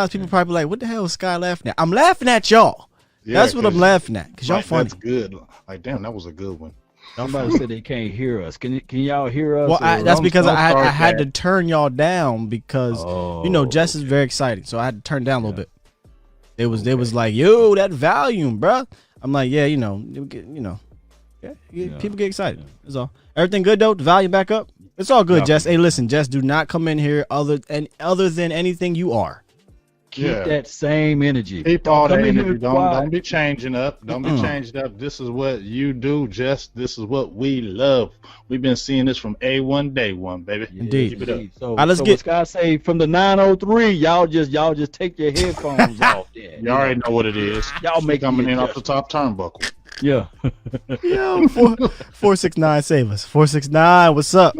people probably be like, "What the hell is Sky laughing at?" I'm laughing at y'all. Yeah, that's what I'm laughing at because y'all funny. That's good. Like, damn, that was a good one. Somebody said they can't hear us. Can y'all hear us? Well, that's because I had to turn y'all down because you know Jess is very excited, so I had to turn down a little bit. They was like, "Yo, that volume, bro." I'm like, "Yeah, you know, people get excited." That's all. Everything good though? The volume back up? It's all good, Jess. Hey, listen, Jess, do not come in here other than anything you are. Keep that same energy. Keep all that energy. Don't be changing up. Don't be changing up. This is what you do, Jess. This is what we love. We've been seeing this from A1 day one, baby. Indeed. Keep it up. So what Scott say from the 903, y'all just take your headphones off there. You already know what it is. Y'all make coming in off the top turnbuckle. Yeah. Yo, 469 save us. 469, what's up?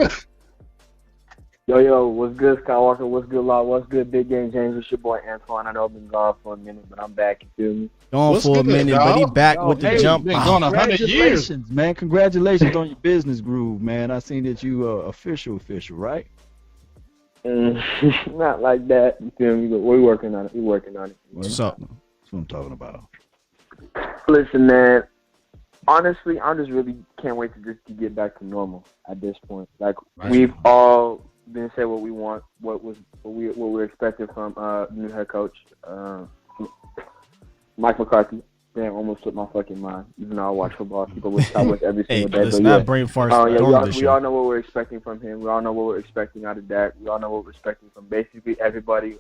Yo, what's good, Skywalker? What's good, Law? What's good, Big Game James? It's your boy, Antoine. I know I've been gone for a minute, but I'm back. You feel me? Gone for a minute, but he back with the jump. Been gone 100 years. Man. Congratulations on your business groove, man. I seen that you official, right? Not like that. You feel me? But we're working on it. What's up? That's what I'm talking about. Listen, man. Honestly, I just really can't wait to get back to normal at this point. Like, we've all been said what we want, what we're expecting from the new head coach, Mike McCarthy. Damn, almost slipped my fucking mind. Even though I watch football, keep up with Cowboys every single day. It's not brain farts. We all know what we're expecting from him. We all know what we're expecting out of Dak. We all know what we're expecting from basically everybody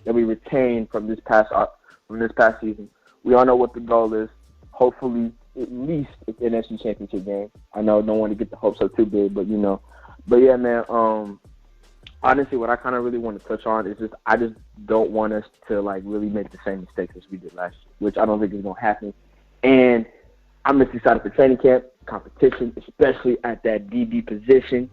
that we retained from this past season. We all know what the goal is. Hopefully, at least it's an NFC Championship game. I know I don't want to get the hopes up too big, but you know. But yeah, man. honestly, what I kind of really want to touch on is I just don't want us to like really make the same mistakes as we did last year, which I don't think is going to happen. And I'm just excited for training camp. Competition, especially at that DB position,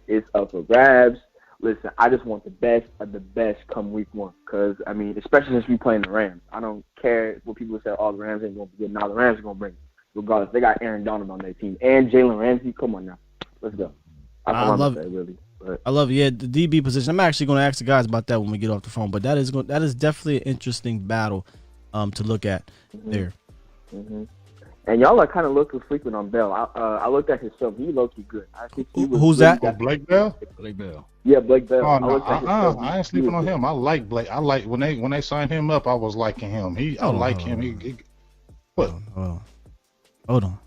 is up for grabs. Listen, I just want the best of the best come week 1. Because, I mean, especially since we playing the Rams. I don't care what people say, the Rams ain't going to be good. Now the Rams are going to bring it. Regardless, they got Aaron Donald on their team. And Jalen Ramsey. Come on now. Let's go. I love it. Really. I love it. Yeah, the DB position. I'm actually going to ask the guys about that when we get off the phone. But that is definitely an interesting battle to look at there. Mm-hmm. And y'all are kind of low-key sleeping on Bell. I looked at his film. He low-key good. I think he was. Who's that? Blake Bell? Blake Bell. Yeah, Blake Bell. Oh, no, I ain't sleeping on him. I like Blake. I like when they signed him up. I was liking him. I like him. What? Hold on.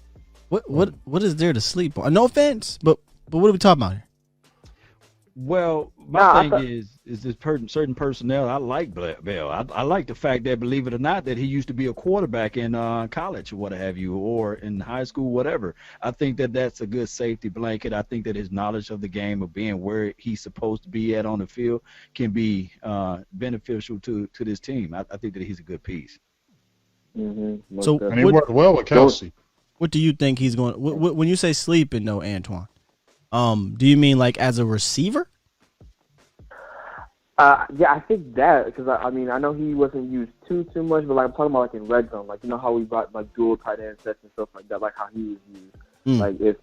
What is there to sleep on? No offense, but what are we talking about here? Well, my thing is this certain personnel. I like Bell. I like the fact that, believe it or not, that he used to be a quarterback in college or what have you, or in high school, whatever. I think that that's a good safety blanket. I think that his knowledge of the game, of being where he's supposed to be at on the field, can be beneficial to this team. I think that he's a good piece. Mm-hmm. So, and he worked well with Kelsey. What do you think he's going? When you say sleeping, though, Antoine, do you mean like as a receiver? Yeah, I think that, because I mean I know he wasn't used too much, but like I'm talking about like in red zone, like you know how we brought like dual tight end sets and stuff like that, like how he was used. Like if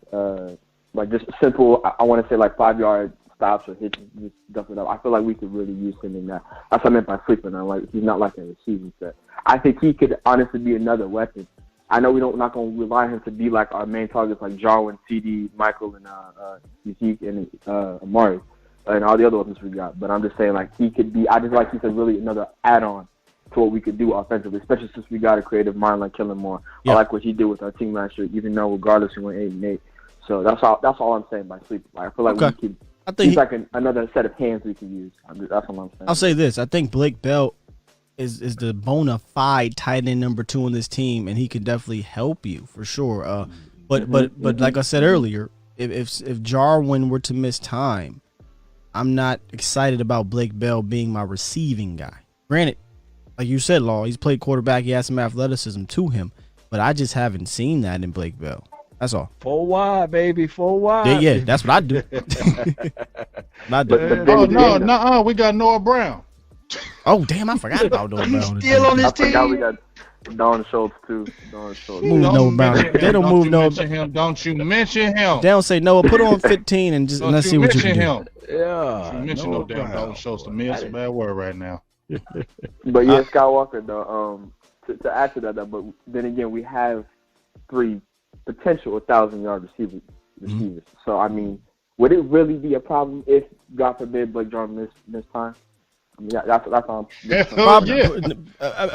like just simple, I want to say like 5-yard stops or hits, just stuff it up. I feel like we could really use him in that. That's what I meant by sleeping on. Like he's not like a receiving set. I think he could honestly be another weapon. I know we're not going to rely on him to be like our main targets like Jarwin, CD, Michael, and Zeke and Amari. And all the other weapons we got. But I'm just saying, like, he could be, I just like he said, really another add-on to what we could do offensively, especially since we got a creative mind like Kellen Moore. Yeah. I like what he did with our team last year, even though regardless we went 8-8. So that's all I'm saying by sleeping. Like, I feel like we could, he's like another set of hands we can use. That's what I'm saying. I'll say this. I think Blake Bell is the bona fide tight end number 2 on this team, and he can definitely help you for sure. But like I said earlier, if Jarwin were to miss time, I'm not excited about Blake Bell being my receiving guy. Granted, like you said, Law, he's played quarterback. He has some athleticism to him, but I just haven't seen that in Blake Bell. That's all. 4 wide, baby. 4 wide. Yeah, that's what I do. No, we got Noah Brown. Oh, damn, I forgot about Noah Brown. Still on this team. I forgot we got Don Schultz too. Move Noah Brown. They don't move Noah. Don't you mention him? They don't say Noah. Put on 15 and just let's see what you can do. Yeah. You mention no damn Don Schultz to me. It's a bad word right now. But yeah, Skywalker though. To add to that though, but then again, we have 3 potential 1,000-yard receivers. Mm-hmm. So I mean, would it really be a problem if, God forbid, Blake Jarwin missed time? Yeah, that's all.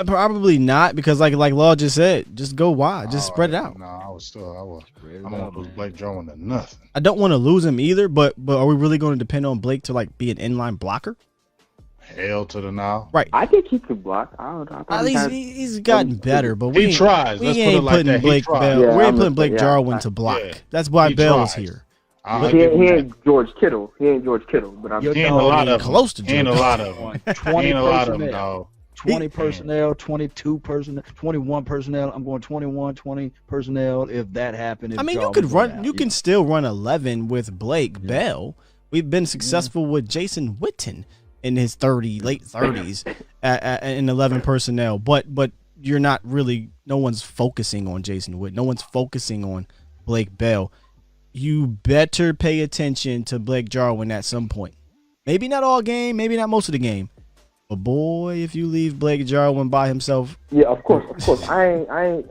Probably not, because like Law just said, just go wide, just spread it out. No, I don't want to lose Blake Jarwin to nothing. I don't want to lose him either, but are we really going to depend on Blake to like be an inline blocker? Hell to the now. Right. I think he could block. I don't know. At least he's gotten better, but he tries. We ain't putting Blake Bell. Yeah, we ain't putting Blake Jarwin to block. Yeah. That's why Bell is here. He ain't George Kittle. But I'm he ain't a lot of close to George. He ain't a lot of them. 20 personnel. 20 personnel, 22 personnel, 21 personnel. I'm going 21, 20 personnel if that happened. I mean, you could run. You can still run 11 with Blake Bell. We've been successful with Jason Witten in his late 30s in 11 personnel. But you're not really. No one's focusing on Jason Witten. No one's focusing on Blake Bell. You better pay attention to Blake Jarwin at some point. Maybe not all game, maybe not most of the game. But boy, if you leave Blake Jarwin by himself. Yeah, of course. I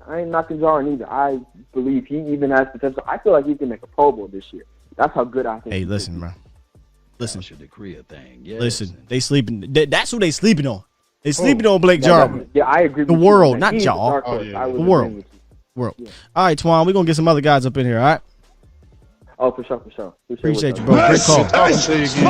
ain't knocking Jarwin either. I believe he even has potential. I feel like he can make a Pro Bowl this year. That's how good I think. Hey, listen, bro. Listen. Should decree a thing. Yes. Listen, they sleeping. That's who they sleeping on. They sleeping on Blake Jarwin. Yeah, I agree. The world, not y'all. The world. Yeah. All right, Twan, we're gonna get some other guys up in here. All right. Oh, for sure. Appreciate you, bro. Great call. Always. Great call.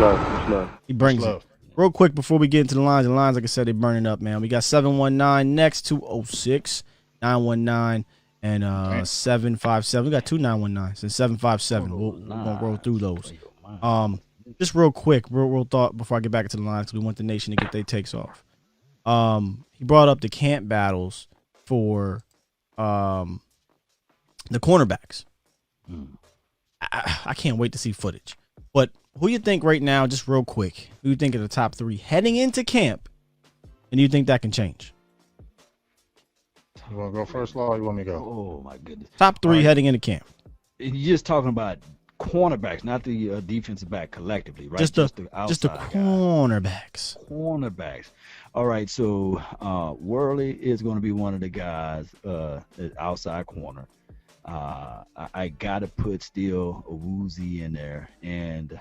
Much love. He brings it. Real quick before we get into the lines, like I said, they're burning up, man. We got 719 next, 206 919 and 757. We got 2 919s and 757. We'll roll through those. Just real quick, real thought before I get back into the lines, because we want the nation to get their takes off. He brought up the camp battles for the cornerbacks. I can't wait to see footage. But who you think right now, just real quick, who you think are the top 3 heading into camp, and you think that can change? You want to go first, Law, or you want me to go? Oh, my goodness. Top 3 heading into camp. And you're just talking about cornerbacks, not the defensive back collectively, right? Just the cornerbacks. Cornerbacks. All right, so Worley is going to be one of the guys outside corner. I got to put still a Woozy in there and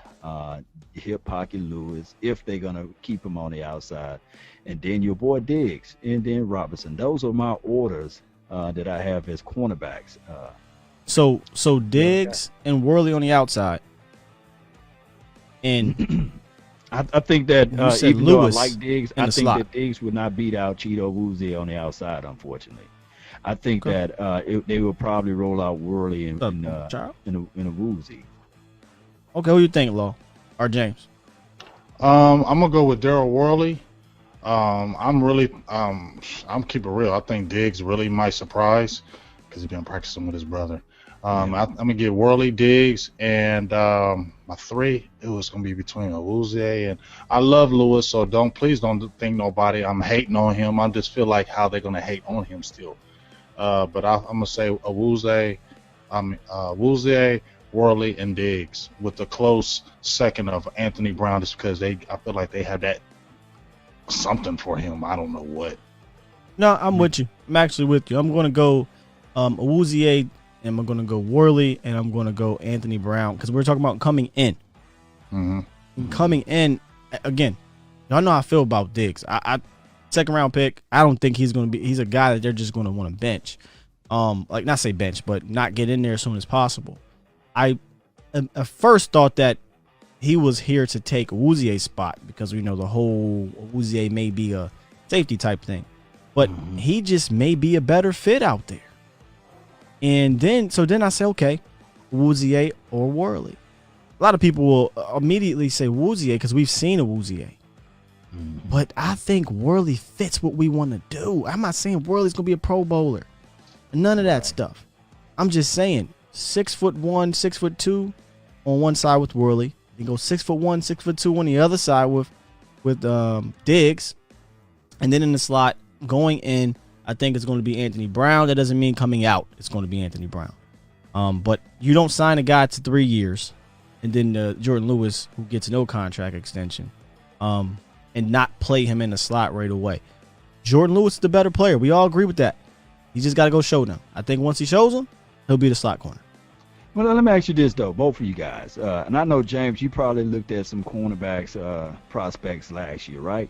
Hip Pocket Lewis if they're going to keep him on the outside. And then your boy Diggs and then Robinson. Those are my orders that I have as cornerbacks. So Diggs and Worley on the outside. And I think that even Lewis though I like Diggs, I think slot. that Diggs would not beat out Cheeto Woozy on the outside, unfortunately. I think that they will probably roll out Worley in a Woozy. Okay, who you think, Law or James? I'm gonna go with Daryl Worley. I'm keeping it real. I think Diggs really might surprise because he's been practicing with his brother. I'm gonna get Worley, Diggs, and my 3. It was gonna be between Awuzie and I love Lewis, so please don't think nobody. I'm hating on him. I just feel like how they're gonna hate on him still. But I'm gonna say Awuzie, Worley, and Diggs with the close second of Anthony Brown, just because I feel like they have that something for him. I don't know what. No, I'm with you. I'm actually with you. I'm gonna go Awuzie, and I'm gonna go Worley, and I'm gonna go Anthony Brown because we're talking about coming in. Coming in again. Y'all know how I feel about Diggs. I second round pick. I don't think he's a guy that they're just gonna want to bench. Like not say bench, but not get in there as soon as possible. I at first thought that he was here to take Awuzie's spot because we know the whole Awuzie may be a safety type thing, but he just may be a better fit out there. And then I say, okay, Awuzie or Worley. A lot of people will immediately say Awuzie because we've seen Awuzie. But I think Worley fits what we want to do. I'm not saying Worley's going to be a Pro Bowler. None of that stuff. I'm just saying 6'1", 6'2" on one side with Worley. You go 6'1", 6'2" on the other side with Diggs. And then in the slot, going in, I think it's going to be Anthony Brown. That doesn't mean coming out it's going to be Anthony Brown. But you don't sign a guy to 3 years and then Jordan Lewis, who gets no contract extension, and not play him in the slot right away. Jordan Lewis is the better player. We all agree with that. He just got to go show them. I think once he shows them, he'll be the slot corner. Well, let me ask you this, though, both of you guys. And I know, James, you probably looked at some cornerbacks prospects last year, right?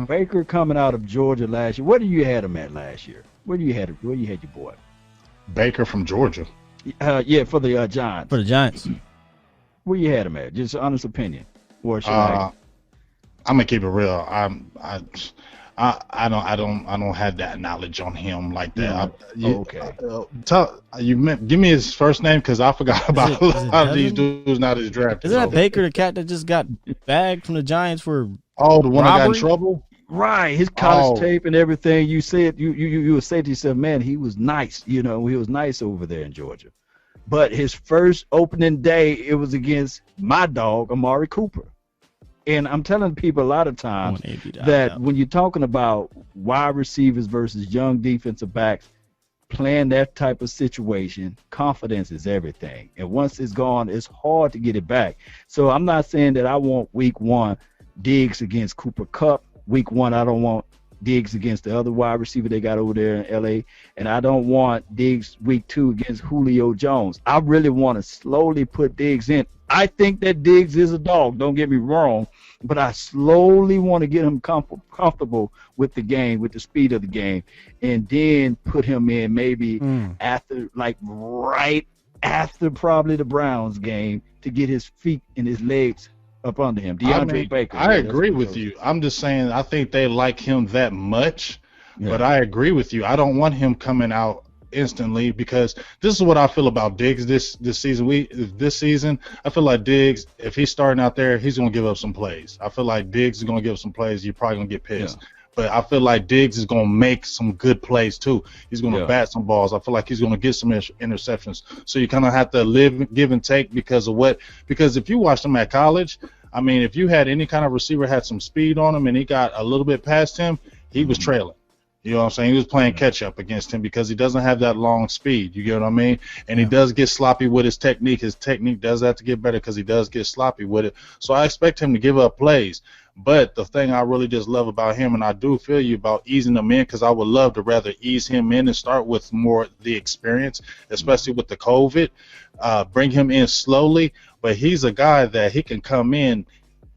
Baker coming out of Georgia last year. Where do you had him at last year? Where you had your boy? Baker from Georgia. Yeah, for the Giants. For the Giants. Where you had him at? Just honest opinion. Or should I'm gonna keep it real. I don't have that knowledge on him like that. Give me his first name because I forgot about a lot of these dudes not his draft. Isn't that Baker, the cat that just got bagged from the Giants for the one that got in trouble? Right, his college tape and everything. You said you would say to yourself, man, he was nice. He was nice over there in Georgia. But his first opening day, it was against my dog, Amari Cooper. And I'm telling people a lot of times that when you're talking about wide receivers versus young defensive backs, playing that type of situation, confidence is everything. And once it's gone, it's hard to get it back. So I'm not saying that I want week 1 Diggs against Cooper Kupp. Week 1, I don't want Diggs against the other wide receiver they got over there in L.A. And I don't want Diggs week 2 against Julio Jones. I really want to slowly put Diggs in. I think that Diggs is a dog, don't get me wrong, but I slowly want to get him comfortable with the game, with the speed of the game, and then put him in maybe right after probably the Browns game to get his feet and his legs up under him. Baker. I agree with you. I'm just saying I think they like him that much, but I agree with you. I don't want him coming out instantly, because this is what I feel about Diggs this season. I feel like Diggs, if he's starting out there, he's going to give up some plays. I feel like Diggs is going to give up some plays. You're probably going to get pissed. Yeah. But I feel like Diggs is going to make some good plays too. He's going to bat some balls. I feel like he's going to get some interceptions. So you kind of have to give and take because if you watched him at college, I mean, if you had any kind of receiver had some speed on him and he got a little bit past him, he was trailing. You know what I'm saying? He was playing catch up against him because he doesn't have that long speed. You get what I mean? And he does get sloppy with his technique. His technique does have to get better because he does get sloppy with it. So I expect him to give up plays. But the thing I really just love about him, and I do feel you about easing him in, because I would love to rather ease him in and start with more the experience, especially with the COVID. Bring him in slowly. But he's a guy that he can come in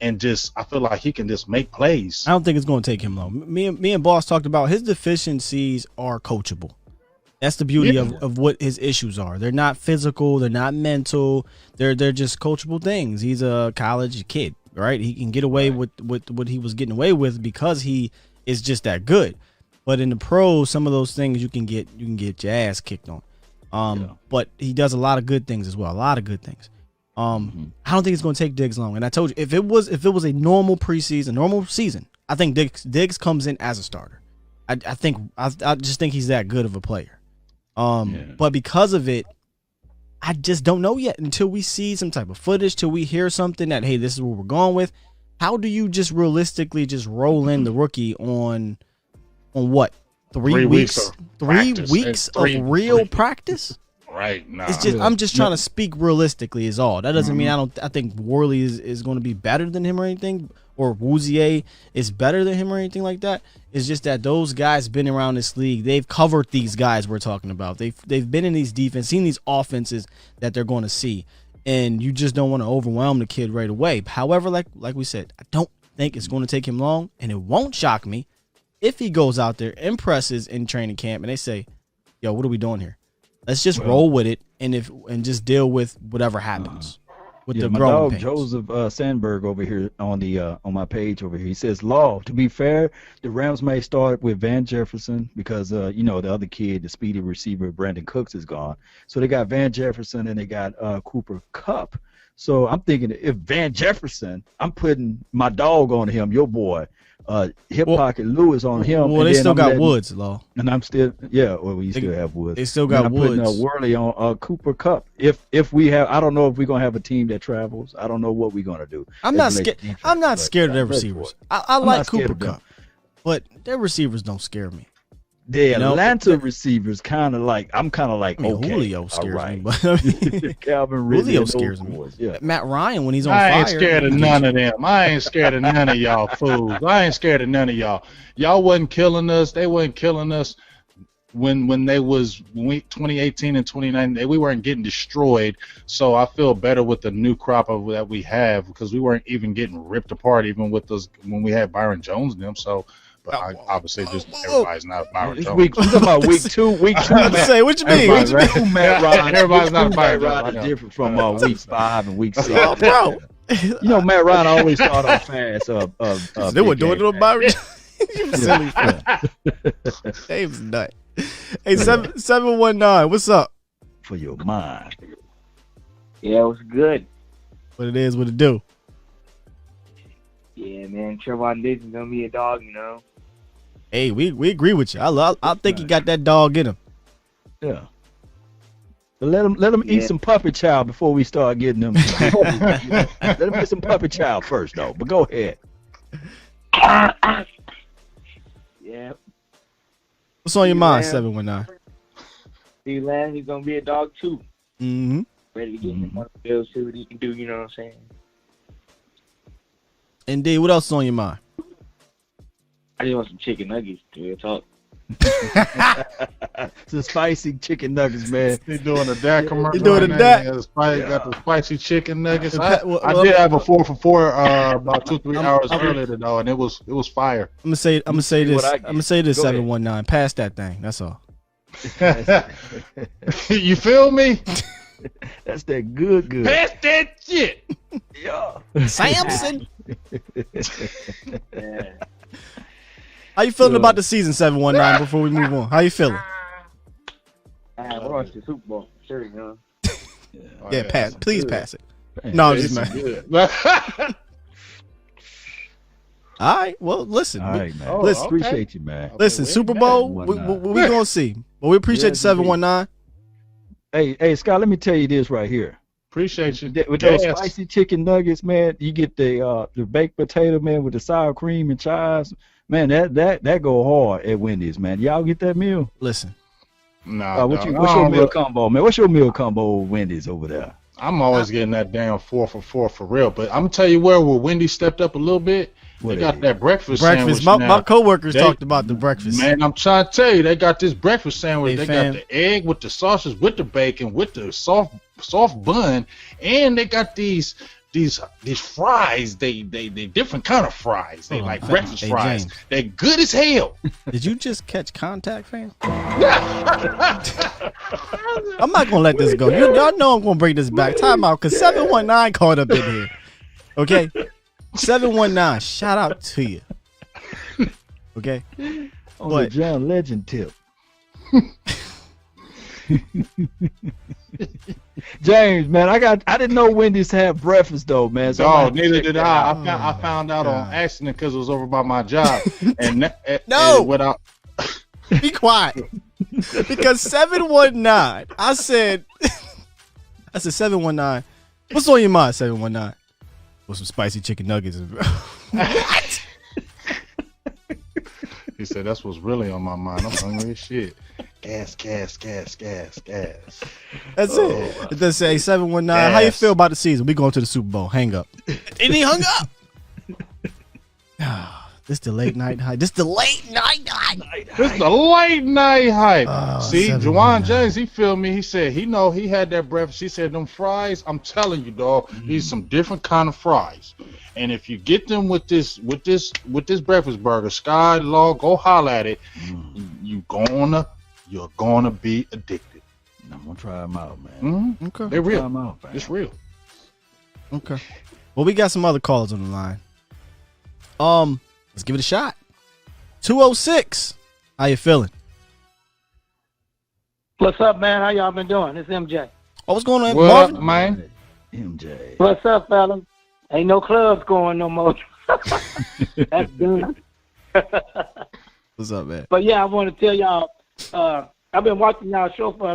and I feel like he can just make plays. I don't think it's going to take him long. Me and Boss talked about his deficiencies are coachable. That's the beauty of what his issues are. They're not physical. They're not mental. They're just coachable things. He's a college kid, right? He can get away with what he was getting away with because he is just that good. But in the pros, some of those things you can get your ass kicked on. But he does a lot of good things as well. A lot of good things. I don't think it's going to take Diggs long. And I told you, if it was a normal preseason, normal season, I think Diggs comes in as a starter. I just think he's that good of a player. But because of it, I just don't know yet until we see some type of footage, till we hear something that, hey, this is what we're going with. How do you just realistically just roll in the rookie on what? 3 weeks? 3 weeks of real practice? Right now, I'm just trying to speak realistically is all. That doesn't mean I think Worley is going to be better than him or anything, or Wouzier is better than him or anything like that. It's just that those guys been around this league. They've covered these guys we're talking about. They've been in these defense, seen these offenses that they're going to see, and you just don't want to overwhelm the kid right away. However, like we said, I don't think it's going to take him long, and it won't shock me if he goes out there, impresses in training camp, and they say, "Yo, what are we doing here? Let's just roll with it and just deal with whatever happens with the growing pains." Joseph Sandberg over here on my page over here. He says, "Law, to be fair, the Rams may start with Van Jefferson because the other kid, the speedy receiver Brandon Cooks, is gone. So they got Van Jefferson and they got Cooper Kupp. So I'm thinking if Van Jefferson, I'm putting my dog on him, your boy." Hip Pocket Lewis on him. Well, they still got Woods, Law. And I'm still, we still have Woods. They still got Woods. I'm putting Worley on Cooper Kupp. If we have, I don't know if we're gonna have a team that travels. I don't know what we're gonna do. I'm not scared. I'm not scared of their receivers. I like Cooper Kupp, but their receivers don't scare me. The Atlanta receivers kind of like, I'm kind of like, okay, Julio scares me, but Calvin Ridley, Julio scares me. Yeah. Matt Ryan when he's on fire. I ain't scared of none of them. I ain't scared of none of y'all fools. I ain't scared of none of y'all. Y'all wasn't killing us. They wasn't killing us when 2018 and 2019. We weren't getting destroyed. So I feel better with the new crop that we have, because we weren't even getting ripped apart even with those when we had Byron Jones and them. So. But obviously, just everybody's not Byron Jones. We're talking about week two. Week two. I'm say, what you mean? Matt Ryan. Everybody's not Byron Jones. Is different from week 5 and week 6. Oh, bro. Matt Ryan always start off fast. They were doing it on Byron Jones. You silly fool. Dave's nut. Hey, 719. What's up? For your mind. Yeah, it was good. What it is, what it do. Yeah, man. Trevon Diggs is gonna be a dog, Hey, we agree with you. I think he got that dog in him. Yeah. But let him eat some puppy chow before we start getting them. Let him get some puppy chow first, though. But go ahead. Yeah. What's on your mind, 719? D Land, he's gonna be a dog too. Mm-hmm. Ready to get him on the field, see what he can do. You know what I'm saying? Indeed. What else is on your mind? I just want some chicken nuggets to talk. Some spicy chicken nuggets, man. He's doing a Dak commercial. He's doing a Dak. Got the spicy chicken nuggets. I did have a 4 for $4 about 2-3 hours earlier though, and it was fire. I'm gonna say this. 719. Pass that thing. That's all. You feel me? That's that good. Pass that shit. Yeah. Samson. Yeah. How you feeling about the season, 719? Before we move on, how you feeling? watch the Super Bowl. Sure, you know. Yeah, pass. Please pass it. No, I'm just mad. All right. Well, listen. All right, man. Listen, appreciate you, man. Listen, Super Bowl, we gonna see. But we appreciate the 719. Hey, Scott, let me tell you this right here. Appreciate you. With those spicy chicken nuggets, man, you get the baked potato, man, with the sour cream and chives. Man, that go hard at Wendy's, man. Y'all get that meal? Listen. Nah, what's your meal combo, man? What's your meal combo with Wendy's over there? I'm always getting that damn 4 for $4 for real. But I'm gonna tell you where Wendy's stepped up a little bit. They got that breakfast sandwich. My coworkers talked about the breakfast. Man, I'm trying to tell you, they got this breakfast sandwich. They got the egg with the sausage, with the bacon, with the soft bun, and they got these fries. They different kind of fries. They like breakfast fries. James. They're good as hell. Did you just catch contact, fam? I'm not gonna let this go. Y'all know I'm gonna bring this back. Time out, cause 719 caught up in here. Okay, 719. Shout out to you. Okay, on the John Legend tip. James, man, I didn't know Wendy's had breakfast though, man. So neither did I. I found out on accident because it was over by my job. And without be quiet. Because 719, I said 719. What's on your mind, 719? With some spicy chicken nuggets. What? He said that's what's really on my mind. I'm hungry as shit. Gas. That's it. It does say 719. How you feel about the season? We going to the Super Bowl. Hang up. And he hung up. This the late night hype. This the late night hype. See, Juwan James, he filmed me. He said he had that breakfast. He said them fries. I'm telling you, dog. These some different kind of fries. And if you get them with this breakfast burger, Sky Law, go holler at it. You're gonna be addicted. I'm gonna try them out, man. Mm-hmm. Okay, they're real. It's real. Okay. Well, we got some other calls on the line. Let's give it a shot. 206. How you feeling? What's up, man? How y'all been doing? It's MJ. Oh, what's going on, what Marvin? Up, man? MJ. What's up, fellas? Ain't no clubs going no more. That's done. What's up, man? But yeah, I want to tell y'all, I've been watching y'all show for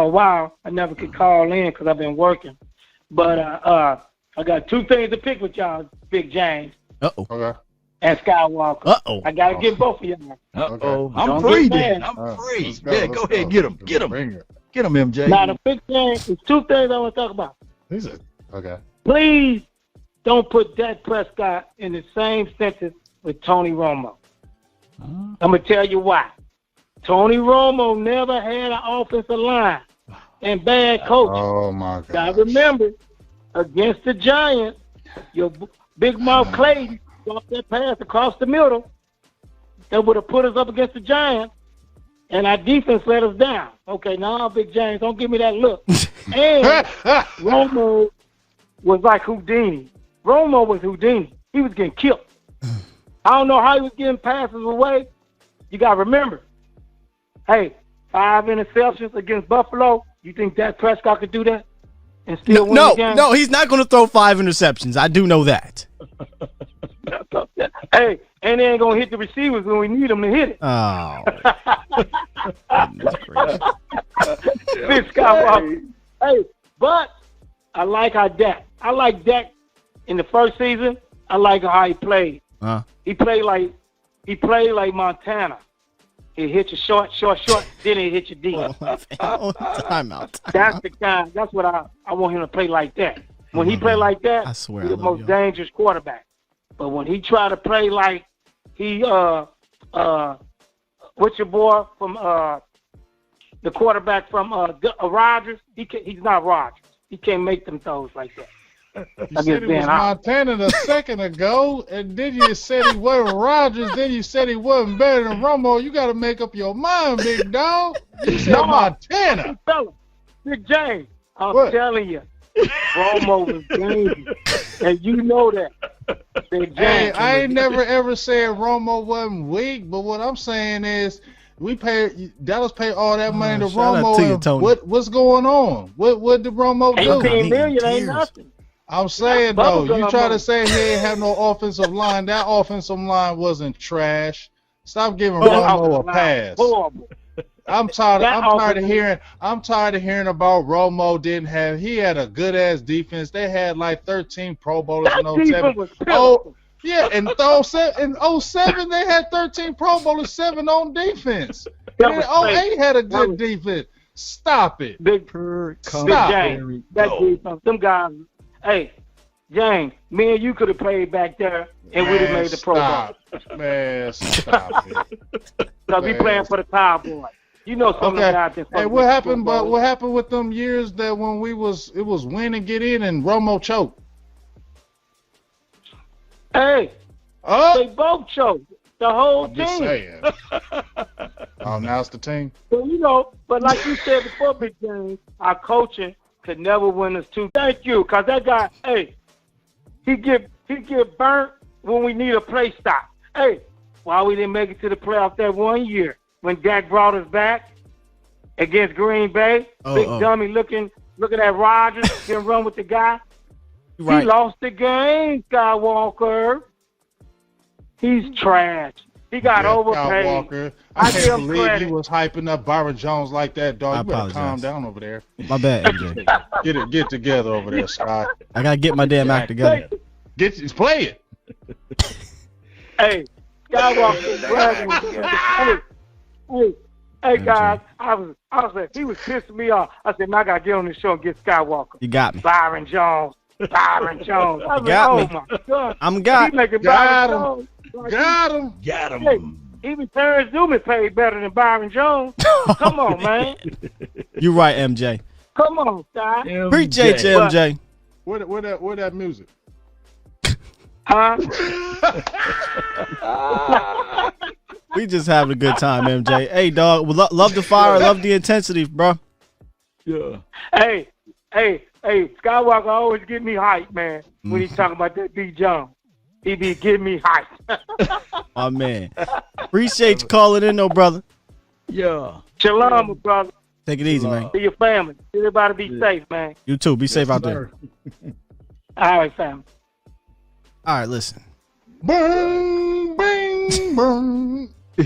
a while. I never could call in because I've been working. But I got two things to pick with y'all, Big James. Uh-oh. Okay. And Skywalker. Uh-oh. I got to get both of y'all. Uh-oh. I'm free then. I'm free. Yeah, go ahead. Get him. Get him, MJ. Now, the big thing is two things I want to talk about. Okay. Please don't put Dak Prescott in the same sentence with Tony Romo. I'm going to tell you why. Tony Romo never had an offensive line and bad coaching. Oh, my God. Now, remember, against the Giants, your big mouth Clayton dropped that pass across the middle that would have put us up against the Giants, and our defense let us down. Okay, now, Big James, don't give me that look. And Romo was like Houdini. Romo was Houdini. He was getting killed. I don't know how he was getting passes away. You got to remember, hey, 5 interceptions against Buffalo. You think Dak Prescott could do that and still win the game? No, he's not going to throw 5 interceptions. I do know that. Hey, and they ain't going to hit the receivers when we need them to hit it. Oh. Big Skywalker. Hey, but I like Dak in the first season. I like how he played. He played like Montana. He hit you short, then he hit you deep. Time out. That's the guy. That's what I want him to play like that. When he play like that, I swear he's the most dangerous quarterback. But when he try to play like he what's your boy from the quarterback from Rodgers? He's not Rodgers. He can't make them throws like that. You said it was Montana a second ago, and then you said he wasn't Rodgers, then you said he wasn't better than Romo. You got to make up your mind, big dog. You said Montana. Big James, I'm telling you, Romo was dangerous, and you know that. Big James, hey, I ain't never ever said Romo wasn't weak, but what I'm saying is Dallas paid all that money to shout out Romo. to you, Tony. What's going on? What did Romo do? 18 million ain't nothing. I'm saying though, you try to say he ain't have no offensive line. That offensive line wasn't trash. Stop giving Romo a pass. I'm tired of hearing about Romo he had a good ass defense. They had like 13 Pro Bowlers in 07. Oh, yeah, in 07 they had 13 Pro Bowlers, 7 on defense. And 08 had a good defense. Stop it. Stop it. That defense, them guys. Hey, James, me and you could have played back there and we'd have made the Pro Bowl. Man, stop it. Because we playing for the Cowboys. You know some of the guys. Hey, what happened? But what happened with them years that when it was win and get in and Romo choked? Hey, they both choked. The whole team. Just saying. Now it's the team. So, but like you said before, Big James, our coaching could never win us two. Thank you, because that guy, hey, he get burnt when we need a play stop. Hey, why we didn't make it to the playoff that one year when Dak brought us back against Green Bay? Big dummy looking at Rodgers, getting run with the guy. Right. He lost the game, Skywalker. He's trash. He got overpaid. Skywalker. I can't believe he was hyping up Byron Jones like that, dog. You better calm down over there. My bad, MJ. Get together over there, Scott. I gotta get my damn act together. Play it. Hey, Skywalker bragging. Hey, guys. I was like, he was pissing me off. I said, man, I gotta get on this show and get Skywalker. You got me. Byron Jones. I was got like, my God. I'm got. Got him. Hey, even Terrence Newman paid better than Byron Jones. Come on, man. You right, MJ. Come on, Scott. Appreciate you, MJ. Where that music? Huh? We just having a good time, MJ. Hey, dog. Love the fire. Love the intensity, bro. Yeah. Hey, Skywalker always get me hyped, man, when he's talking about that B. Jones. He be getting me hyped. Oh, man. Appreciate you calling in, though, brother. Yeah. Shalom, brother. Take it easy, man. To your family. Everybody be safe, man. You too. Be safe out there. All right, family. All right, listen. Boom, bang, boom. All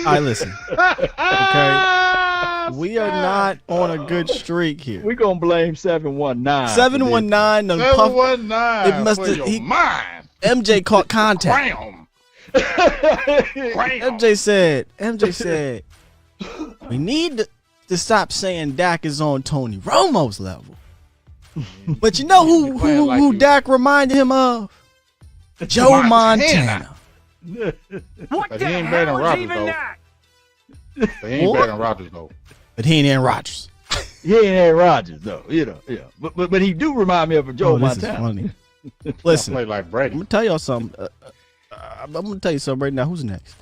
right, listen. Okay. We are not on a good streak here. We're going to blame 719. 719. 719. It must have. Mind. MJ caught contact. Bam. MJ said, we need to stop saying Dak is on Tony Romo's level. But you know who Dak reminded him of? Joe Montana. What the hell is even that? But he ain't better than Rodgers, though. But he ain't Aaron Rodgers. He ain't Aaron Rodgers, though. You know, yeah. But he do remind me of a Joe Montana. This is funny. Listen, play like Brady. I'm gonna tell y'all something. I'm gonna tell you something right now. Who's next?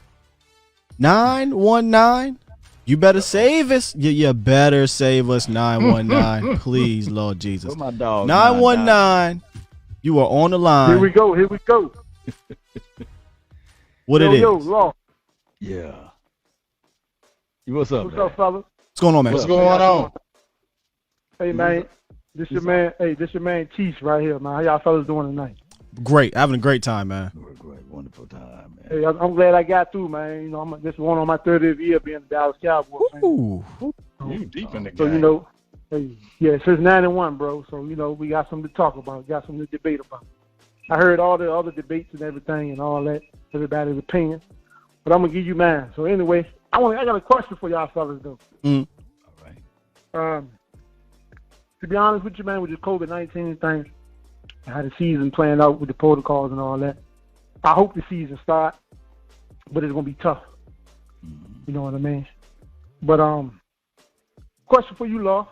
919. You better save us. You better save us. 919, please, Lord Jesus. My dog. 919. You are on the line. Here we go. What it is? Yo, Law. Yeah. What's up, What's up, fellas? What's going on, man? What's going on? Hey, man. This your man. Hey, this your man, Cheese, right here, man. How y'all fellas doing tonight? Great. Having a great time, man. Great. Wonderful time, man. Hey, I'm glad I got through, man. You know, I'm just one on my 30th year being the Dallas Cowboys. Ooh. You deep in the game. So, you know, hey, since 91, bro. So, you know, we got something to talk about. Got something to debate about. I heard all the other debates and everything and all that, everybody's opinion. But I'm going to give you mine. So, anyway, I got a question for y'all fellas, though. Mm. All right. To be honest with you, man, with this COVID-19 thing, how the season playing out with the protocols and all that, I hope the season start, but it's going to be tough. You know what I mean? But question for you, Law.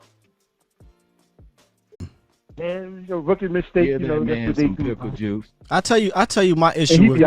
Man, your rookie mistake. Yeah, you know, man, that's what some they do. pickle juice. I tell you my issue with